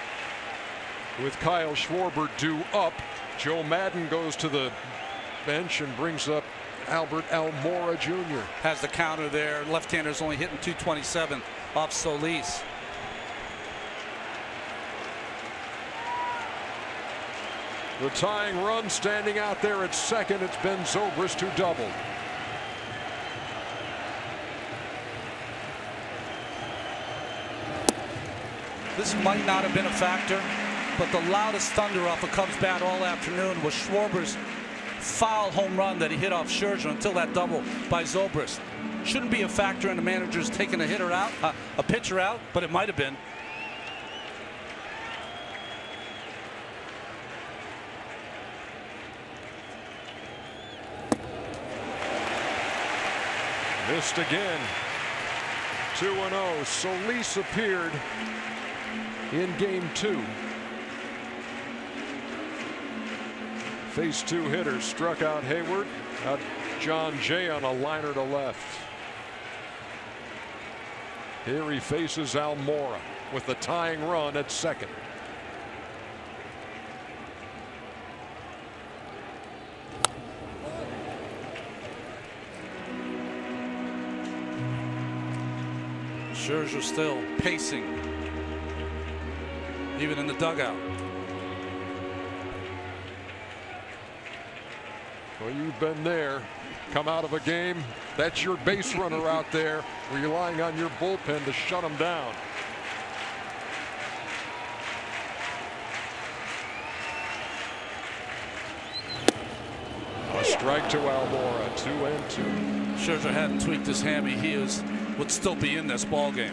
with Kyle Schwarber due up. Joe Madden goes to the bench and brings up Albert Almora Jr. Has the counter there. Left-hander's only hitting .227 off Solis. The tying run standing out there at second. It's Ben Zobrist who doubled. This might not have been a factor, but the loudest thunder off of Cubs bat all afternoon was Schwarber's foul home run that he hit off Scherzer until that double by Zobrist. Shouldn't be a factor in the manager's taking a hitter out, a pitcher out, but it might have been. Missed again. 2-0. Solis appeared in game 2. Faced 2 hitters, struck out Heyward, out John Jay on a liner to left. Here he faces Almora with the tying run at second. Scherzer still pacing, even in the dugout. Well, you've been there. Come out of a game, that's your base runner out there, relying on your bullpen to shut him down. A Strike to Almora, 2-2. Scherzer hadn't tweaked his hammy. He would still be in this ball game.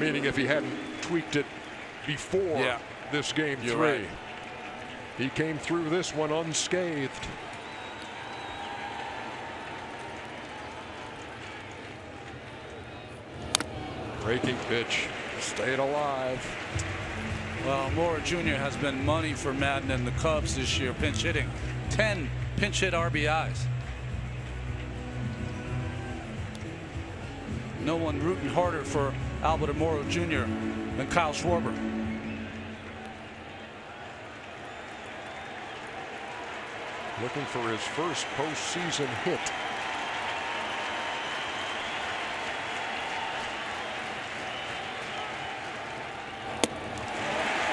Meaning if he hadn't tweaked it before this game 3. Right. He came through this one unscathed. Breaking pitch, stayed alive. Well, Mora Jr. has been money for Madden and the Cubs this year, pinch hitting. 10 pinch hit RBIs. No one rooting harder for Albert Mora Jr. than Kyle Schwarber. Looking for his first postseason hit.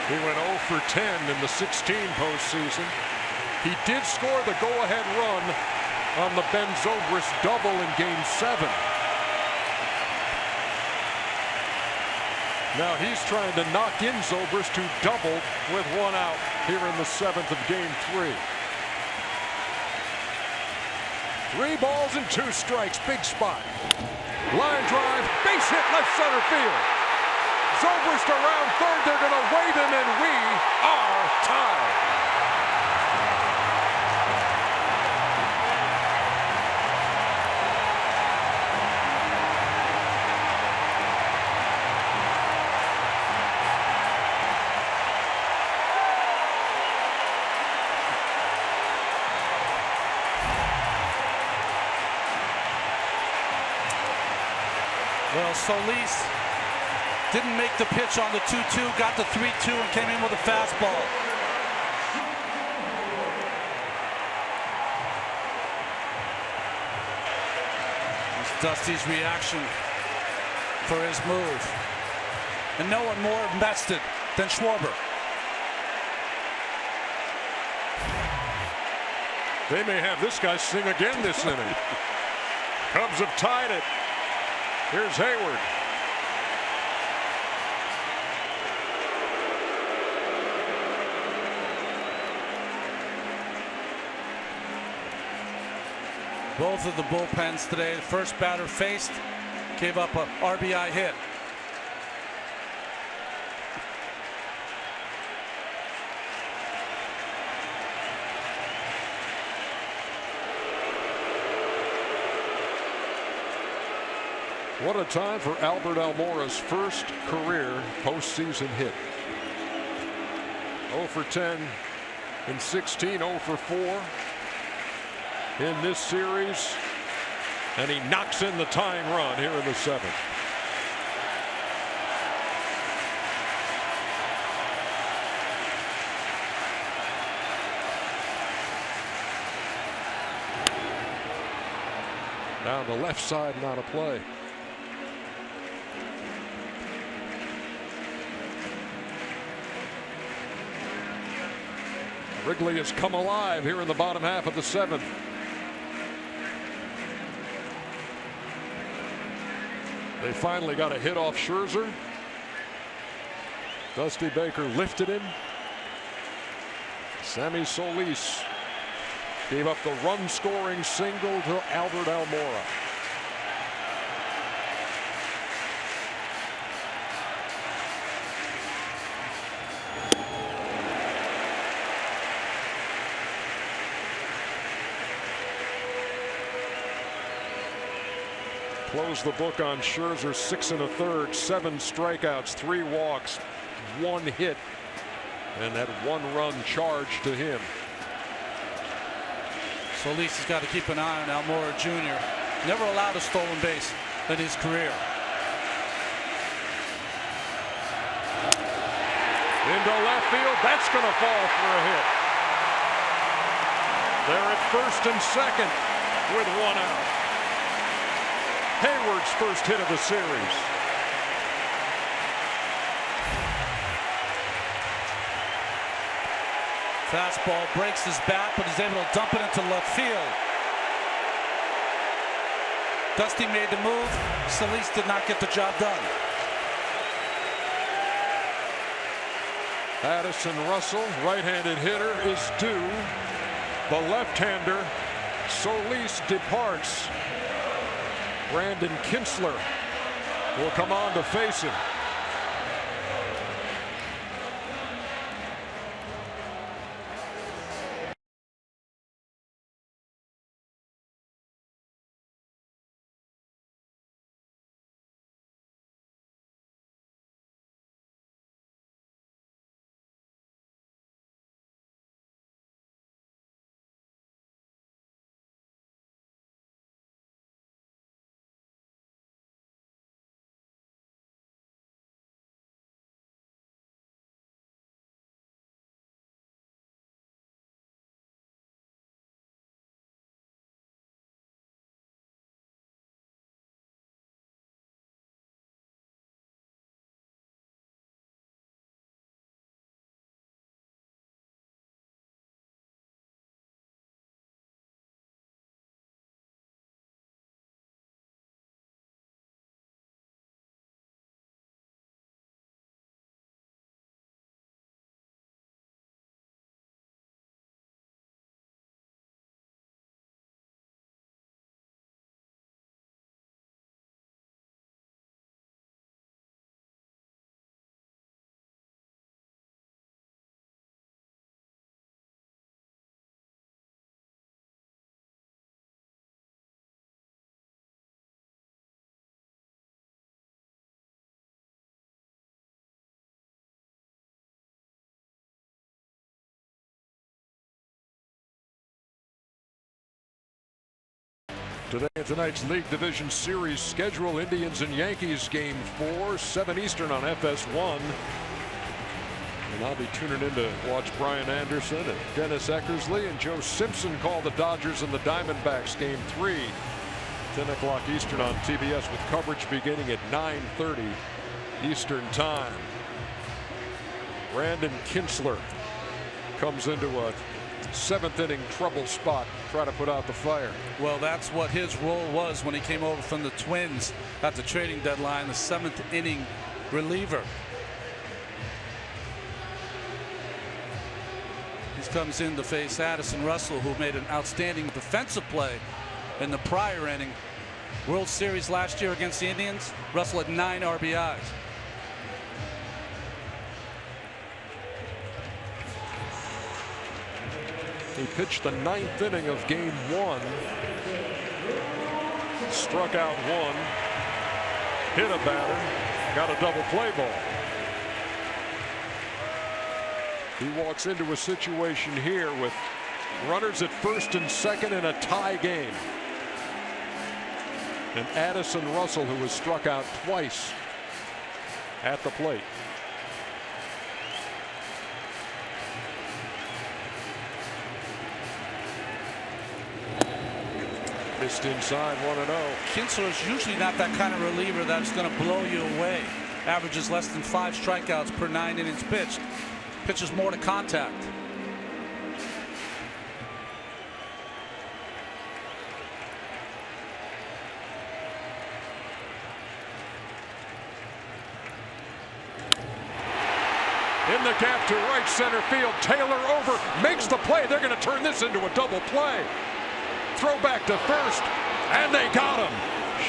He went 0 for 10 in the 16 postseason. He did score the go-ahead run on the Ben Zobrist double in Game 7. Now he's trying to knock in Zobrist, who doubled with 1 out here in the 7th of Game 3. 3 balls and 2 strikes. Big spot. Line drive. Base hit left center field. Zobrist around third. They're going to wave him, and we are tied. Well, Solis didn't make the pitch on the 2-2, got the 3-2, and came in with a fastball. It's Dusty's reaction for his move. And no one more invested than Schwarber. They may have this guy sing again this inning. Cubs have tied it. Here's Heyward. Both of the bullpens today. The first batter faced gave up a RBI hit. What a time for Albert Almora's first career postseason hit. 0 for 10 in 16, 0 for 4 in this series, and he knocks in the tying run here in the 7th. Now the left side, not a play. Wrigley has come alive here in the bottom half of the 7th. They finally got a hit off Scherzer. Dusty Baker lifted him. Sammy Solis gave up the run-scoring single to Albert Almora. Close the book on Scherzer, 6 1/3, 7 strikeouts, 3 walks, 1 hit, and that 1-run charge to him. Solis has got to keep an eye on Almora Jr. Never allowed a stolen base in his career. Into left field, that's going to fall for a hit. They're at first and second with 1 out. Heyward's first hit of the series. Fastball breaks his bat, but is able to dump it into left field. Dusty made the move. Solis did not get the job done. Addison Russell, right-handed hitter, is due. The left-hander, Solis, departs. Brandon Kintzler will come on to face him. Tonight's League Division Series schedule: Indians and Yankees Game 4, 7 Eastern on FS1. And I'll be tuning in to watch Brian Anderson and Dennis Eckersley and Joe Simpson call the Dodgers and the Diamondbacks Game 3. 10 o'clock Eastern on TBS, with coverage beginning at 9:30 Eastern Time. Brandon Kintzler comes into a 7th inning trouble spot, try to put out the fire. Well, that's what his role was when he came over from the Twins at the trading deadline, the 7th inning reliever. He comes in to face Addison Russell, who made an outstanding defensive play in the prior inning. World Series last year against the Indians, Russell had 9 RBIs. He pitched the 9th inning of Game 1. Struck out 1. Hit a batter. Got a double play ball. He walks into a situation here with runners at first and second in a tie game. And Addison Russell, who was struck out twice at the plate. Missed inside, 1-0. Kintzler is usually not that kind of reliever that's going to blow you away. Averages less than 5 strikeouts per 9 innings pitched. Pitches more to contact. In the gap to right center field. Taylor over, makes the play. They're going to turn this into a double play. Throw back to first, and they got him.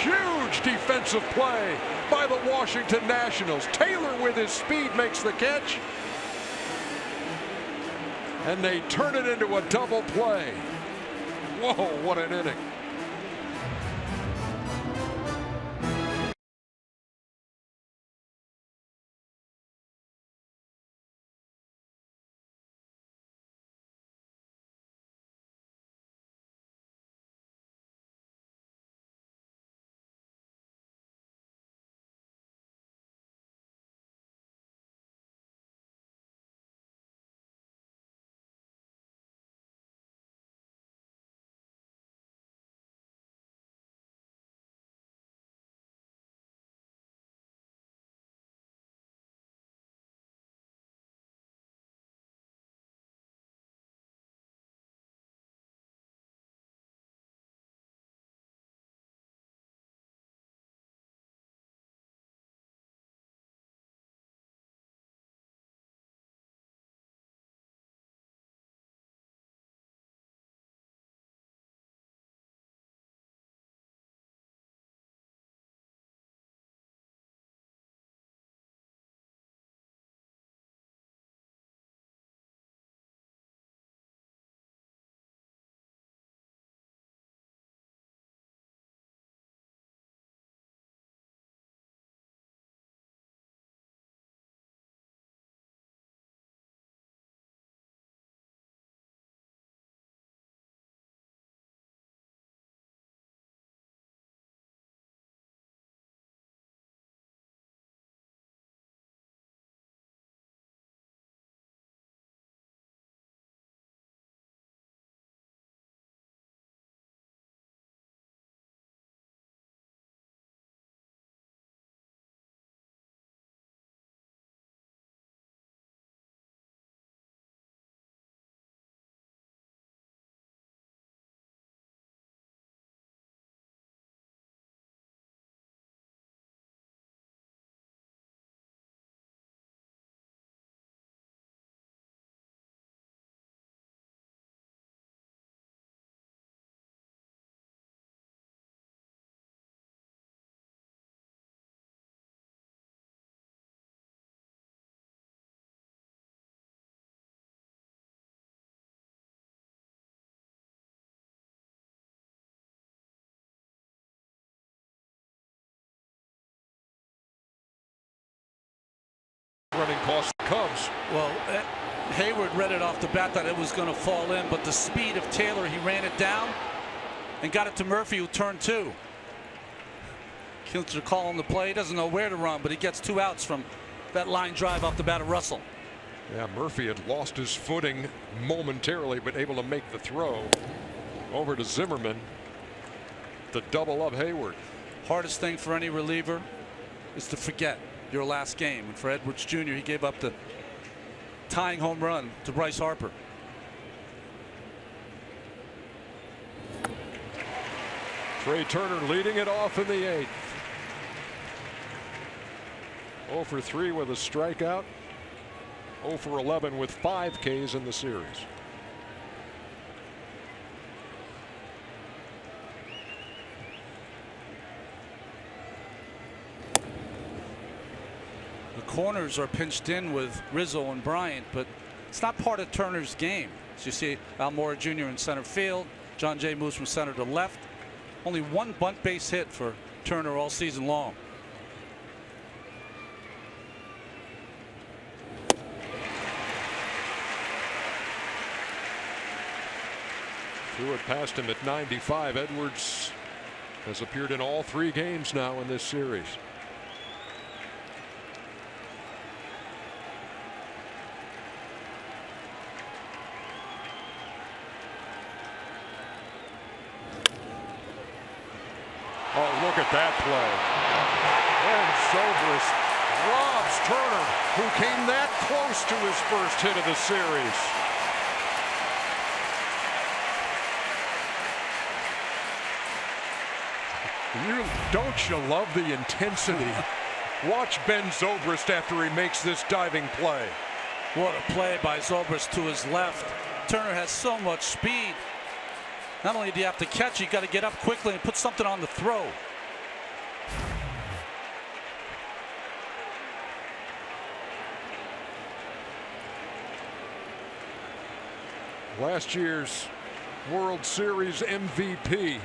Huge defensive play by the Washington Nationals. Taylor, with his speed, makes the catch. And they turn it into a double play. Whoa, what an inning. running cost the Cubs. Well, Heyward read it off the bat that it was going to fall in, but the speed of Taylor, he ran it down and got it to Murphy, who turned two. Kilter calling the play. He doesn't know where to run, but he gets 2 outs from that line drive off the bat of Russell. Yeah, Murphy had lost his footing momentarily, but able to make the throw over to Zimmerman. The double of Heyward. Hardest thing for any reliever is to forget your last game. And for Edwards Jr., he gave up the tying home run to Bryce Harper. Trey Turner leading it off in the 8th. 0 for 3 with a strikeout. 0 for 11 with 5 Ks in the series. The corners are pinched in with Rizzo and Bryant, but it's not part of Turner's game. As you see, Almora Jr. in center field. John Jay moves from center to left. Only 1 bunt base hit for Turner all season long. Threw it past him at 95. Edwards has appeared in all 3 games now in this series. Oh, look at that play. And Zobrist robs Turner, who came that close to his first hit of the series. Don't you love the intensity? Watch Ben Zobrist after he makes this diving play. What a play by Zobrist to his left. Turner has so much speed. Not only do you have to catch, you got to get up quickly and put something on the throw. Last year's World Series MVP.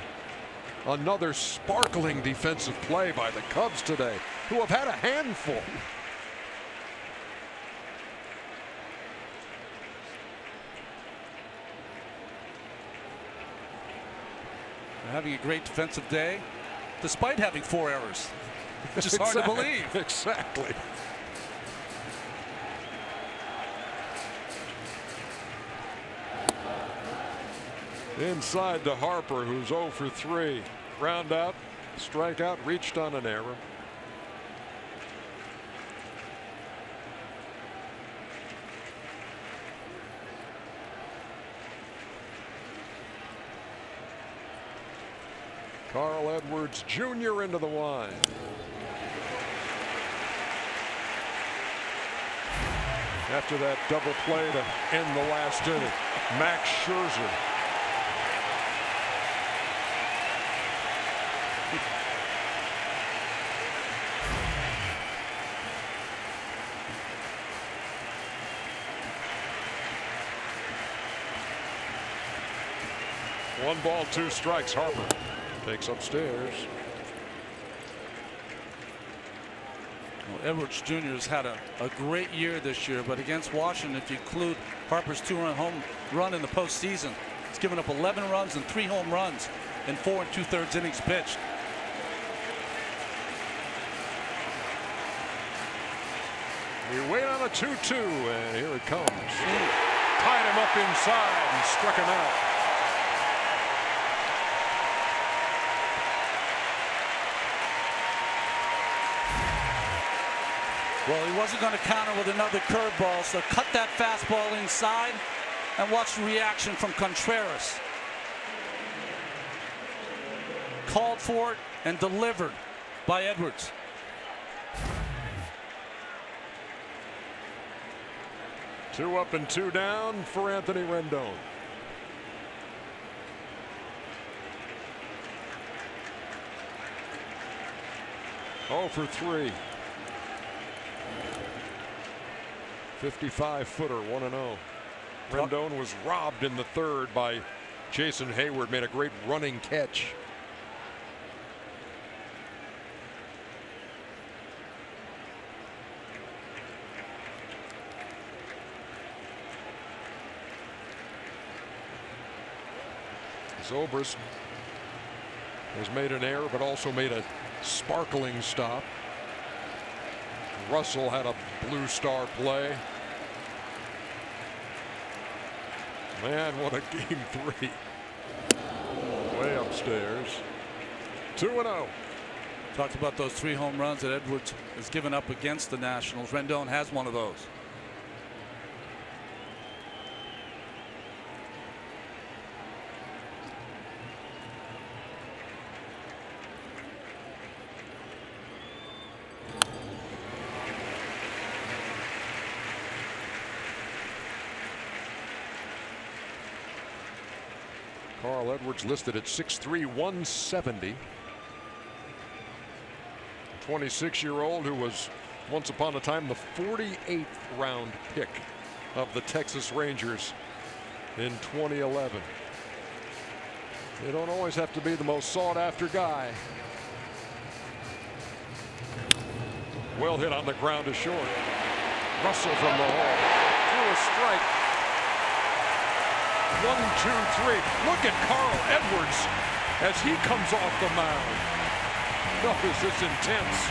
Another sparkling defensive play by the Cubs today, who have had a handful. They're having a great defensive day, despite having 4 errors. Which is hard to believe. Exactly. Inside to Harper, who's 0 for 3. Ground out, strikeout, reached on an error. Carl Edwards Jr. into the line. After that double play to end the last inning, Max Scherzer. One ball, 2 strikes. Harper takes upstairs. Well, Edwards Jr. has had a great year this year, but against Washington, if you include Harper's 2-run home run in the postseason, he's given up 11 runs and 3 home runs in 4 2/3 innings pitched. We wait on a 2-2, and here it comes. Tied him up inside and struck him out. Well, he wasn't going to counter with another curveball, so cut that fastball inside and watch the reaction from Contreras. Called for it and delivered by Edwards. Two up and 2 down for Anthony Rendon. Oh for 3. 55-footer, 1-0. Rendon was robbed in the 3rd by Jason Heyward. Made a great running catch. Zobrist has made an error, but also made a sparkling stop. Russell had a blue star play. Man, what a game 3. Way upstairs. 2-0. Talked about those 3 home runs that Edwards has given up against the Nationals. Rendon has one of those. Carl Edwards listed at 6'3", 170. 26-year-old who was once upon a time the 48th round pick of the Texas Rangers in 2011. They don't always have to be the most sought after guy. Well hit on the ground to short. Russell from the hole. Through a strike. 1, 2, 3. Look at Carl Edwards as he comes off the mound. Oh, is this intense?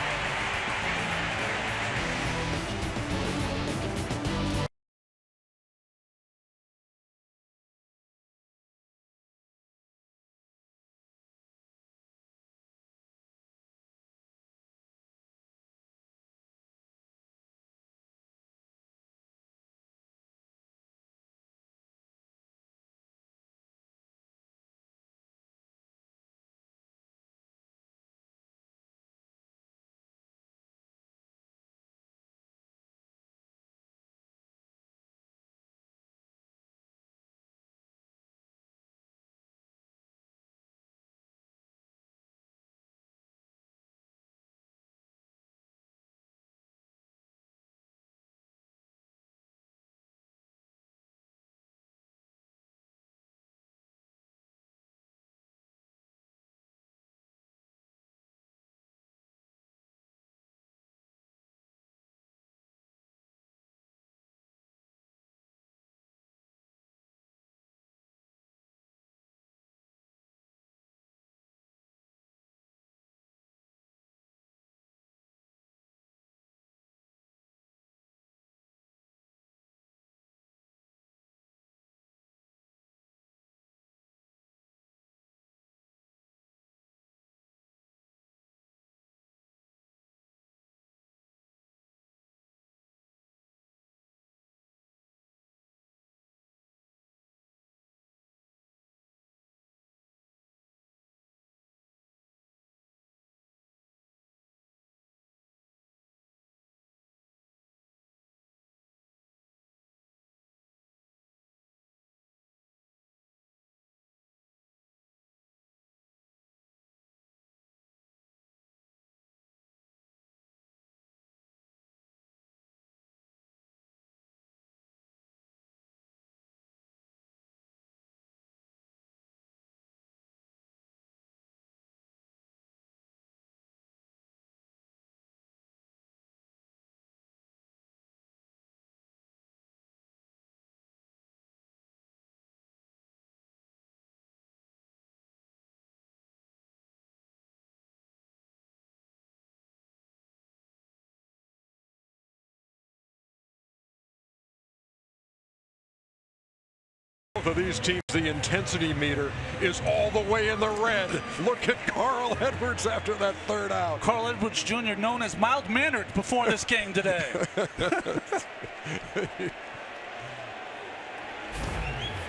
Both of these teams, the intensity meter is all the way in the red. Look at Carl Edwards after that third out. Carl Edwards Jr., known as mild-mannered before this game today.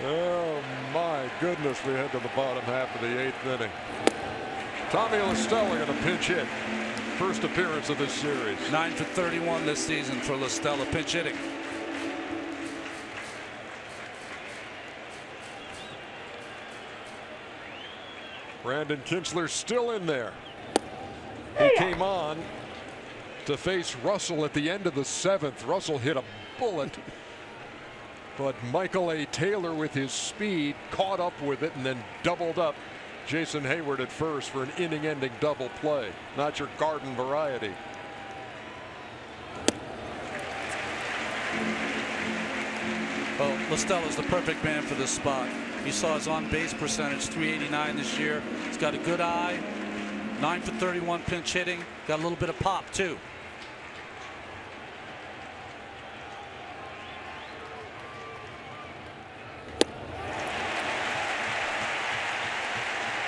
Oh my goodness, we head to the bottom half of the 8th inning. Tommy La Stella in a pinch hit. First appearance of this series. 9 for 31 this season for La Stella, pinch hitting. Brandon Kintzler still in there. He came on to face Russell at the end of the 7th. Russell hit a bullet, but Michael A. Taylor with his speed caught up with it and then doubled up Jason Heyward at first for an inning-ending double play. Not your garden variety. Well, La Stella's the perfect man for this spot. You saw his on-base percentage, 389 this year. He's got a good eye, 9 for 31 pinch hitting, got a little bit of pop too.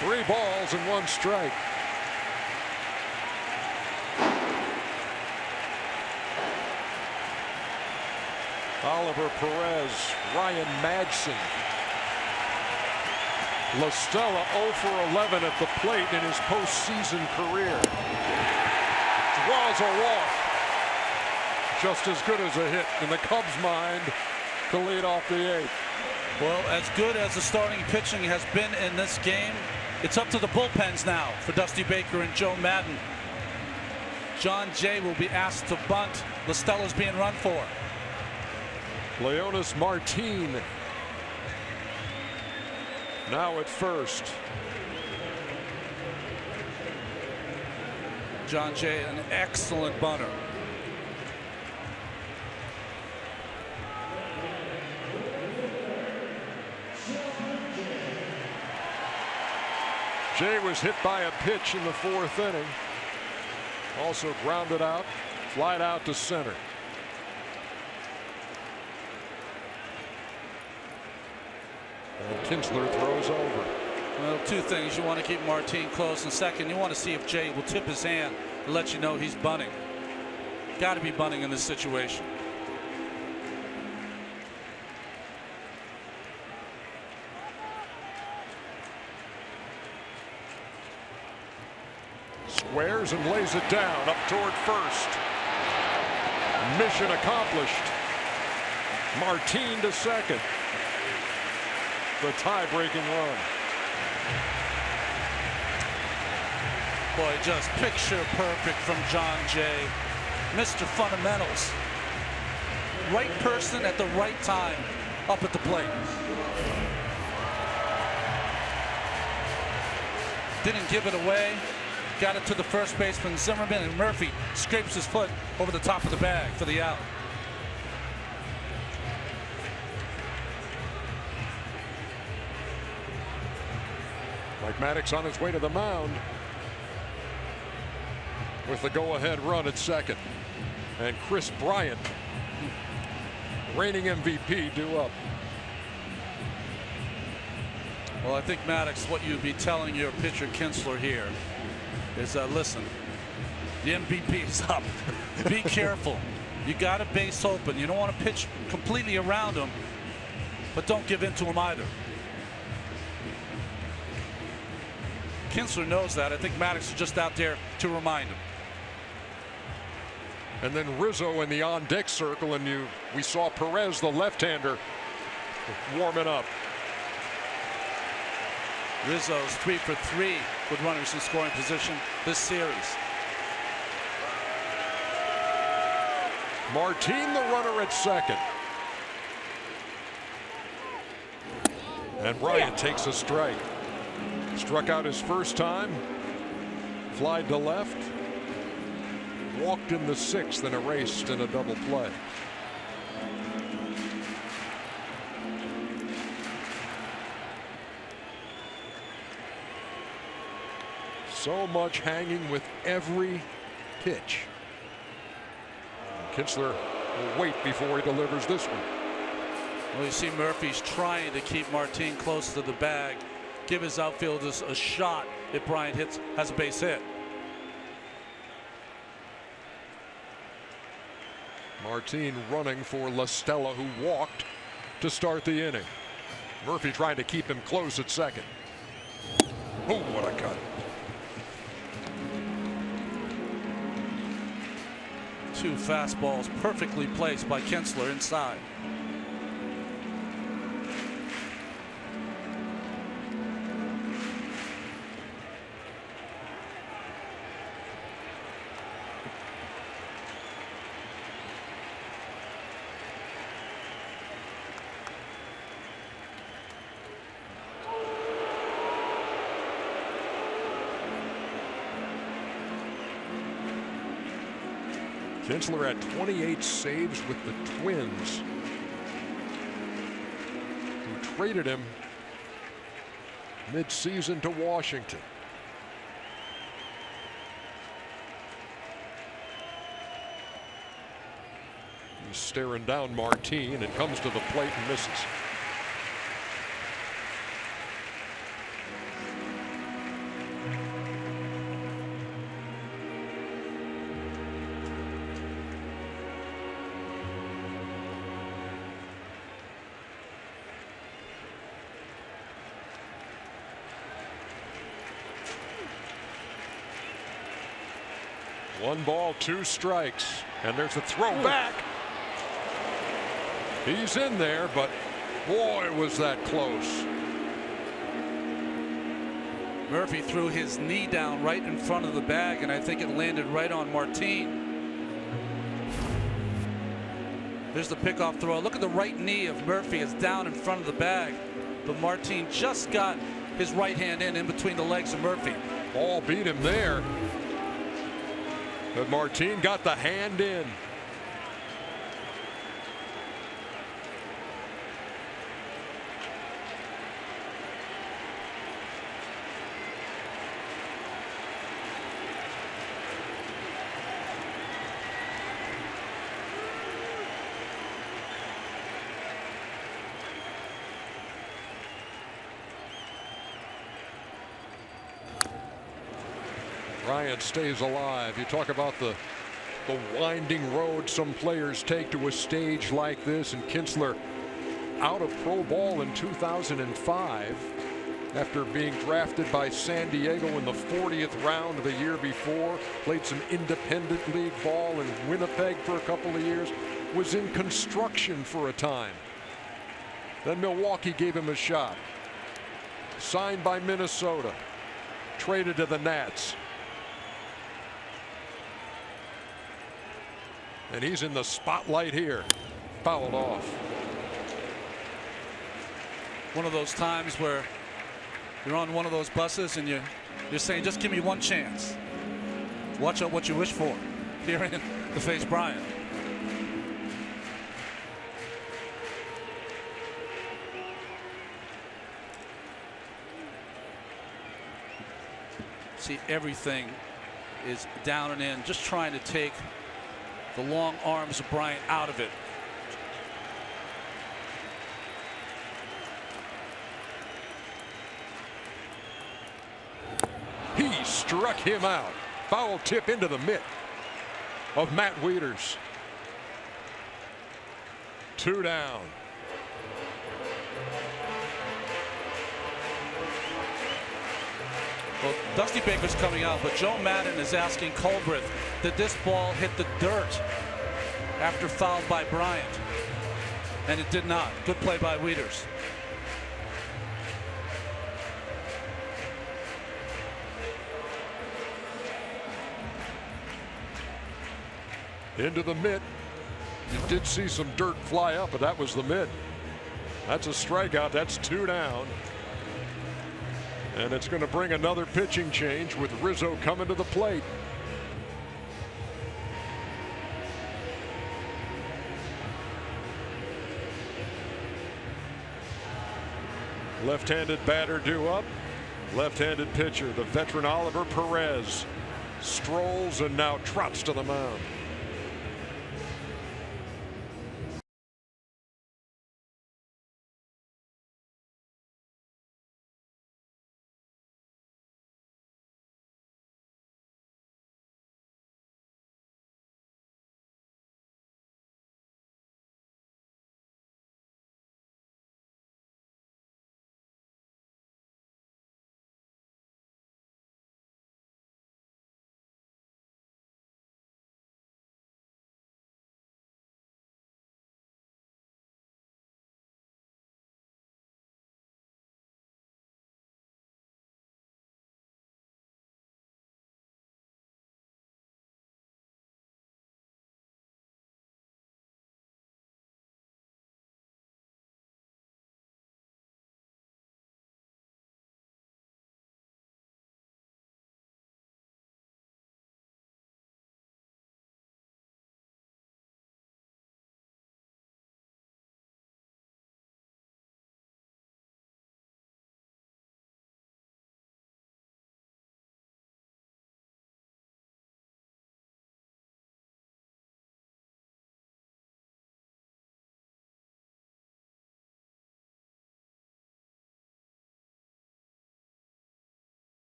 Three balls and one strike. Oliver Perez, Ryan Madsen. La Stella 0 for 11 at the plate in his postseason career. Draws a walk. Just as good as a hit in the Cubs' mind to lead off the eighth. Well, as good as the starting pitching has been in this game, it's up to the bullpens now for Dusty Baker and Joe Madden. John Jay will be asked to bunt. La Stella's being run for. Leonis Martin now at first. John Jay, an excellent bunter. Jay was hit by a pitch in the fourth inning. Also grounded out, flied out to center. And Kinsler throws over. Well, two things. You want to keep Martin close, and second, you want to see if Jay will tip his hand and let you know he's bunting. Got to be bunting in this situation. Squares and lays it down up toward first. Mission accomplished. Martin to second. The tie-breaking run. Boy, just picture perfect from John Jay. Mr. Fundamentals. Right person at the right time up at the plate. Didn't give it away. Got it to the first baseman Zimmerman, and Murphy scrapes his foot over the top of the bag for the out. Mike Maddox on his way to the mound with the go-ahead run at second. And Chris Bryant, reigning MVP, due up. Well, I think, Maddox, what you'd be telling your pitcher Kinsler here is, listen, the MVP is up. Be careful. You got a base open. You don't want to pitch completely around him, but don't give in to him either. Kinsler knows that. I think Maddox is just out there to remind him. And then Rizzo in the on-deck circle, and we saw Perez, the left-hander, warming up. Rizzo's 3 for 3 with runners in scoring position this series. Martin, the runner at second. And Bryant takes a strike. Struck out his first time. Flied to left. Walked in the sixth and erased in a double play. So much hanging with every pitch. Kinsler will wait before he delivers this one. Well, you see Murphy's trying to keep Martin close to the bag, give his outfielders a shot if Bryant has a base hit. Martin running for La Stella, who walked to start the inning. Murphy trying to keep him close at second. Oh, what a cut. Two fastballs perfectly placed by Kinsler inside. Kinsler had 28 saves with the Twins, who traded him mid-season to Washington. He's staring down Martin and comes to the plate and misses. One ball, 2 strikes, and there's a throw back. He's in there, but boy, was that close. Murphy threw his knee down right in front of the bag, and I think it landed right on Martin. There's the pickoff throw. Look at the right knee of Murphy. It's down in front of the bag, but Martin just got his right hand in between the legs of Murphy. Ball beat him there, but Martin got the hand in. Bryant stays alive. You talk about the winding road some players take to a stage like this, and Kinsler out of pro ball in 2005 after being drafted by San Diego in the 40th round of the year before. Played some independent league ball in Winnipeg for a couple of years. Was in construction for a time. Then Milwaukee gave him a shot. Signed by Minnesota. Traded to the Nats. And he's in the spotlight here. Fouled off. One of those times where you're on one of those buses and you're saying, just give me one chance. Watch out what you wish for. Here in the face Bryant. See, everything is down and in, just trying to take the long arms of Bryant out of it. He struck him out. Foul tip into the mitt of Matt Wieters. 2 down. Well, Dusty Baker's coming out, but Joe Madden is asking Colbreth, did this ball hit the dirt after fouled by Bryant? And it did not. Good play by Wieters. Into the mitt. You did see some dirt fly up, but that was the mitt. That's a strikeout. That's 2 down. And it's going to bring another pitching change with Rizzo coming to the plate. Left-handed batter due up. Left-handed pitcher, the veteran Oliver Perez, strolls and now trots to the mound.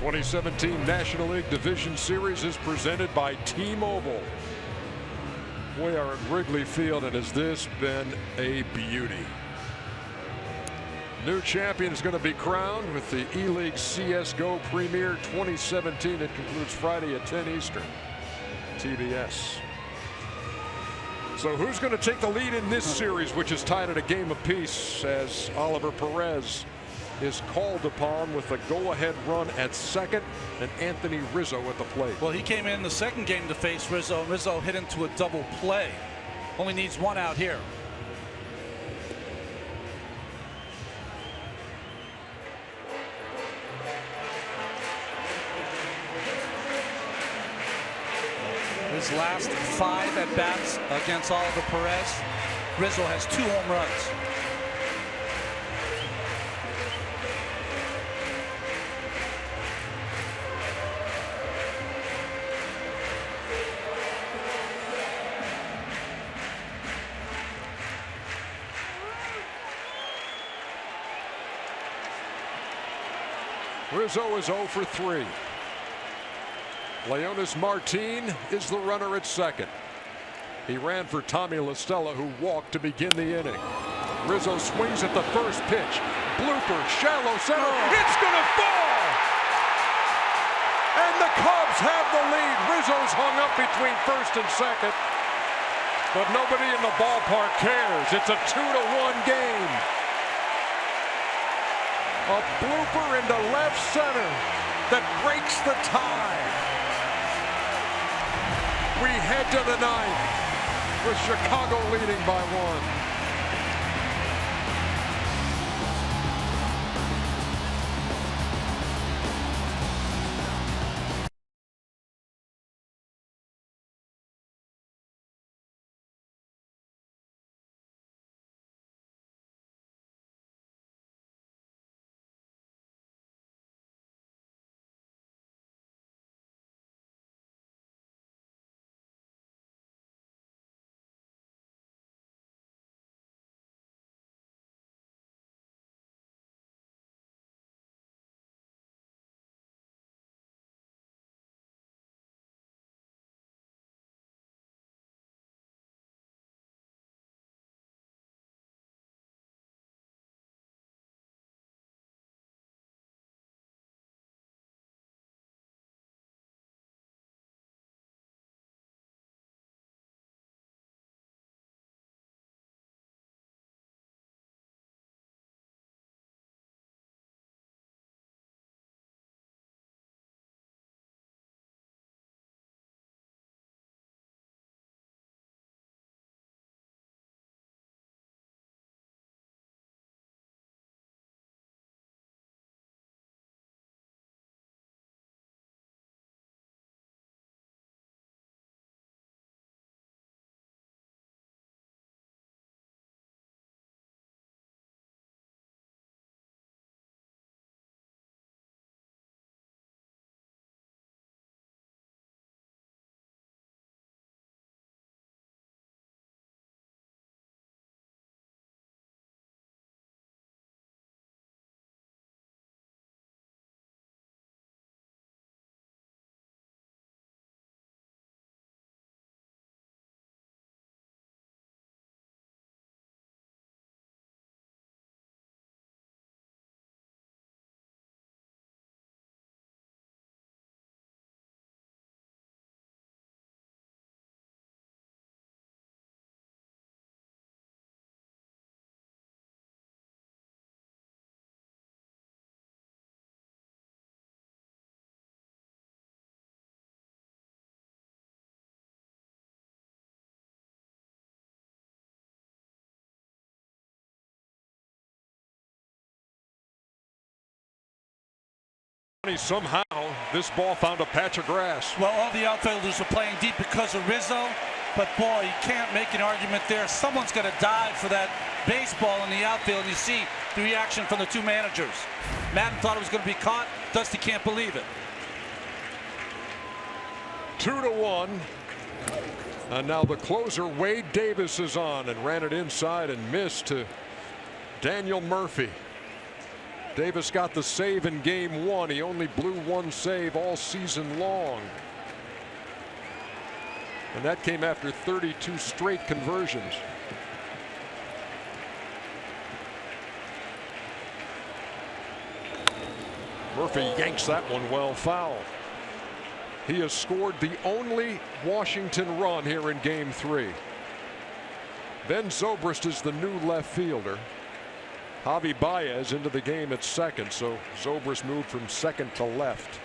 2017 National League Division Series is presented by T-Mobile. We are at Wrigley Field, and has this been a beauty? New champion is going to be crowned with the E-League CSGO Premier 2017. It concludes Friday at 10 Eastern. TBS. So who's going to take the lead in this series, which is tied at a game apiece, as Oliver Perez is called upon with a go-ahead run at second, and Anthony Rizzo at the plate. Well, he came in the second game to face Rizzo. Rizzo hit into a double play. Only needs one out here. His last 5 at-bats against Oliver Perez, Rizzo has 2 home runs. Rizzo is 0 for 3. Leonis Martin is the runner at second. He ran for Tommy La Stella, who walked to begin the inning. Rizzo swings at the first pitch. Blooper, shallow center. It's going to fall! And the Cubs have the lead. Rizzo's hung up between first and second, but nobody in the ballpark cares. It's a 2-1 game. A blooper into left center that breaks the tie. We head to the ninth with Chicago leading by 1. Somehow this ball found a patch of grass. Well, all the outfielders are playing deep because of Rizzo, but boy, you can't make an argument there. Someone's got to dive for that baseball in the outfield, and you see the reaction from the 2 managers. Madden thought it was going to be caught. Dusty can't believe it. 2-1. And now the closer, Wade Davis, is on and ran it inside and missed to Daniel Murphy. Davis got the save in game 1. He only blew 1 save all season long. And that came after 32 straight conversions. Murphy yanks that one well foul. He has scored the only Washington run here in game 3. Ben Zobrist is the new left fielder. Javi Baez into the game at second, so Zobrist moved from second to left.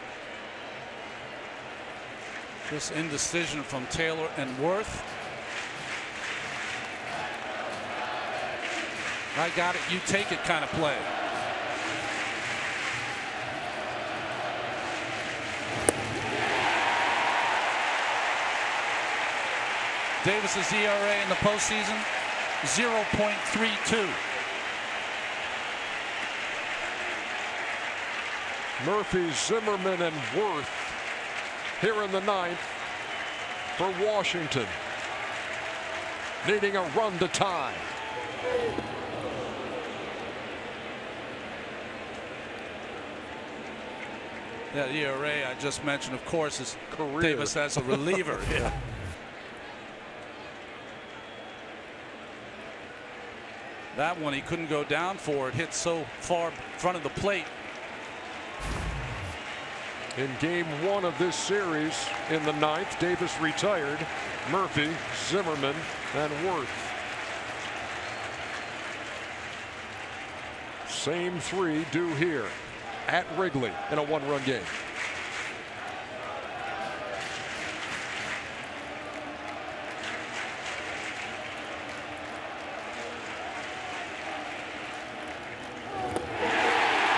Just indecision from Taylor and Worth. I got it, you take it kind of play. Davis's ERA in the postseason, 0.32. Murphy, Zimmerman, and Worth here in the 9th for Washington, needing a run to tie. That ERA I just mentioned, of course, is Davis as a reliever. Yeah. That one he couldn't go down for. It hit so far in front of the plate. In game 1 of this series, in the 9th, Davis retired. Murphy, Zimmerman, and Worth. Same 3 due here at Wrigley in a 1-run game.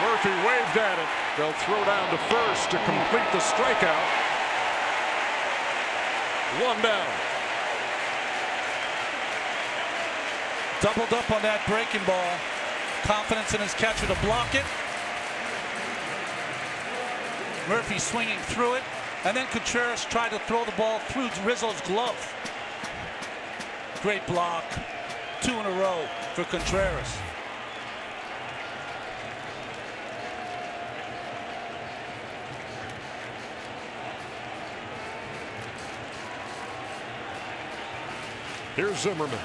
Murphy waved at it. They'll throw down to first to complete the strikeout. 1 down. Doubled up on that breaking ball. Confidence in his catcher to block it. Murphy swinging through it, and then Contreras tried to throw the ball through Rizzo's glove. Great block. 2 in a row for Contreras. Here's Zimmerman.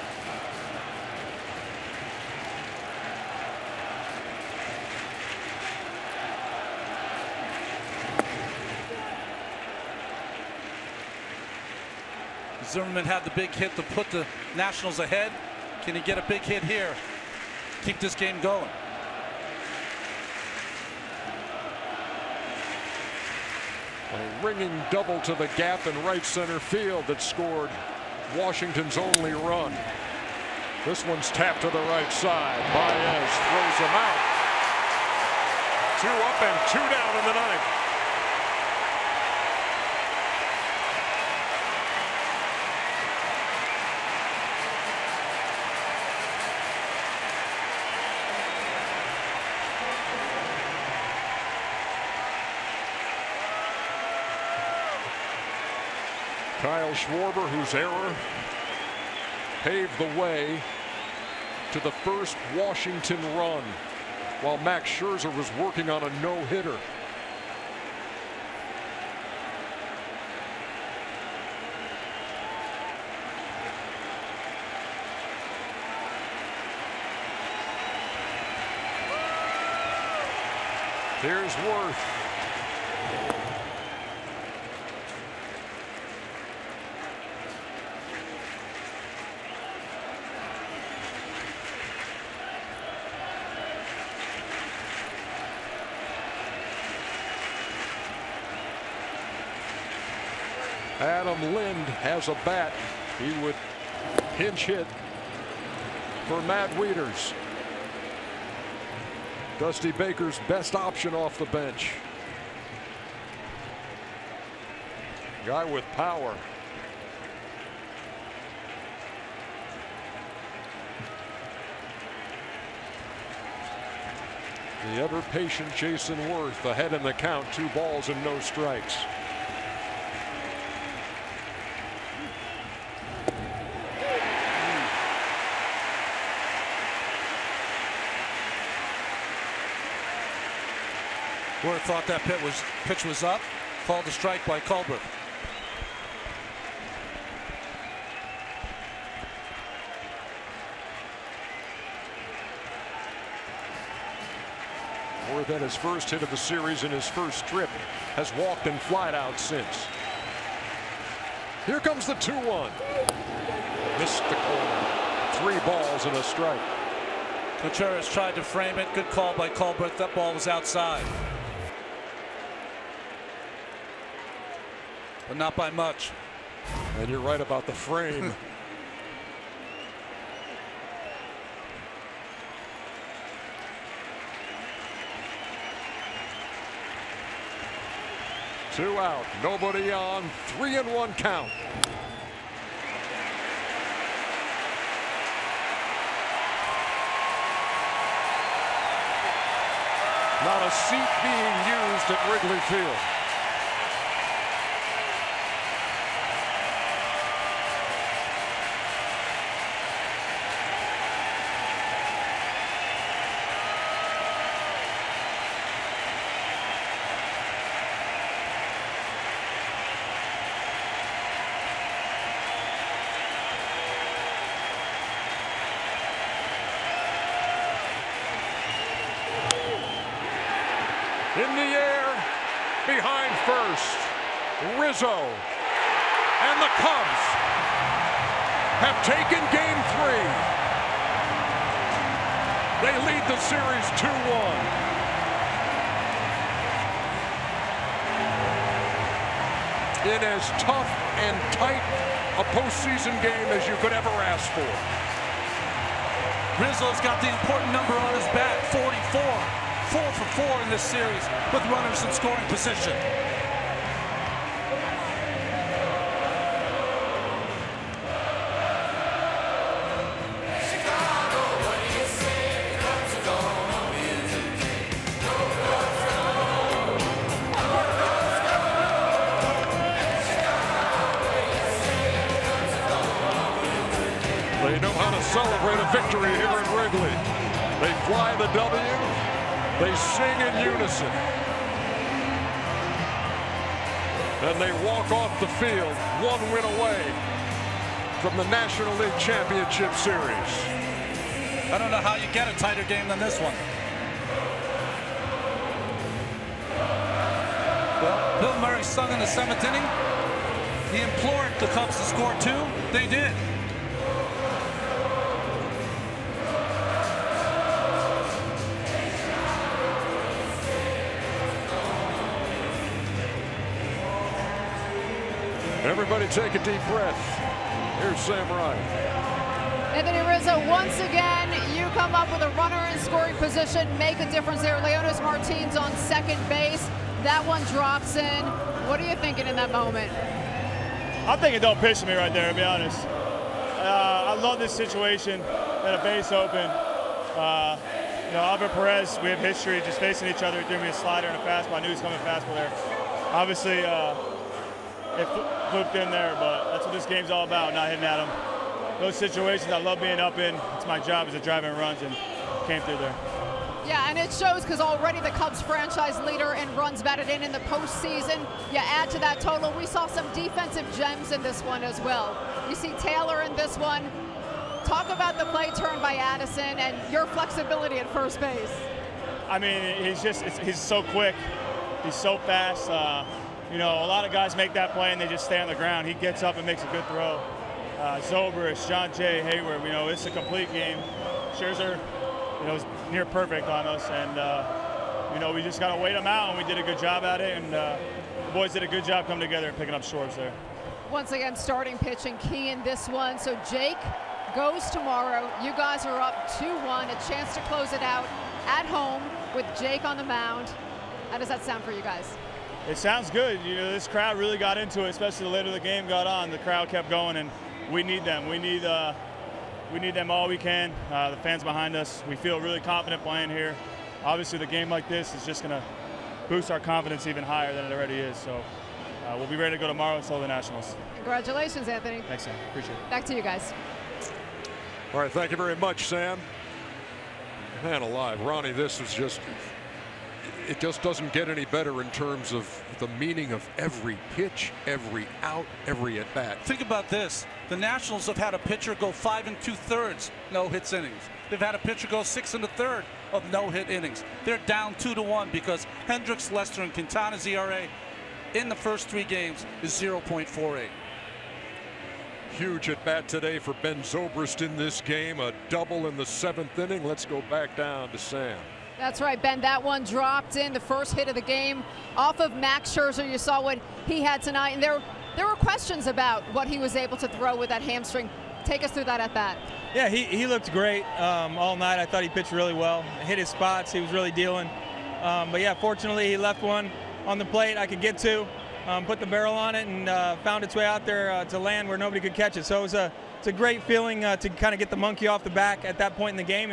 Zimmerman had the big hit to put the Nationals ahead. Can he get a big hit here? Keep this game going. A ringing double to the gap in right center field that scored Washington's only run. This one's tapped to the right side. Baez throws him out. 2 up and 2 down in the 9th. Kyle Schwarber, whose error paved the way to the first Washington run, while Max Scherzer was working on a no-hitter. Here's Worth. Adam Lind has a bat. He would pinch hit for Matt Wieters. Dusty Baker's best option off the bench. Guy with power. The ever patient Jason Worth ahead in the count, 2 balls and no strikes. Ward thought that pitch was up. Called a strike by Colbert. Ward then his first hit of the series in his first trip, has walked and flied out since. Here comes the 2-1. Missed the corner. 3 balls and a strike. Contreras tried to frame it. Good call by Colbert. That ball was outside. But not by much. And you're right about the frame. Two out, nobody on, 3-1 count. Not a seat being used at Wrigley Field. In the air, behind first, Rizzo. And the Cubs have taken Game 3. They lead the series 2-1. In as tough and tight a postseason game as you could ever ask for. Rizzo's got the important number on his bat, 44. 4 for 4 in this series with runners in scoring position. They know how to celebrate a victory here at Wrigley. They fly the W. They sing in unison. And they walk off the field 1 win away from the National League Championship Series. I don't know how you get a tighter game than this one. Well, Bill Murray sung in the 7th inning. He implored the Cubs to score 2. They did. Everybody take a deep breath. Here's Sam Ryan. Anthony Rizzo, once again, you come up with a runner in scoring position, make a difference there. Leonys Martinez on second base. That one drops in. What are you thinking in that moment? I'm thinking don't pitch to me right there, to be honest. I love this situation. Got a base open. You know, Albert Perez, we have history just facing each other. He threw me a slider and a fastball. I knew he was coming fastball there. Obviously, it flipped in there, but that's what this game's all about, not hitting at him. Those situations I love being up in. It's my job as a drive in runs, and came through there. Yeah, and it shows because already the Cubs franchise leader in runs batted in the postseason. You add to that total, we saw some defensive gems in this one as well. You see Taylor in this one. Talk about the play turn by Addison and your flexibility at first base. I mean, he's so quick. He's so fast. You know, a lot of guys make that play and they just stay on the ground. He gets up and makes a good throw. Zobrist, John Jay, Heyward, you know, it's a complete game. Scherzer, you know, is near perfect on us, and you know, we just got to wait them out, and we did a good job at it, and the boys did a good job coming together and picking up shorts there. Once again, starting pitching key in this one. So Jake goes tomorrow. You guys are up 2-1, a chance to close it out at home with Jake on the mound. How does that sound for you guys? It sounds good. You know, this crowd really got into it, especially the later the game got on. The crowd kept going, and we need them. We need them all we can. The fans behind us. We feel really confident playing here. Obviously, the game like this is just going to boost our confidence even higher than it already is. So we'll be ready to go tomorrow and slow the Nationals. Congratulations, Anthony. Thanks, Sam. Appreciate it. Back to you guys. All right, thank you very much, Sam. Man alive, Ronnie, this is just, it just doesn't get any better in terms of the meaning of every pitch, every out, every at bat. Think about this. The Nationals have had a pitcher go 5 2/3 no-hits innings. They've had a pitcher go 6 1/3 of no-hit innings. They're down 2-1 because Hendricks, Lester, and Quintana's ERA in the first 3 games is 0.48. Huge at bat today for Ben Zobrist in this game. A double in the 7th inning. Let's go back down to Sam. That's right, Ben. That one dropped in, the first hit of the game off of Max Scherzer. You saw what he had tonight, and there were questions about what he was able to throw with that hamstring. Take us through that at bat. Yeah, he looked great all night. I thought he pitched really well. Hit his spots. He was really dealing. But yeah, fortunately he left one on the plate I could get to, put the barrel on it, and found its way out there to land where nobody could catch it. So it's a great feeling to kind of get the monkey off the back at that point in the game,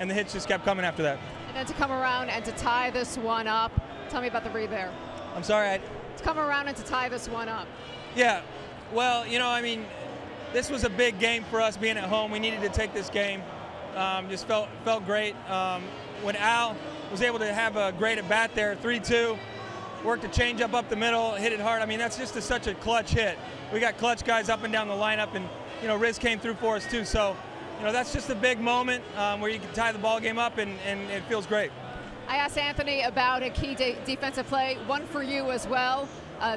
and the hits just kept coming after that. And then to come around and to tie this one up. Tell me about the read there. I'm sorry. To come around and to tie this one up. Yeah, well, you know, I mean, this was a big game for us being at home. We needed to take this game. Just felt great. When Al was able to have a great at bat there, 3-2, worked a changeup up the middle, hit it hard. I mean, that's just such a clutch hit. We got clutch guys up and down the lineup, and you know, Riz came through for us too. So, you know, that's just a big moment where you can tie the ball game up, and it feels great. I asked Anthony about a key defensive play, one for you as well.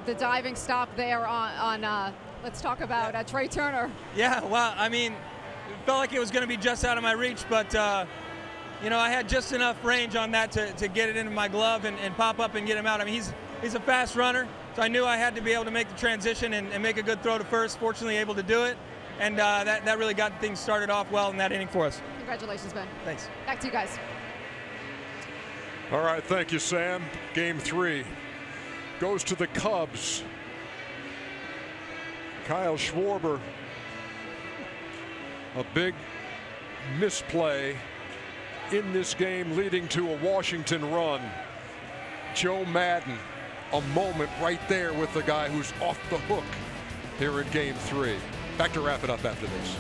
The diving stop there on let's talk about Trey Turner. Yeah, well, I mean, it felt like it was going to be just out of my reach, but you know, I had just enough range on that to get it into my glove and pop up and get him out. I mean, he's a fast runner, so I knew I had to be able to make the transition and make a good throw to first. Fortunately, able to do it, and that really got things started off well in that inning for us. Congratulations, Ben. Thanks. Back to you guys. All right, thank you, Sam. Game 3 goes to the Cubs. Kyle Schwarber, a big misplay in this game leading to a Washington run. Joe Madden, a moment right there with the guy who's off the hook here in Game 3. Back to wrap it up after this.